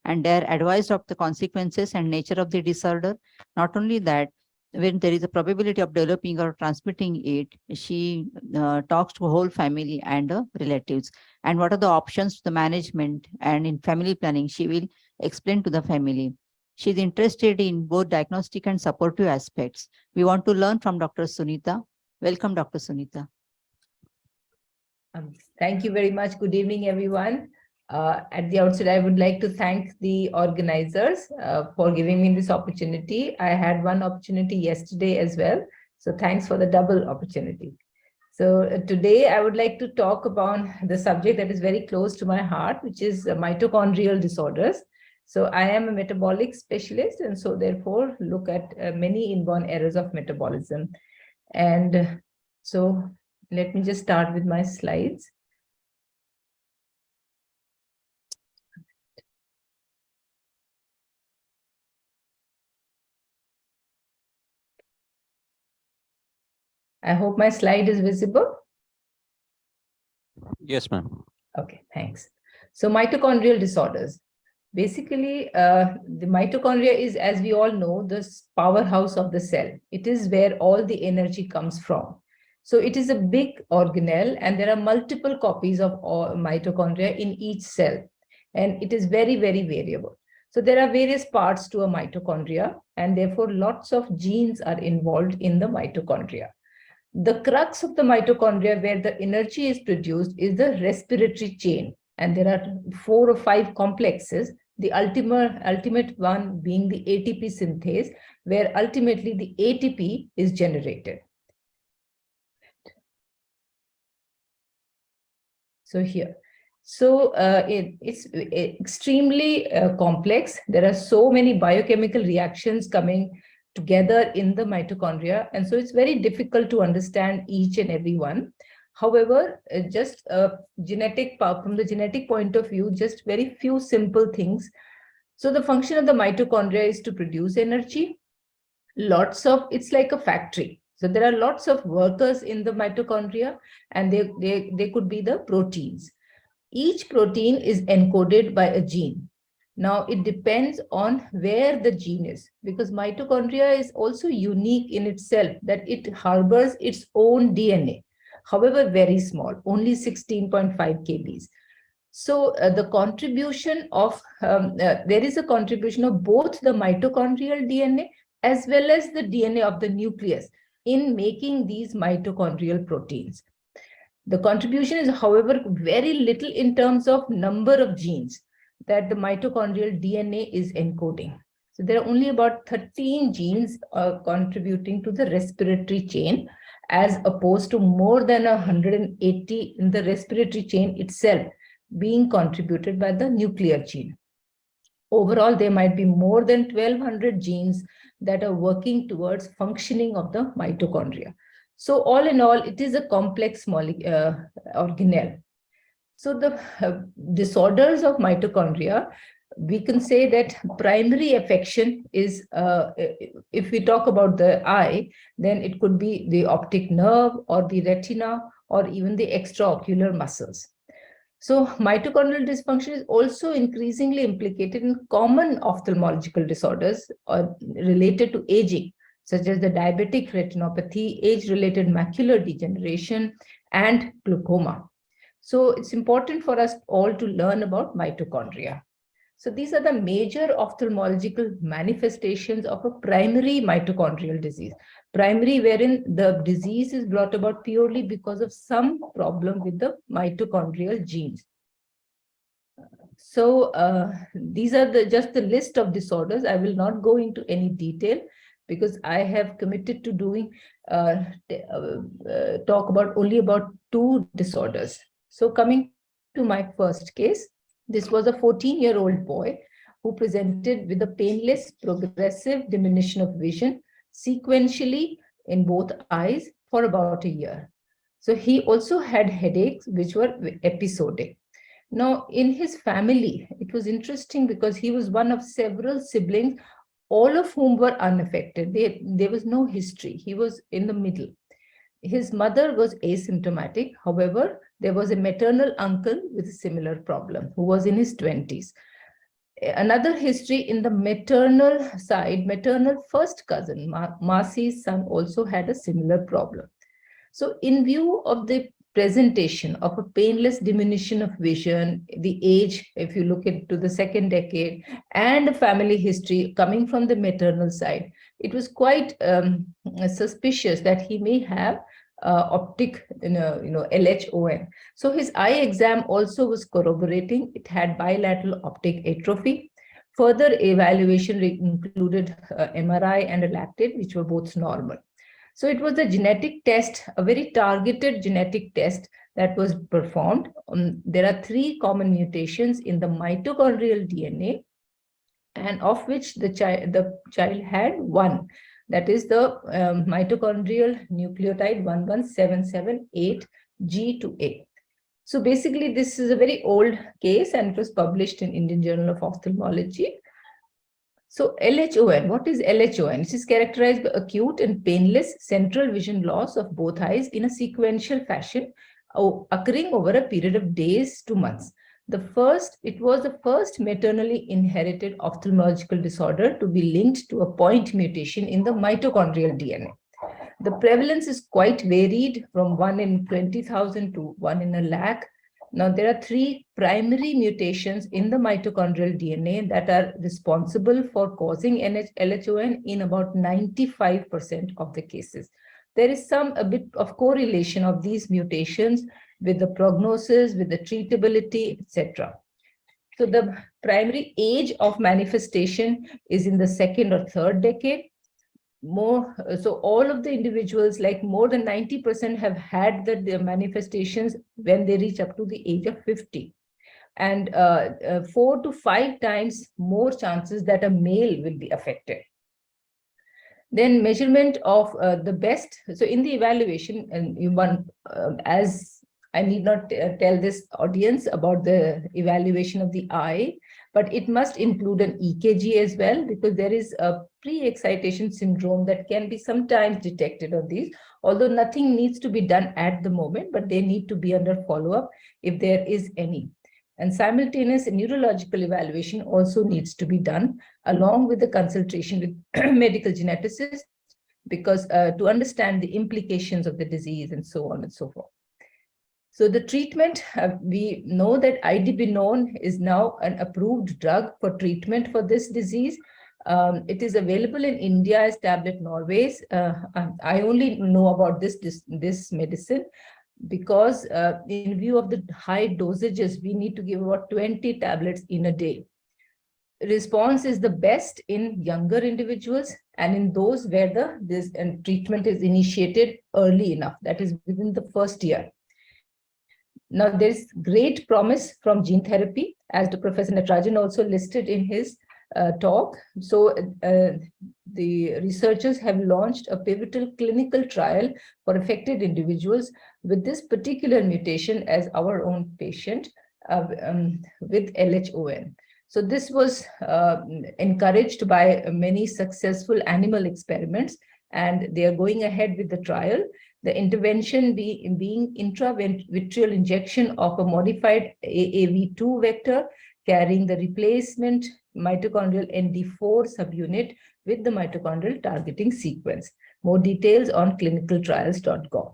and they are advised of the consequences and nature of the disorder. Not only that, when there is a probability of developing or transmitting it, she talks to whole family and relatives. And what are the options to the management, and in family planning, she will explain to the family. She is interested in both diagnostic and supportive aspects. We want to learn from Dr. Sunita. Welcome, Dr. Sunita. Thank you very much. Good evening, everyone. At the outset, I would like to thank the organizers for giving me this opportunity. I had one opportunity yesterday as well. So thanks for the double opportunity. So today I would like to talk about the subject that is very close to my heart, which is mitochondrial disorders. So I am a metabolic specialist, and so therefore look at many inborn errors of metabolism. And so let me just start with my slides. I hope my slide is visible. Yes, ma'am. Okay, thanks. So mitochondrial disorders. Basically, the mitochondria is, as we all know, the powerhouse of the cell. It is where all the energy comes from. So it is a big organelle, and there are multiple copies of mitochondria in each cell. And it is very, very variable. So there are various parts to a mitochondria, and therefore lots of genes are involved in the mitochondria. The crux of the mitochondria, where the energy is produced, is the respiratory chain. And there are 4 or 5 complexes, the ultimate one being the ATP synthase, where ultimately the ATP is generated. So here. So it's extremely complex. There are so many biochemical reactions coming together in the mitochondria, and so it's very difficult to understand each and every one. However, just from the genetic point of view, just very few simple things So the function of the mitochondria is to produce energy. It's like a factory. So there are lots of workers in the mitochondria, and they could be the proteins. Each protein is encoded by a gene. Now it depends on where the gene is, because mitochondria is also unique in itself, that it harbors its own DNA, however very small, only 16.5 kbs. So the contribution of, there is a contribution of both the mitochondrial DNA as well as the DNA of the nucleus in making these mitochondrial proteins. The contribution is, however, very little in terms of number of genes that the mitochondrial DNA is encoding. So there are only about 13 genes contributing to the respiratory chain, as opposed to more than 180 in the respiratory chain itself being contributed by the nuclear gene. Overall, there might be more than 1,200 genes that are working towards functioning of the mitochondria. So all in all, it is a complex organelle. So the disorders of mitochondria, we can say that primary affection is, if we talk about the eye, then it could be the optic nerve or the retina or even the extraocular muscles. So mitochondrial dysfunction is also increasingly implicated in common ophthalmological disorders related to aging, such as the diabetic retinopathy, age-related macular degeneration, and glaucoma. So it's important for us all to learn about mitochondria. So these are the major ophthalmological manifestations of a primary mitochondrial disease. Primary, wherein the disease is brought about purely because of some problem with the mitochondrial genes. So these are just the list of disorders. I will not go into any detail because I have committed to doing talk about only about 2 disorders. So coming to my first case, this was a 14-year-old boy who presented with a painless progressive diminution of vision sequentially in both eyes for about a year. So he also had headaches which were episodic. Now in his family, it was interesting because he was one of several siblings, all of whom were unaffected. There was no history. He was in the middle. His mother was asymptomatic. However, there was a maternal uncle with a similar problem who was in his 20s. Another history in the maternal side, maternal first cousin, Masi's son, also had a similar problem. So in view of the presentation of a painless diminution of vision, the age, if you look into the second decade, and family history coming from the maternal side, it was quite suspicious that he may have optic, LHON. So his eye exam also was corroborating. It had bilateral optic atrophy. Further evaluation included MRI and a lactate, which were both normal. So it was a genetic test, a very targeted genetic test that was performed. There are 3 common mutations in the mitochondrial DNA, and of which the child had 1. That is the mitochondrial nucleotide 11778G2A. So basically, this is a very old case and it was published in Indian Journal of Ophthalmology. So LHON, what is LHON? It is characterized by acute and painless central vision loss of both eyes in a sequential fashion, occurring over a period of days to months. It was the first maternally inherited ophthalmological disorder to be linked to a point mutation in the mitochondrial DNA. The prevalence is quite varied, from 1 in 20,000 to 1 in a lakh. Now, there are 3 primary mutations in the mitochondrial DNA that are responsible for causing LHON in about 95% of the cases. There is a bit of correlation of these mutations with the prognosis, with the treatability, etc. So the primary age of manifestation is in the 2nd or 3rd decade. So all of the individuals, like more than 90%, have had the manifestations when they reach up to the age of 50. And 4 to 5 times more chances that a male will be affected. Then measurement of the best. So in the evaluation, and as I need not tell this audience about the evaluation of the eye, but it must include an EKG as well, because there is a pre-excitation syndrome that can be sometimes detected on these, although nothing needs to be done at the moment, but they need to be under follow-up if there is any. And simultaneous neurological evaluation also needs to be done along with the consultation with medical geneticists, because to understand the implications of the disease and so on and so forth. So the treatment, we know that idipinone is now an approved drug for treatment for this disease. It is available in India as tablet Norways. I only know about this medicine because in view of the high dosages, we need to give about 20 tablets in a day. Response is the best in younger individuals and in those where this treatment is initiated early enough, that is within the first year. Now, there's great promise from gene therapy, as the Professor Natarajan also listed in his talk. So the researchers have launched a pivotal clinical trial for affected individuals with this particular mutation as our own patient with LHON. So this was encouraged by many successful animal experiments, and they are going ahead with the trial. The intervention being intravitreal injection of a modified AAV2 vector carrying the replacement mitochondrial ND4 subunit with the mitochondrial targeting sequence. More details on clinicaltrials.gov.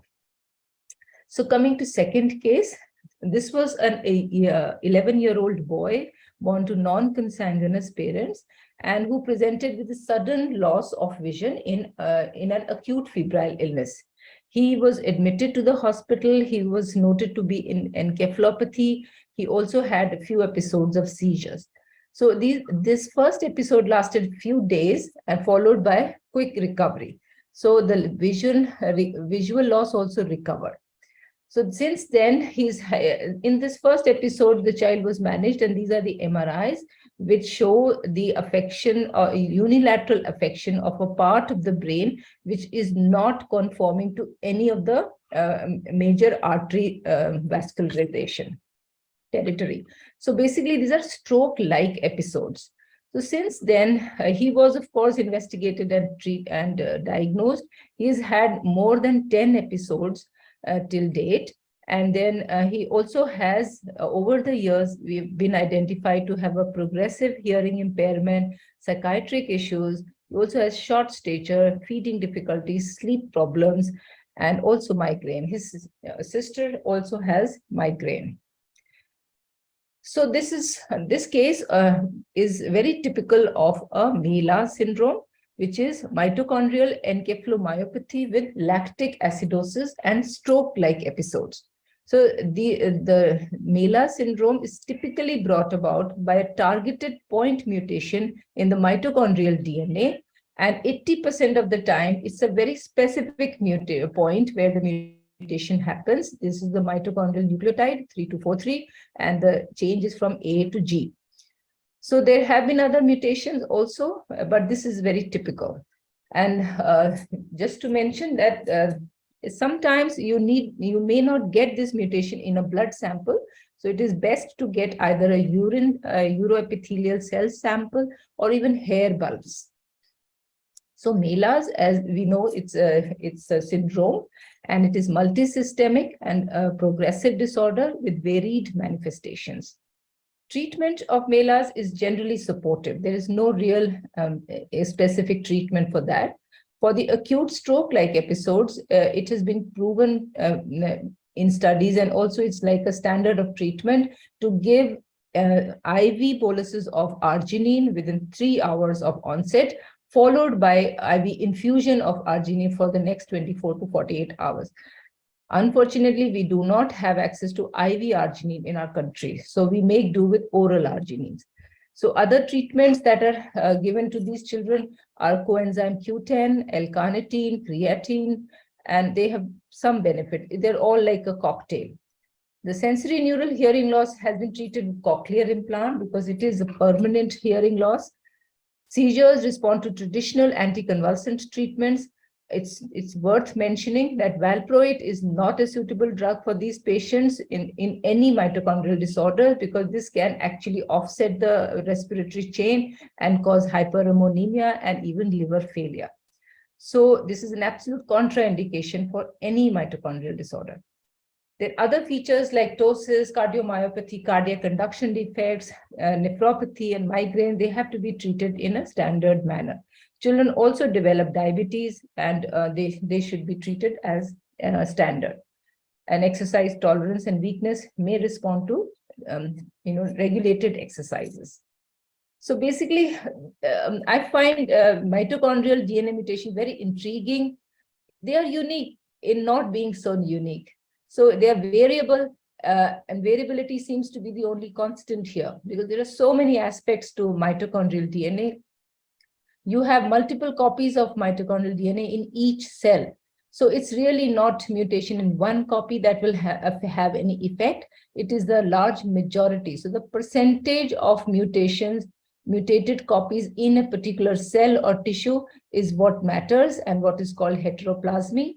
So coming to second case, this was an 11-year-old boy born to non-consanguineous parents and who presented with a sudden loss of vision in an acute febrile illness. He was admitted to the hospital. He was noted to be in encephalopathy. He also had a few episodes of seizures. So this first episode lasted a few days and followed by quick recovery. So the visual loss also recovered. So since then, in this first episode, the child was managed, and these are the MRIs, which show the affection or unilateral affection of a part of the brain, which is not conforming to any of the major artery vascularization territory. So basically, these are stroke-like episodes. So since then, he was, of course, investigated and diagnosed. He's had more than 10 episodes till date. And then he also has, over the years, we've been identified to have a progressive hearing impairment, psychiatric issues. He also has short stature, feeding difficulties, sleep problems, and also migraine. His sister also has migraine. So this case is very typical of a MELA syndrome, which is mitochondrial encephalomyopathy with lactic acidosis and stroke-like episodes. So the MELA syndrome is typically brought about by a targeted point mutation in the mitochondrial DNA, and 80% of the time, it's a very specific point where the mutation happens. This is the mitochondrial nucleotide 3243, and the change is from A to G. So there have been other mutations also, but this is very typical. And just to mention that sometimes you may not get this mutation in a blood sample. So it is best to get either a uroepithelial cell sample or even hair bulbs. So MELAS, as we know, it's a syndrome, and it is multisystemic and a progressive disorder with varied manifestations. Treatment of MELAS is generally supportive. There is no real specific treatment for that. For the acute stroke-like episodes, it has been proven in studies, and also it's like a standard of treatment to give IV boluses of arginine within 3 hours of onset, followed by IV infusion of arginine for the next 24 to 48 hours. Unfortunately, we do not have access to IV arginine in our country, so we make do with oral arginines. So other treatments that are given to these children are coenzyme Q10, L-carnitine, creatine, and they have some benefit. They're all like a cocktail. The sensory neural hearing loss has been treated with cochlear implant because it is a permanent hearing loss. Seizures respond to traditional anticonvulsant treatments. it's worth mentioning that valproate is not a suitable drug for these patients in any mitochondrial disorder, because this can actually offset the respiratory chain and cause hyperammonemia and even liver failure. So this is an absolute contraindication for any mitochondrial disorder. There are other features like ptosis, cardiomyopathy, cardiac conduction defects, nephropathy, and migraine. They have to be treated in a standard manner. Children also develop diabetes, and they should be treated as standard. And exercise tolerance and weakness may respond to regulated exercises. So basically, I find mitochondrial DNA mutation very intriguing. They are unique in not being so unique. So they are variable, and variability seems to be the only constant here, because there are so many aspects to mitochondrial DNA. You have multiple copies of mitochondrial DNA in each cell. So it's really not mutation in one copy that will have any effect. It is the large majority. So the percentage of mutated copies in a particular cell or tissue is what matters, and what is called heteroplasmy.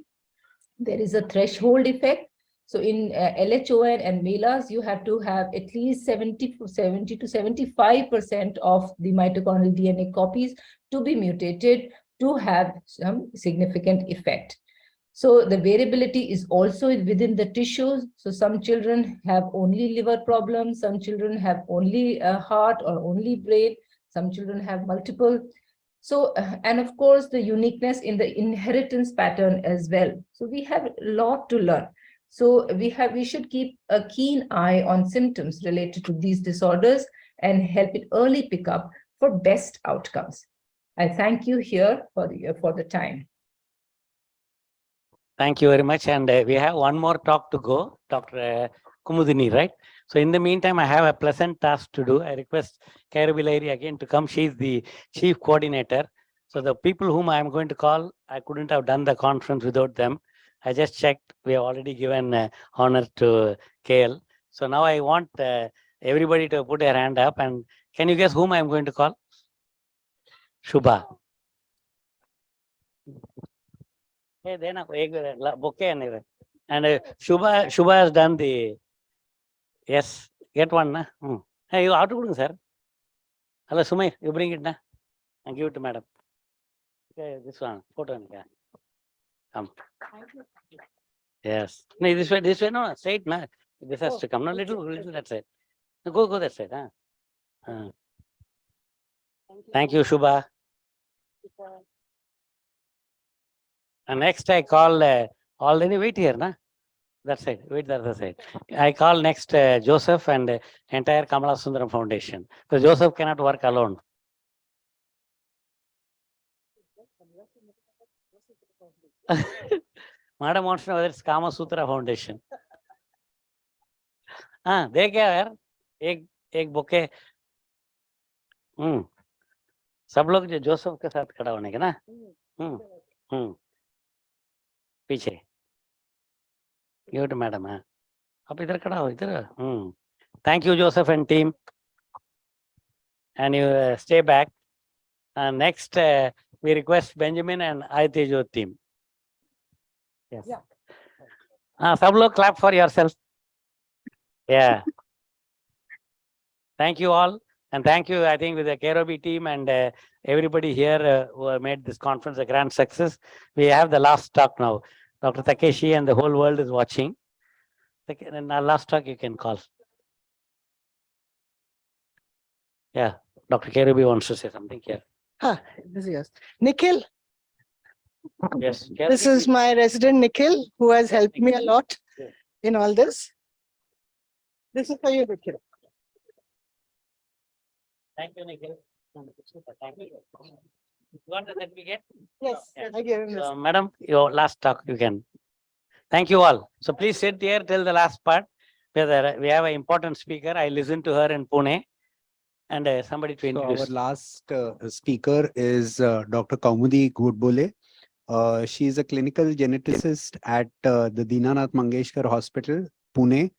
There is a threshold effect. So in LHON and MELAS, you have to have at least 70 to 75% of the mitochondrial DNA copies to be mutated to have some significant effect. So the variability is also within the tissues. So some children have only liver problems, some children have only heart or only brain, some children have multiple. So, and of course, the uniqueness in the inheritance pattern as well. So we have a lot to learn. So we should keep a keen eye on symptoms related to these disorders and help it early pick up for best outcomes. I thank you here for the time. Thank you very much. And we have one more talk to go, Dr. Kumudini, right? So in the meantime, I have a pleasant task to do. I request Kairabilari again to come. She is the chief coordinator. So the people whom I am going to call, I couldn't have done the conference without them. I just checked. We have already given honor to KL. So now I want everybody to put their hand up. And can you guess whom I am going to call? Shubha. Hey, then bouquet and Shubha has done the yes. Get one, na? Hey, you have to bring, sir. Hello, Sumay, you bring it, na? And give it to madam. Okay, this one, photo. Come. Yes. No, this way, no, straight, na. This has to come. No, little that side. No, go that side, huh? Thank you, Shubha. And next I call already wait here, na? That side, wait the other side. I call next Joseph and entire Kamala Sundaram Foundation. So Joseph cannot work alone. Madam wants to know whether it's Kama Sutra Foundation. हाँ दे क्या यार एक bouquet सब लोग जो Joseph के साथ खड़ा होने के ना पीछे गिव टू मैडम हाँ आप इधर खड़ा हो इधर thank you Joseph and team and you stay back and next we request Benjamin and Aitejo team. Yes. Yeah. सब लोग clap for yourself. Yeah. Thank you all. And thank you, I think, with the KROB team and everybody here who have made this conference a grand success. We have the last talk now. Dr. Takeshi and the whole world is watching. And our last talk you can call. Yeah, Dr. KROB wants to say something here. Yes. Nikhil. Yes. This is my resident Nikhil, who has helped me a lot in all this. This is for you, Nikhil. Thank you, Nikhil. Thank you. You want the certificate? Yes, Yeah. I gave him this. So, madam, your last talk you can. Thank you all. So please sit here till the last part. Where we have an important speaker. I listened to her in Pune. And somebody to So introduce. our last speaker is Dr. Kaumudi Gudbole. She is a clinical geneticist at the Dinanath Mangeshkar Hospital, Pune.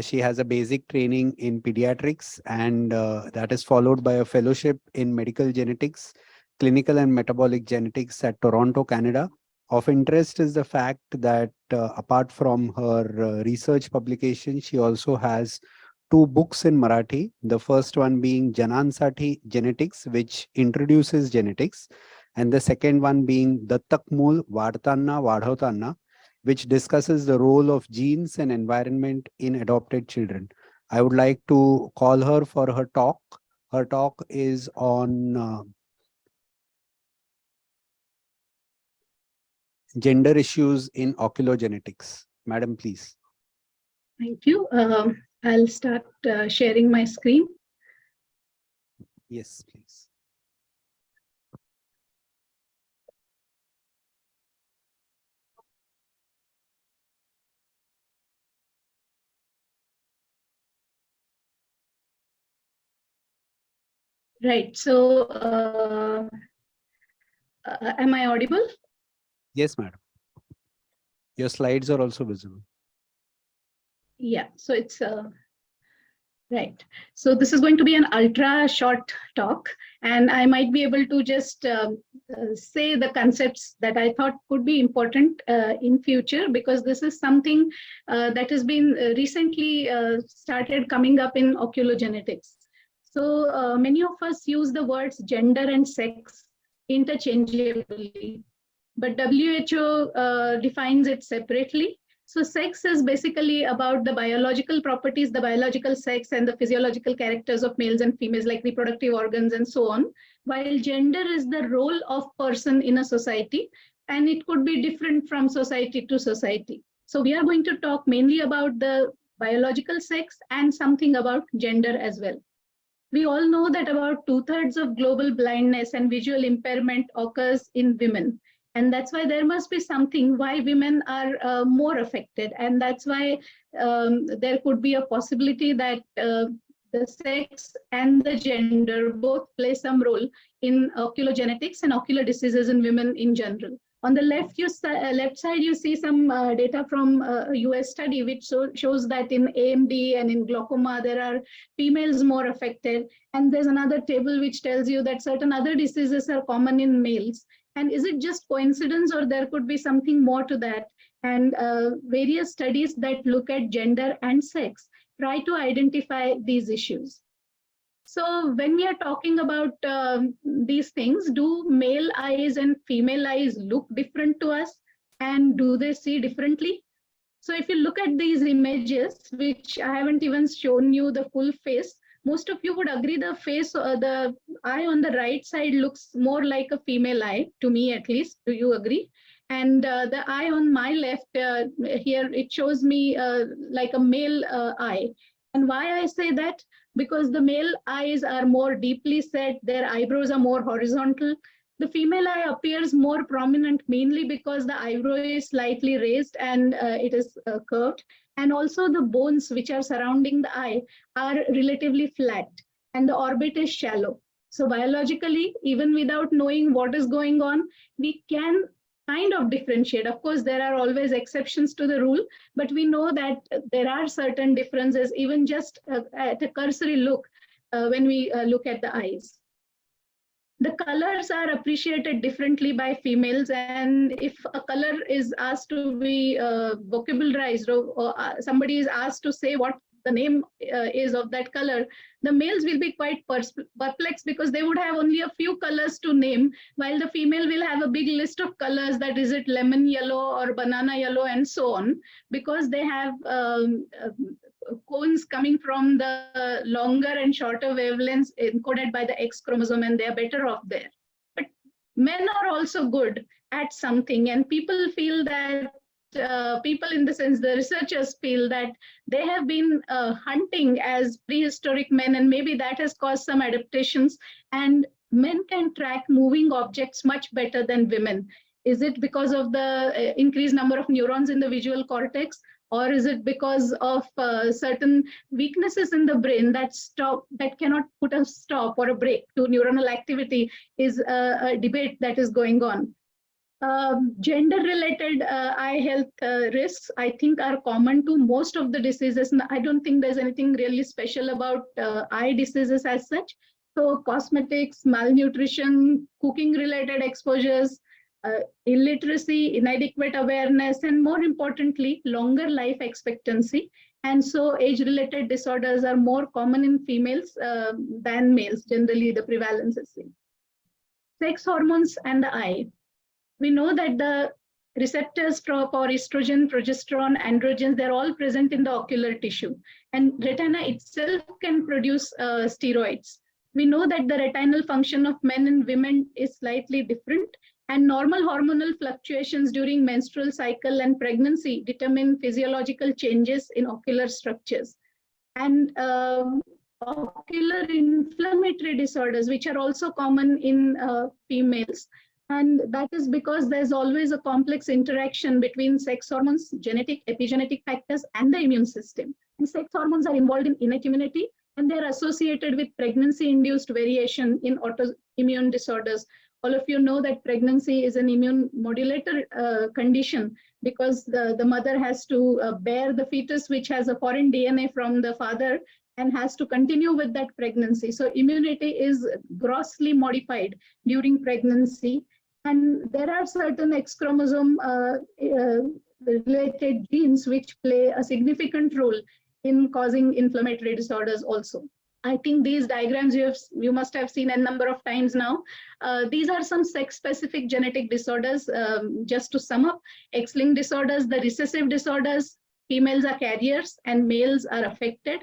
She has a basic training in pediatrics and that is followed by a fellowship in medical genetics, clinical and metabolic genetics at Toronto, Canada. Of interest is the fact that apart from her research publication, she also has 2 books in Marathi. The first one being Janansati Genetics, which introduces genetics, and the second one being Dattak Mool Vadtanna Vadhavtanna, which discusses the role of genes and environment in adopted children. I would like to call her for her talk. Her talk is on gender issues in oculogenetics. Madam, please. Thank you. I'll start sharing my screen. Yes, please. Right. So, am I audible? Yes, madam. Your slides are also visible. Yeah. So it's right. So this is going to be an ultra short talk, and I might be able to just say the concepts that I thought could be important in future, because this is something that has been recently started coming up in oculogenetics. So many of us use the words gender and sex interchangeably, but WHO defines it separately. So sex is basically about the biological properties, the biological sex and the physiological characters of males and females, like reproductive organs and so on, while gender is the role of person in a society, and it could be different from society to society. So we are going to talk mainly about the biological sex and something about gender as well. We all know that about 2/3 of global blindness and visual impairment occurs in women. And that's why there must be something why women are more affected. And that's why there could be a possibility that the sex and the gender both play some role in oculogenetics and ocular diseases in women in general. On the left side, you see some data from a US study, which shows that in AMD and in glaucoma, there are females more affected. And there's another table which tells you that certain other diseases are common in males. And is it just coincidence, or there could be something more to that? And various studies that look at gender and sex try to identify these issues. So when we are talking about these things, do male eyes and female eyes look different to us? And do they see differently? So if you look at these images, which I haven't even shown you the full face, most of you would agree the face, the eye on the right side looks more like a female eye, to me at least. Do you agree? And the eye on my left here, it shows me like a male eye. And why I say that? Because the male eyes are more deeply set, their eyebrows are more horizontal. The female eye appears more prominent mainly because the eyebrow is slightly raised and it is curved. And also the bones which are surrounding the eye are relatively flat and the orbit is shallow. So biologically, even without knowing what is going on, we can kind of differentiate. Of course, there are always exceptions to the rule, but we know that there are certain differences, even just at a cursory look when we look at the eyes. The colors are appreciated differently by females, and if a color is asked to be vocabularized, or somebody is asked to say what the name is of that color, the males will be quite perplexed because they would have only a few colors to name, while the female will have a big list of colors, that is it lemon yellow or banana yellow and so on, because they have cones coming from the longer and shorter wavelengths encoded by the X chromosome, and they are better off there. But men are also good at something, and people feel that people in the sense, the researchers feel that they have been hunting as prehistoric men, and maybe that has caused some adaptations, and men can track moving objects much better than women. Is it because of the increased number of neurons in the visual cortex, or is it because of certain weaknesses in the brain that cannot put a stop or a break to neuronal activity? Is a debate that is going on. Gender-related eye health risks, I think, are common to most of the diseases. I don't think there's anything really special about eye diseases as such. So cosmetics, malnutrition, cooking-related exposures, illiteracy, inadequate awareness, and more importantly, longer life expectancy. And so age-related disorders are more common in females than males. Generally, the prevalence is seen. Sex hormones and the eye. We know that the receptors for estrogen, progesterone, androgens, they're all present in the ocular tissue. And retina itself can produce steroids. We know that the retinal function of men and women is slightly different, and normal hormonal fluctuations during menstrual cycle and pregnancy determine physiological changes in ocular structures. And ocular inflammatory disorders, which are also common in females. And that is because there's always a complex interaction between sex hormones, genetic, epigenetic factors, and the immune system. And sex hormones are involved in innate immunity, and they're associated with pregnancy-induced variation in autoimmune disorders. All of you know that pregnancy is an immune modulator condition because the mother has to bear the fetus, which has a foreign DNA from the father, and has to continue with that pregnancy. So immunity is grossly modified during pregnancy. And there are certain X chromosome related genes which play a significant role in causing inflammatory disorders also. I think these diagrams you must have seen a number of times now. These are some sex-specific genetic disorders. Just to sum up, X-linked disorders, the recessive disorders, females are carriers and males are affected.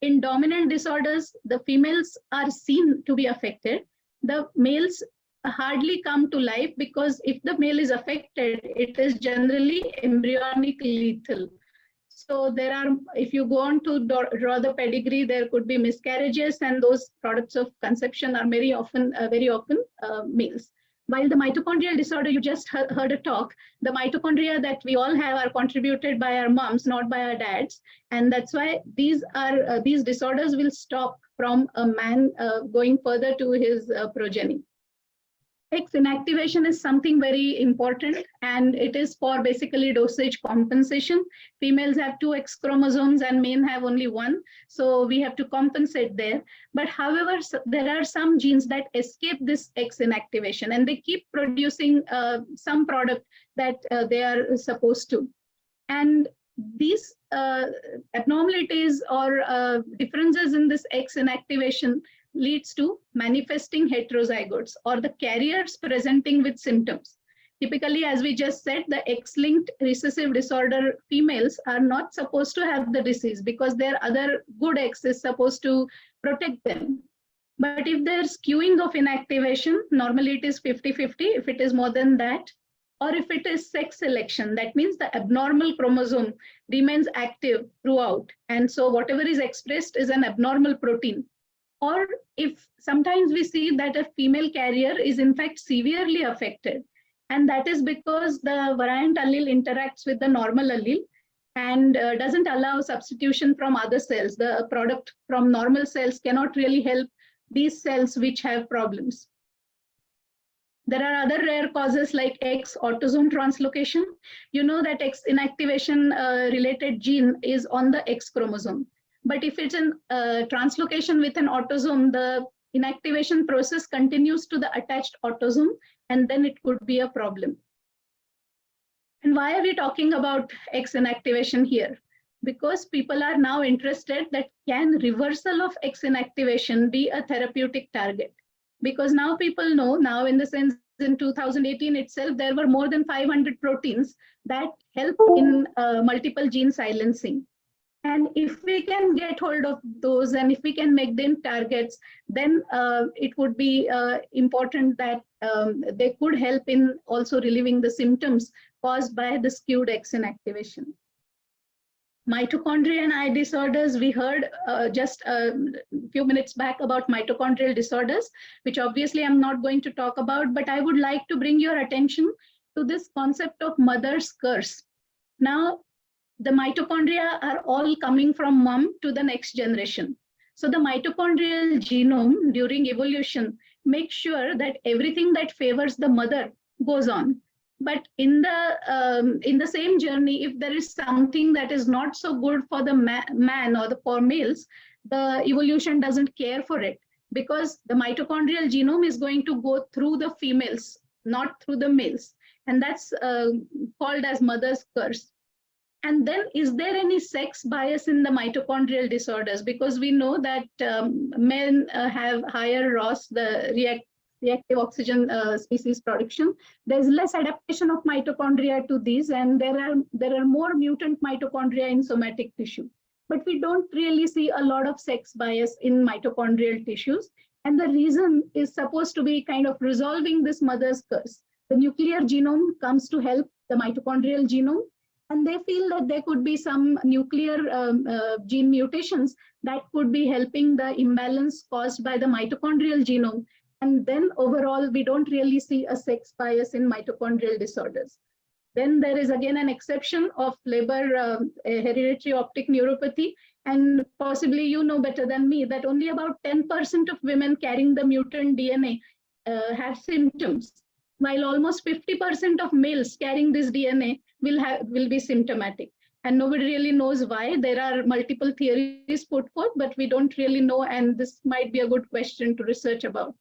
In dominant disorders, the females are seen to be affected. The males hardly come to life because if the male is affected, it is generally embryonic lethal. So there are, if you go on to draw the pedigree, there could be miscarriages, and those products of conception are very often males. While the mitochondrial disorder, you just heard a talk, the mitochondria that we all have are contributed by our moms, not by our dads. And that's why these disorders will stop from a man going further to his progeny. X inactivation is something very important, and it is for basically dosage compensation. Females have 2 X chromosomes and men have only 1. So we have to compensate there. But however, there are some genes that escape this X inactivation and they keep producing some product that they are supposed to. And these abnormalities or differences in this X inactivation leads to manifesting heterozygotes or the carriers presenting with symptoms. Typically, as we just said, the X-linked recessive disorder females are not supposed to have the disease because their other good X is supposed to protect them. But if there's skewing of inactivation, normally it is 50-50 if it is more than that, or if it is sex selection, that means the abnormal chromosome remains active throughout. And so whatever is expressed is an abnormal protein. Or if sometimes we see that a female carrier is in fact severely affected, and that is because the variant allele interacts with the normal allele and doesn't allow substitution from other cells. The product from normal cells cannot really help these cells which have problems. There are other rare causes like X autosome translocation. You know that X inactivation related gene is on the X chromosome. But if it's a translocation with an autosome, the inactivation process continues to the attached autosome, and then it could be a problem. And why are we talking about X inactivation here? Because people are now interested that can reversal of X inactivation be a therapeutic target? Because now people know, now in the sense in 2018 itself, there were more than 500 proteins that help in multiple gene silencing. And if we can get hold of those and if we can make them targets, then it would be important that they could help in also relieving the symptoms caused by the skewed X inactivation. Mitochondria and eye disorders, we heard just a few minutes back about mitochondrial disorders, which obviously I'm not going to talk about, but I would like to bring your attention to this concept of mother's curse. Now, the mitochondria are all coming from mom to the next generation. So the mitochondrial genome during evolution makes sure that everything that favors the mother goes on. But in the same journey, if there is something that is not so good for the man or for males, the evolution doesn't care for it because the mitochondrial genome is going to go through the females, not through the males. and that's called as mother's curse. And then, is there any sex bias in the mitochondrial disorders? Because we know that men have higher ROS, the reactive oxygen species production. There's less adaptation of mitochondria to these, and there are more mutant mitochondria in somatic tissue. But we don't really see a lot of sex bias in mitochondrial tissues. And the reason is supposed to be kind of resolving this mother's curse. The nuclear genome comes to help the mitochondrial genome, and they feel that there could be some nuclear gene mutations that could be helping the imbalance caused by the mitochondrial genome. And then overall, we don't really see a sex bias in mitochondrial disorders. Then there is again an exception of Leber hereditary optic neuropathy. And possibly you know better than me that only about 10% of women carrying the mutant DNA have symptoms, while almost 50% of males carrying this DNA will be symptomatic. And nobody really knows why. There are multiple theories put forth, but we don't really know, and this might be a good question to research about.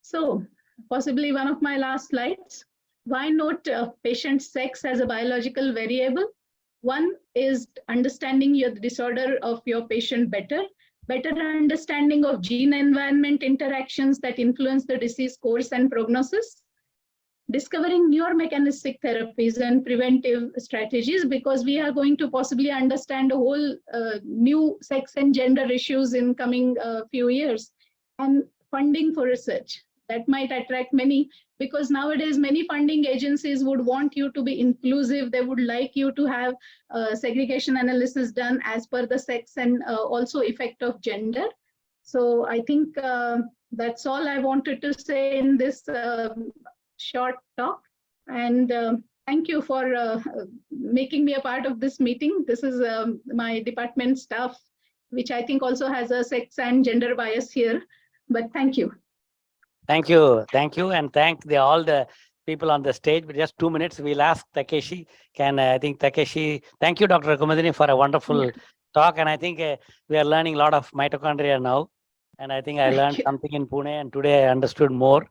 So possibly one of my last slides. Why note patient sex as a biological variable? One is understanding the disorder of your patient better understanding of gene-environment interactions that influence the disease course and prognosis, discovering newer mechanistic therapies and preventive strategies, because we are going to possibly understand a whole new sex and gender issues in coming few years, and funding for research. That might attract many, because nowadays many funding agencies would want you to be inclusive. They would like you to have segregation analysis done as per the sex and also effect of gender. So I think that's all I wanted to say in this short talk. And thank you for making me a part of this meeting. This is my department staff, which I think also has a sex and gender bias here, but thank you. Thank you, and thank all the people on the stage. But just 2 minutes, we'll ask Takeshi. I think Takeshi, thank you, Dr. Kumadini, for a wonderful talk. And I think we are learning a lot of mitochondria now. And I think I learned something in Pune, and today I understood more.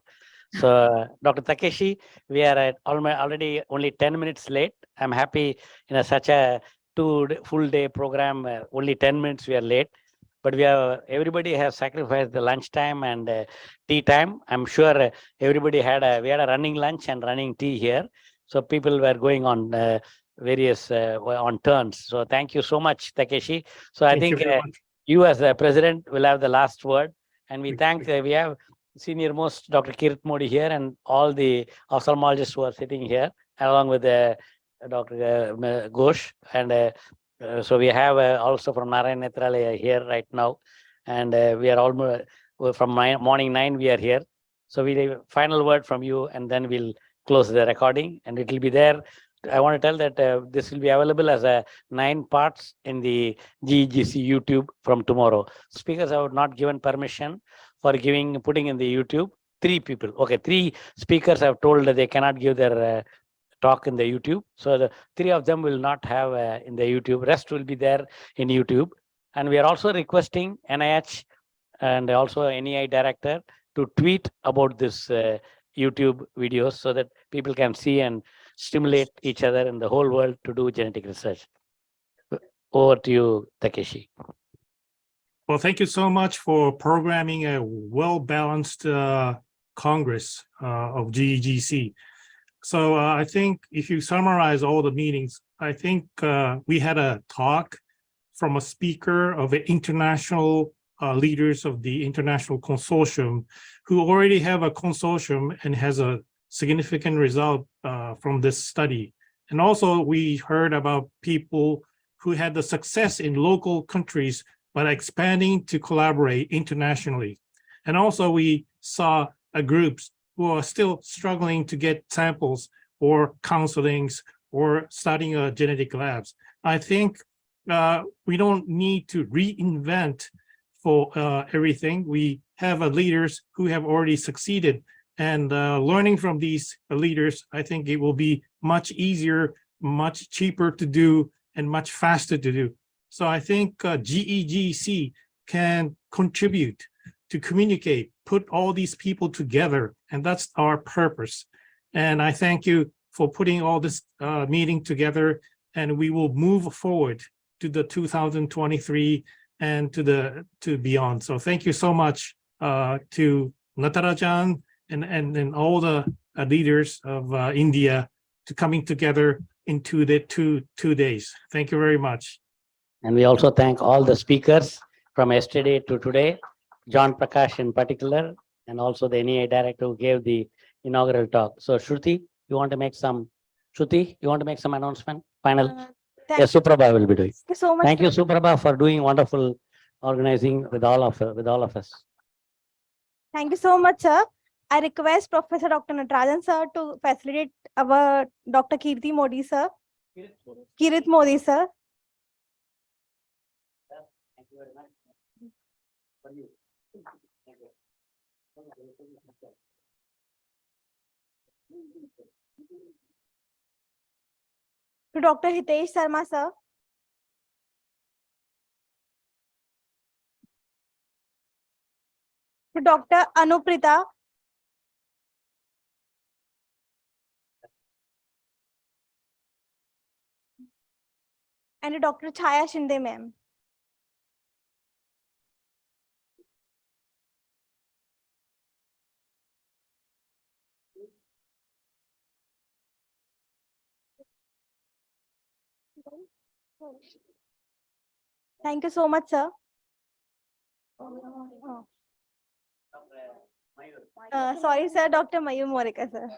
So, Dr. Takeshi, we are at already only 10 minutes late. I'm happy in such a full day program, only 10 minutes we are late. But everybody has sacrificed the lunch time and tea time. I'm sure everybody we had a running lunch and running tea here. So people were going on various on turns. So thank you so much, Takeshi. So I think you as the president will have the last word. And we thank, we have senior most Dr. Kirit Modi here and all the ophthalmologists who are sitting here, along with Dr. Ghosh. And so we have also from Narayan Netralaya here right now. And we are almost from morning 9, we are here. So we'll have final word from you, and then we'll close the recording, and it will be there. I want to tell that this will be available as 9 parts in the GEGC YouTube from tomorrow. Speakers have not given permission for putting in the YouTube. 3 people. Okay, 3 speakers have told that they cannot give their talk in the YouTube. So the 3 of them will not have in the YouTube. Rest will be there in YouTube. And we are also requesting NIH and also NEI director to tweet about this YouTube videos so that people can see and stimulate each other in the whole world to do genetic research. Over to you, Takeshi. Well, thank you so much for programming a well-balanced Congress of GEGC. So I think if you summarize all the meetings, I think we had a talk from a speaker of the international leaders of the international consortium who already have a consortium and has a significant result from this study. And also we heard about people who had the success in local countries, but expanding to collaborate internationally. And also we saw groups who are still struggling to get samples or counselings or starting genetic labs. I think we don't need to reinvent for everything. We have leaders who have already succeeded, and learning from these leaders, I think it will be much easier, much cheaper to do, and much faster to do. So I think GEGC can contribute to communicate, put all these people together, and that's our purpose. And I thank you for putting all this meeting together, and we will move forward to the 2023 and to beyond. So thank you so much to Natarajan and all the leaders of India to coming together in two days. Thank you very much. And we also thank all the speakers from yesterday to today, John Prakash in particular, and also the NEI director who gave the inaugural talk. So Shruti, you want to make some announcement? Final? Yes, Suprabha will be doing. Thank you so much. Thank you, Suprabha, for doing wonderful organizing with all of us. Thank you so much, sir. I request Professor Dr. Natarajan, sir, to facilitate our Dr. Kirti Modi, sir. Kirit Modi, sir. Thank you very much. To Dr. Hitesh Sharma, sir. To Dr. Anuprita. And to Dr. Chaya Shinde, ma'am. Thank you so much, sir. Sorry, sir, Dr. Mayur Morika, sir.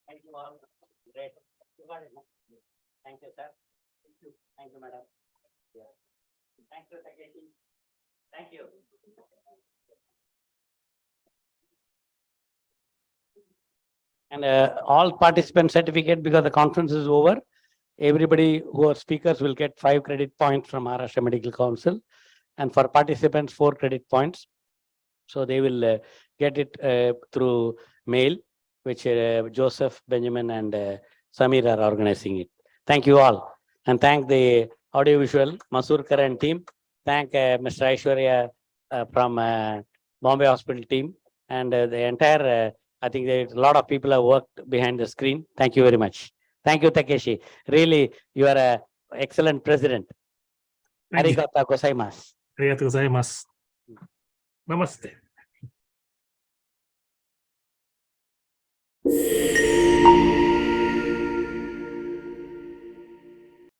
Thank you all. Great. Thank you, sir. Thank you, madam. Yeah. Thank you, Takeshi. Thank you. And all participant certificate, because the conference is over. Everybody who are speakers will get 5 credit points from Maharashtra Medical Council, and for participants 4 credit points. So they will get it through mail, which Joseph, Benjamin, and Samir are organizing it. Thank you all, and thank the audiovisual Masurkar and team. Thank Mr. Aishwarya from Bombay Hospital team, and the entire. I think there's a lot of people have worked behind the screen. Thank you very much. Thank you, Takeshi. Really, you are an excellent president. Thank you. Arigatou gozaimasu. Arigatou gozaimasu. Namaste.